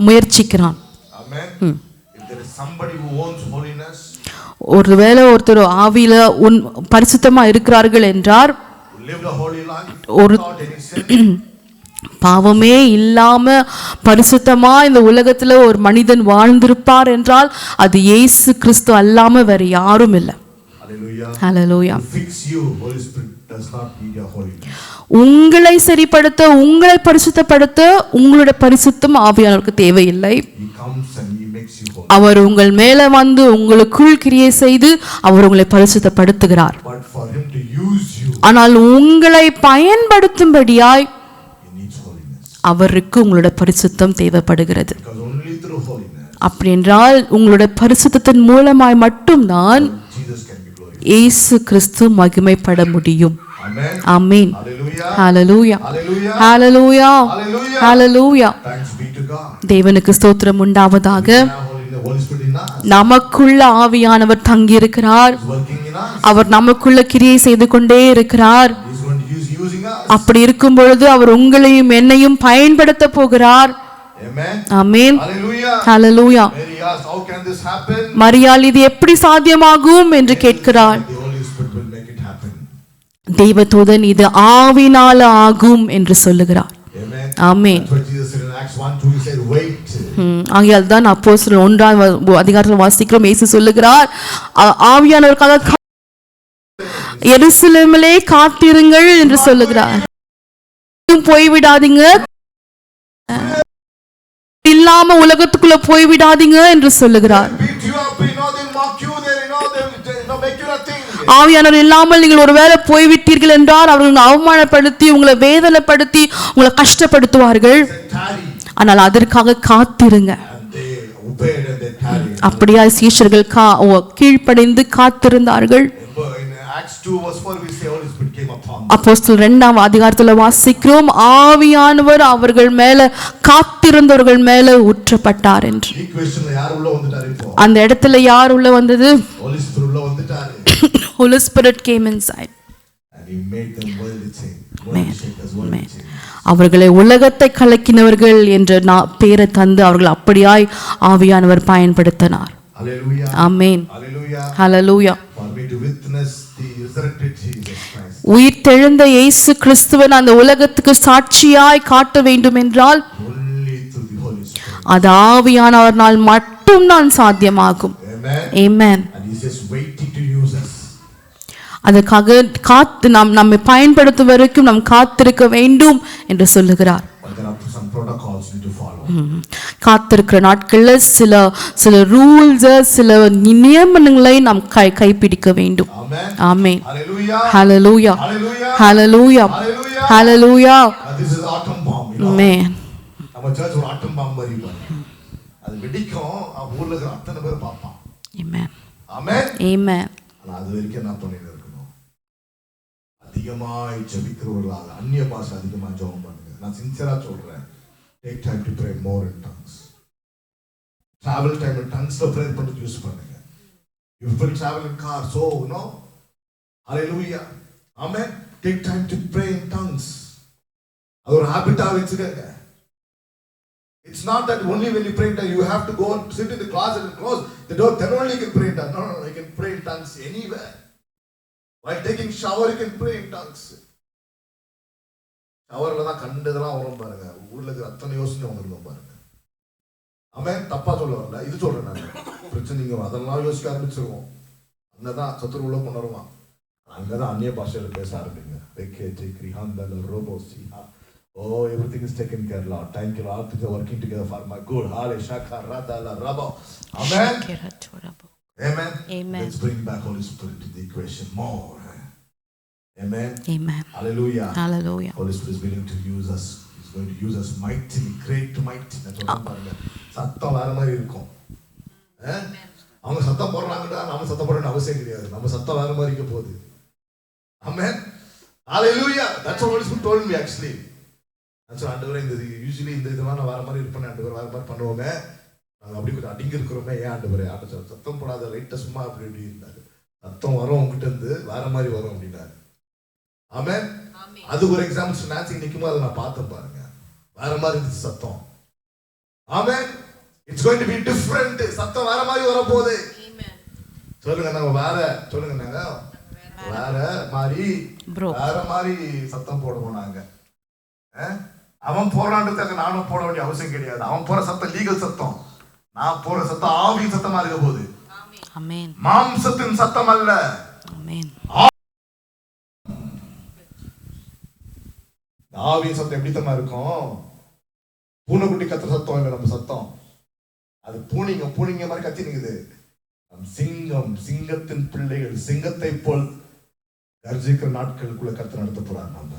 C: முயற்சிக்கிறான். ஒருவேளை ஒருத்தர் ஆவியில பரிசுத்தமா இருக்கிறார்கள் என்றார், ஒரு பாவமே இல்லாம பரிசுத்தமா இந்த உலகத்துல ஒரு மனிதன் வாழ்ந்திருப்பார் என்றால் அது இயேசு கிறிஸ்து அல்லாம வேற யாரும் இல்லை.
B: Hallelujah.
C: Hallelujah.
B: To fix you, Holy Spirit does not need your holiness.
C: உங்களை சரிப்படுத்த, உங்களை பரிசுத்தப்படுத்த உங்களுடைய பரிசுத்தம் ஆவியானவருக்கு தேவையில்லை.
B: He comes and he makes you holy.
C: அவர் உங்கள் மேல வந்து உங்களுக்குள் கிரியை செய்து அவர் உங்களை பரிசுத்தப்படுத்துகிறார்.
B: But for him to use you,
C: ஆனால் உங்களை பயன்படுத்தும்படியாய்
B: he needs holiness.
C: அவருக்கு உங்களுடைய பரிசுத்தம் தேவைப்படுகிறது.
B: Because only through holiness,
C: அப்படி என்றால் உங்களுடைய பரிசுத்தத்தின் மூலமாய் மட்டும்தான்
B: Jesus can be glorified.
C: இயேசு கிறிஸ்து மகிமைப்பட முடியும்.
B: Amen.
C: Amen.
B: Hallelujah.
C: Hallelujah.
B: Hallelujah.
C: Hallelujah.
B: Hallelujah.
C: Hallelujah.
B: Thanks be to God.
C: தேவனுக்கு ஸ்தோத்திரம் உண்டாவதாக.
B: Now Holy Spirit in us,
C: நமக்குள்ள ஆவியானவர் தங்கி இருக்கிறார்.
B: is working in us.
C: அவர் நமக்குள்ள கிரியை செய்து கொண்டே இருக்கிறார்.
B: He's going to use using us.
C: அப்படி இருக்கும் பொழுது அவர் உங்களையும் என்னையும் பயன்படுத்த போகிறார்.
B: Amen.
C: Amen.
B: Hallelujah.
C: Hallelujah.
B: Mary asked, how can this happen?
C: மரியாள் இது எப்படி சாத்தியமாகும் என்று கேட்கிறார்.
B: The Holy Spirit will make it happen.
C: தேவதூதன் இது ஆவினால ஆகும் என்று சொல்லுகிறார்.
B: Amen.
C: Amen.
B: That's what Jesus said in Acts 1:2. He said, wait.
C: ஆகையால் தான் அப்போஸ்தலர் 1 அதிகாரத்தில் வாசிக்கிறோம். இயேசு சொல்லுகிறார், ஆவியானவருக்காக எருசலேமிலே காத்திருங்கள் என்று சொல்லுகிறார். போய்விடாதீங்க, இல்லாம உலகத்துக்குள்ள போய்விடாதீங்க என்று சொல்லுகிறார்.
B: Beat you up, they'll mock you, they'll make you nothing.
C: ஆவியானவர் இல்லாமல் நீங்கள் ஒருவேளை போய்விட்டீர்கள் என்றால் அவர்கள் அவமானப்படுத்தி உங்களை வேதனைப்படுத்தி உங்களை கஷ்டப்படுத்துவார்கள். ஆனால் அதற்காக காத்திருங்க.
B: And they obeyed and they tarried.
C: அப்படியா சீஷர்கள் கீழ்ப்படிந்து காத்திருந்தார்கள்.
B: In Acts 2:4 we say Holy Spirit came upon them.
C: அப்போஸ்தலர் 2 அதிகாரத்துல வாசிக்கிறோம், ஆவியானவர் அவர்கள் மேல காத்திருந்தவர்கள் மேல ஊற்றப்பட்டார் என்று.
B: Equationல யார் உள்ள வந்துட்டாரு இப்போ?
C: அந்த இடத்துல யார் உள்ள வந்தது?
B: Holy Spirit உள்ள வந்துட்டாரு.
C: Holy Spirit came inside.
B: And he made them worldly change. Worldly shakers, worldly change.
C: அவர்களை உலகத்தை கலக்கினவர்கள் என்ற பேரை தந்து அவர்கள் அப்படியாய் ஆவியானவர் பயன்படுத்தினார்.
B: Hallelujah.
C: Amen.
B: Hallelujah.
C: Hallelujah.
B: For me to witness the resurrected Jesus Christ.
C: உயிர்த்தெழுந்த இயேசு கிறிஸ்துவை அந்த உலகத்துக்கு சாட்சியாய் காட்ட வேண்டும் என்றால்
B: Only through the Holy Spirit.
C: அது ஆவியானவரால் மட்டும்தான் சாத்தியமாகும்.
B: Amen.
C: Amen.
B: And he's just waiting to use us.
C: அதற்காக காத்து நம்மை பயன்படுத்தும் வரைக்கும் நாம் காத்திருக்க வேண்டும் என்று சொல்லுகிறார்.
B: But there are some protocols you need to follow.
C: காத்திருக்கிற நாட்கள்ல சில ரூல்ஸ், சில நியமனங்களை நாம் கைப்பிடிக்க வேண்டும்.
B: Amen.
C: Amen.
B: Hallelujah.
C: Hallelujah.
B: Hallelujah.
C: Hallelujah.
B: Hallelujah.
C: Hallelujah.
B: This is autumn bomb, you know.
C: ஆமென்.
B: நம்ம சர்ச் ஒரு ஆட்டம் பாம்பு மாதிரி பாருங்க. அது வெடிக்கும், ஊர்ல இருக்கிற அத்தனை பேர் பார்ப்பான்.
C: ஆமென்.
B: ஆமென்.
C: ஆமென்.
B: ஆனா அது வரைக்கும் என்ன பண்ணிட்டு இருக்கணும்? அதிகமாய் ஜெபிக்கிறவர்களாக அந்நிய பாஷை அதிகமா ஜெபம் பண்ணுங்க. நான் சின்சியரா சொல்றேன். Take time to pray more in tongues. Travel time in tongues ல pray பண்ணி யூஸ் பண்ணுங்க. You will travel in car, so you know. Hallelujah. Amen. Take time to pray in tongues. அது ஒரு ஹாபிட்டா வச்சுக்கங்க. It's not that only when you pray in tongues you have to go and sit in the closet and close the door, then only you can pray in tongues. No, you can pray in tongues anywhere. While taking shower you can pray in tongues. ஷவர்ல தான் கண்டதெல்லாம் வரும் பாருங்க. ஊர்ல இருக்கிற அத்தனை யோசனை வந்துடும் பாருங்க. ஆமென். தப்பா சொல்ல வரல, இது சொல்றேன் நான். பிரச்சனைங்க அதெல்லாம் யோசிக்க ஆரம்பிச்சிருவோம். அங்கதான் சத்துரு உள்ள கொண்டு வருவான். அங்கதான் அந்நிய பாஷையில பேச ஆரம்பிங்க. Oh, everything is taken care of, Lord. Thank you, Lord. Things are working together for my good. Hallelujah. Amen. Amen.
C: Amen.
B: Let's bring back Holy Spirit to the equation more. Amen.
C: Amen.
B: Hallelujah.
C: Hallelujah.
B: Holy Spirit is willing to use us. He's going to use us mightily, great mighty. நான் சொல்றேன் பாருங்க. சத்தம் வேற மாதிரி இருக்கும். அவங்க சத்தம் போடுறாங்கடா, நாம சத்தம் போடணும் அவசியம் கிடையாது. நம்ம சத்தம் வேற மாதிரி இருக்க போகுது. Amen. Hallelujah. That's what Holy Spirit told me actually. That's what ஆண்டவரே இந்த யூசுவலி இந்த இதெல்லாம் நான் வேற மாதிரி இருப்பேன். ஆண்டவர் வேற மாதிரி பண்ணுவோமே. நாங்க அப்படி கொஞ்சம் அடிங்க இருக்கிறோமே. ஏன் ஆண்டவரே ஆண்டவர் சத்தம் போடாத லைட்டா சும்மா அப்படி இருந்தாரு. சத்தம் வரும் உங்ககிட்ட இருந்து வேற மாதிரி வரும் அப்படின்னாரு. ஆமென். அது ஒரு எக்ஸாம்பிள் நான்சி நிக்கும்போது அதை நான் பார்த்தேன் பாருங்க. வேற மாதிரி இருந்துச்சு சத்தம். ஆமென். It's going to be different. சத்தம் வேற மாதிரி வர போகுது. சொல்லுங்க நாங்க வேற சொல்லுங்க நாங்க வேற மாதிரி சத்தம் போடுவோம் நாங்க. அவன் போறான்றதுக்கு நானும் போட வேண்டிய அவசியம் கிடையாது. அவன் போற சத்தம் லீகல் சத்தம், நான் போற சத்தம் ஆவியின் சத்தமா இருக்க போகுது.
C: Amen.
B: மாம்சத்தின் சத்தம் அல்ல.
C: Amen.
B: ஆவியின் சத்தம் எப்படித்தமா இருக்கும்? பூனைக்குட்டி கத்துற சத்தம் இல்லை நம்ம சத்தம். அது பூனிங்க மாதிரி கத்தி நிக்குது. சிங்கம், சிங்கத்தின் பிள்ளைகள் சிங்கத்தை போல் கர்ஜிக்கிற நாட்களுக்குள்ள கர்த்தர் நடத்த போறார். நம்ம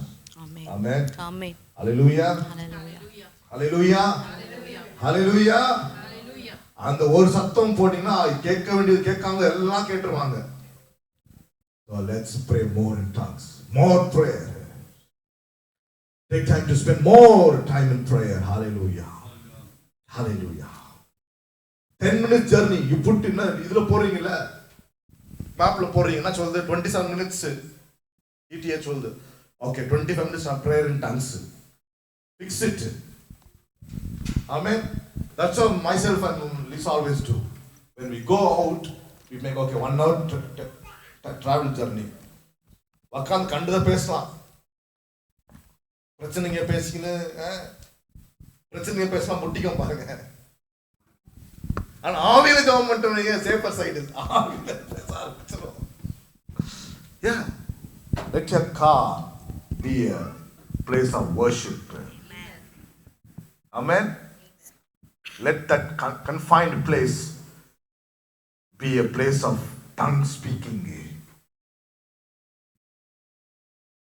B: ஆமென். ஆமென். ஹல்லேலூயா. ஹல்லேலூயா. ஹல்லேலூயா. அந்த ஒரு சத்தம் போட்டீங்கன்னா கேட்க வேண்டியது கேட்காம எல்லாம் கேட்டுருவாங்க. So let's pray more in tongues. More prayer. Take time to spend more time in prayer. Hallelujah. Hallelujah. 10 minutes journey. You put in இதுல போறீங்கல, மேப்ல போறீங்கன்னா சொல்லுது 27 minutes ETA சொல்லுது. Okay, 25 minutes of prayer in tongues. Fix it. Amen. That's how myself and Lisa always do. When we go out, we make 1 hour travel journey. உட்காந்து கண்டுதான் பேசலாம். பிரச்சனைங்க பேசலாம் முட்டிக்கும் பாருங்க. ஆனா ஆவியில ஜெபம் பண்ணிட்டோம்னா சேஃபர் சைடு. ஆவியில பேச ஆரம்பிச்சிடும். Yeah. Let your car be a place of worship. Amen. Let that confined place be a place of tongue speaking.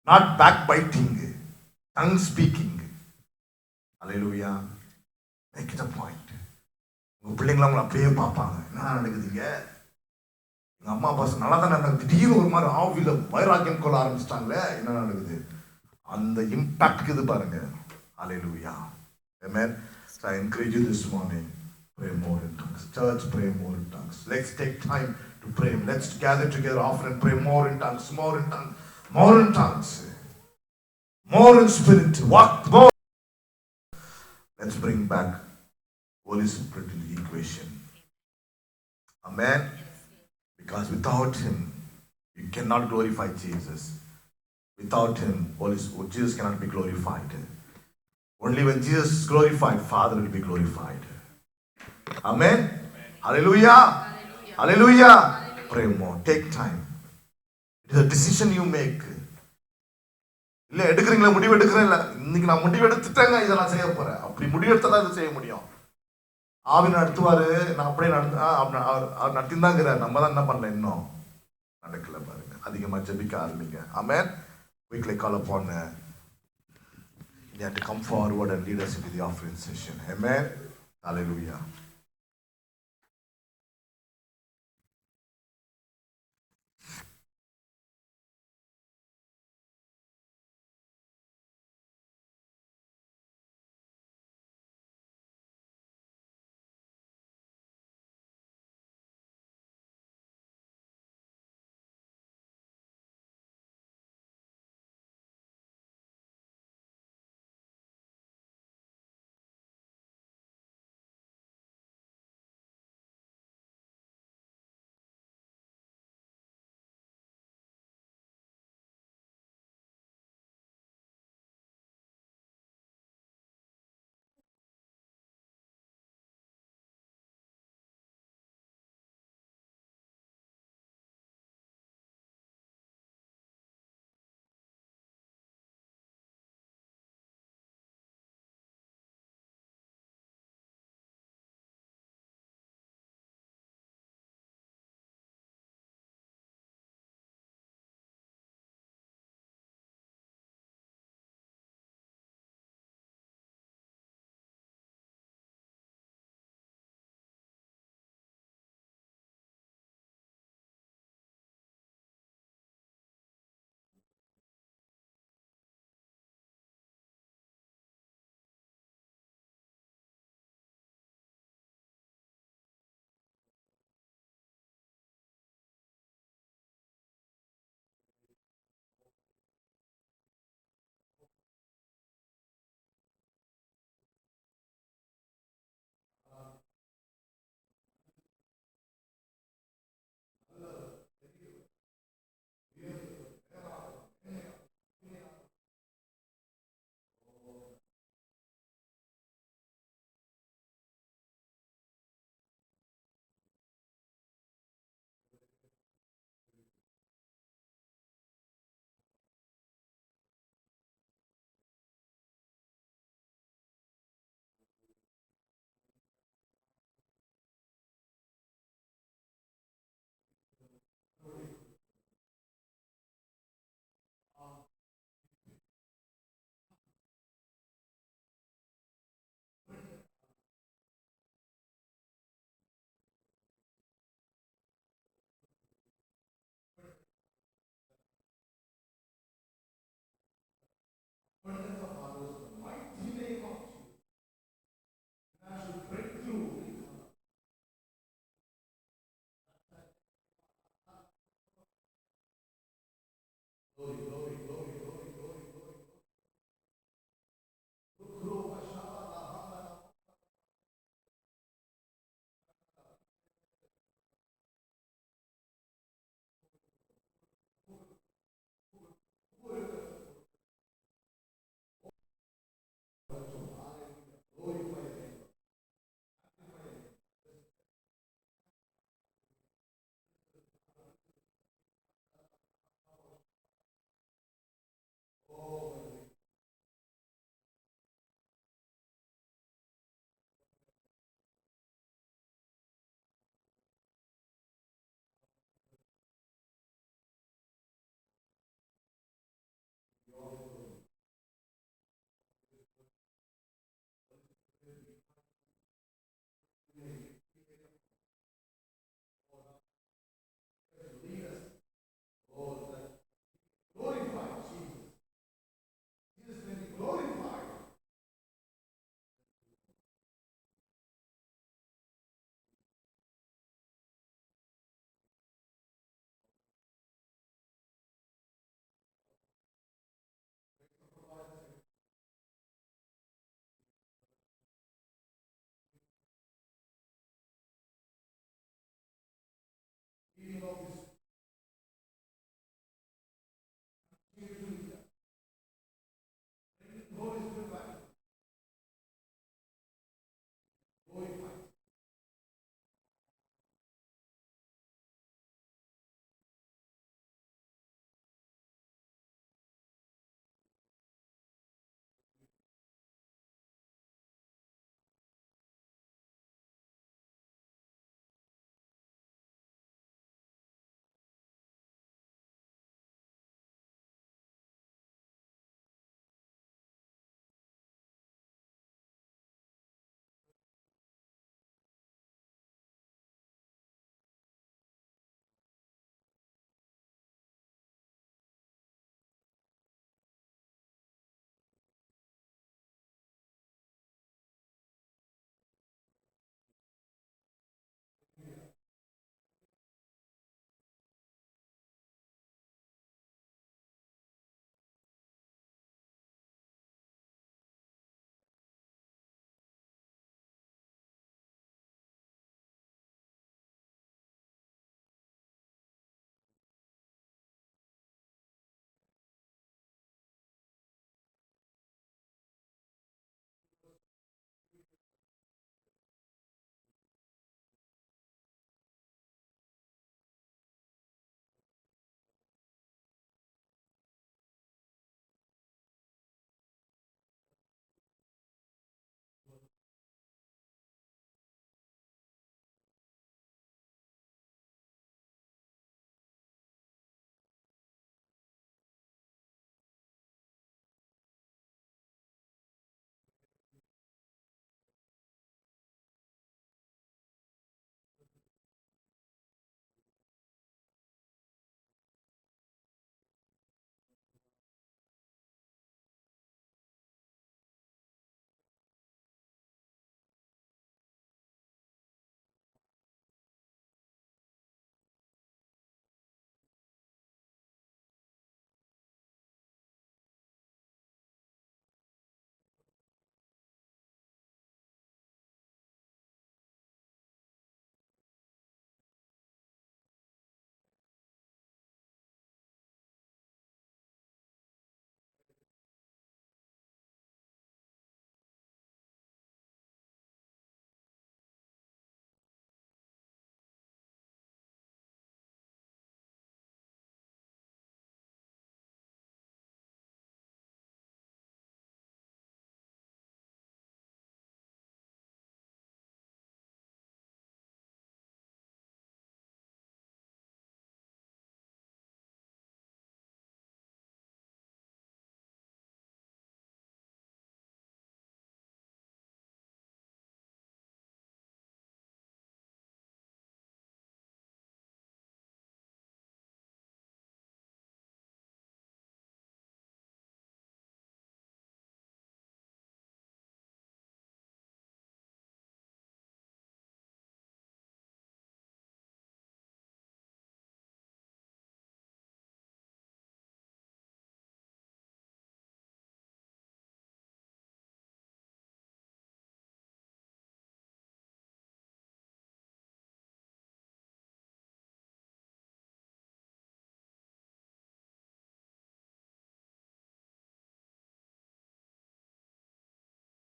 B: Not backbiting. Tongue speaking. Hallelujah. Make it a point. உங்க பிள்ளைங்கள உங்களை அப்படியே பார்ப்பாங்க. என்ன நடக்குதுங்க? எங்க அம்மா அப்பா நல்லா தான் நடக்குது. திடீர்னு ஒரு மாதிரி ஆவியில வைராக்கியம் கொள்ள ஆரம்பிச்சிட்டாங்களே, என்ன நடக்குது? அந்த இம்பாக்ட் இது பாருங்க. Hallelujah. Amen. So I encourage you this morning, pray more in tongues. Church, pray more in tongues. Let's take time to pray. Let's gather together often and pray more in tongues, more in tongues, more in tongues, more in spirit. Walk more. Let's bring back Holy Spirit in the equation. Amen. Because without Him, you cannot glorify Jesus. Without Him, Jesus cannot be glorified. Only when Jesus is glorified, Father will be glorified. Amen. Hallelujah. Hallelujah. Pray more. Take time. It is a decision you make. இல்ல எடுக்கிறீங்களா, முடிவு எடுக்கிறேன் இல்ல, இன்னைக்கு நான் முடிவு எடுத்துட்டேங்க, இதை நான் செய்ய போறேன். அப்படி முடிவு எடுத்தா இதை செய்ய முடியும். ஆவி நடத்துவாரு, நான் அப்படியே அவர் நடத்திருந்தாங்கிறார். நம்ம தான் என்ன பண்ணல, இன்னும் நடக்கல பாருங்க. அதிகமா ஜெபிக்க ஆரம்பிங்க. Amen. Quickly call upon you have to come forward and lead us into the offering session. Amen. Hallelujah.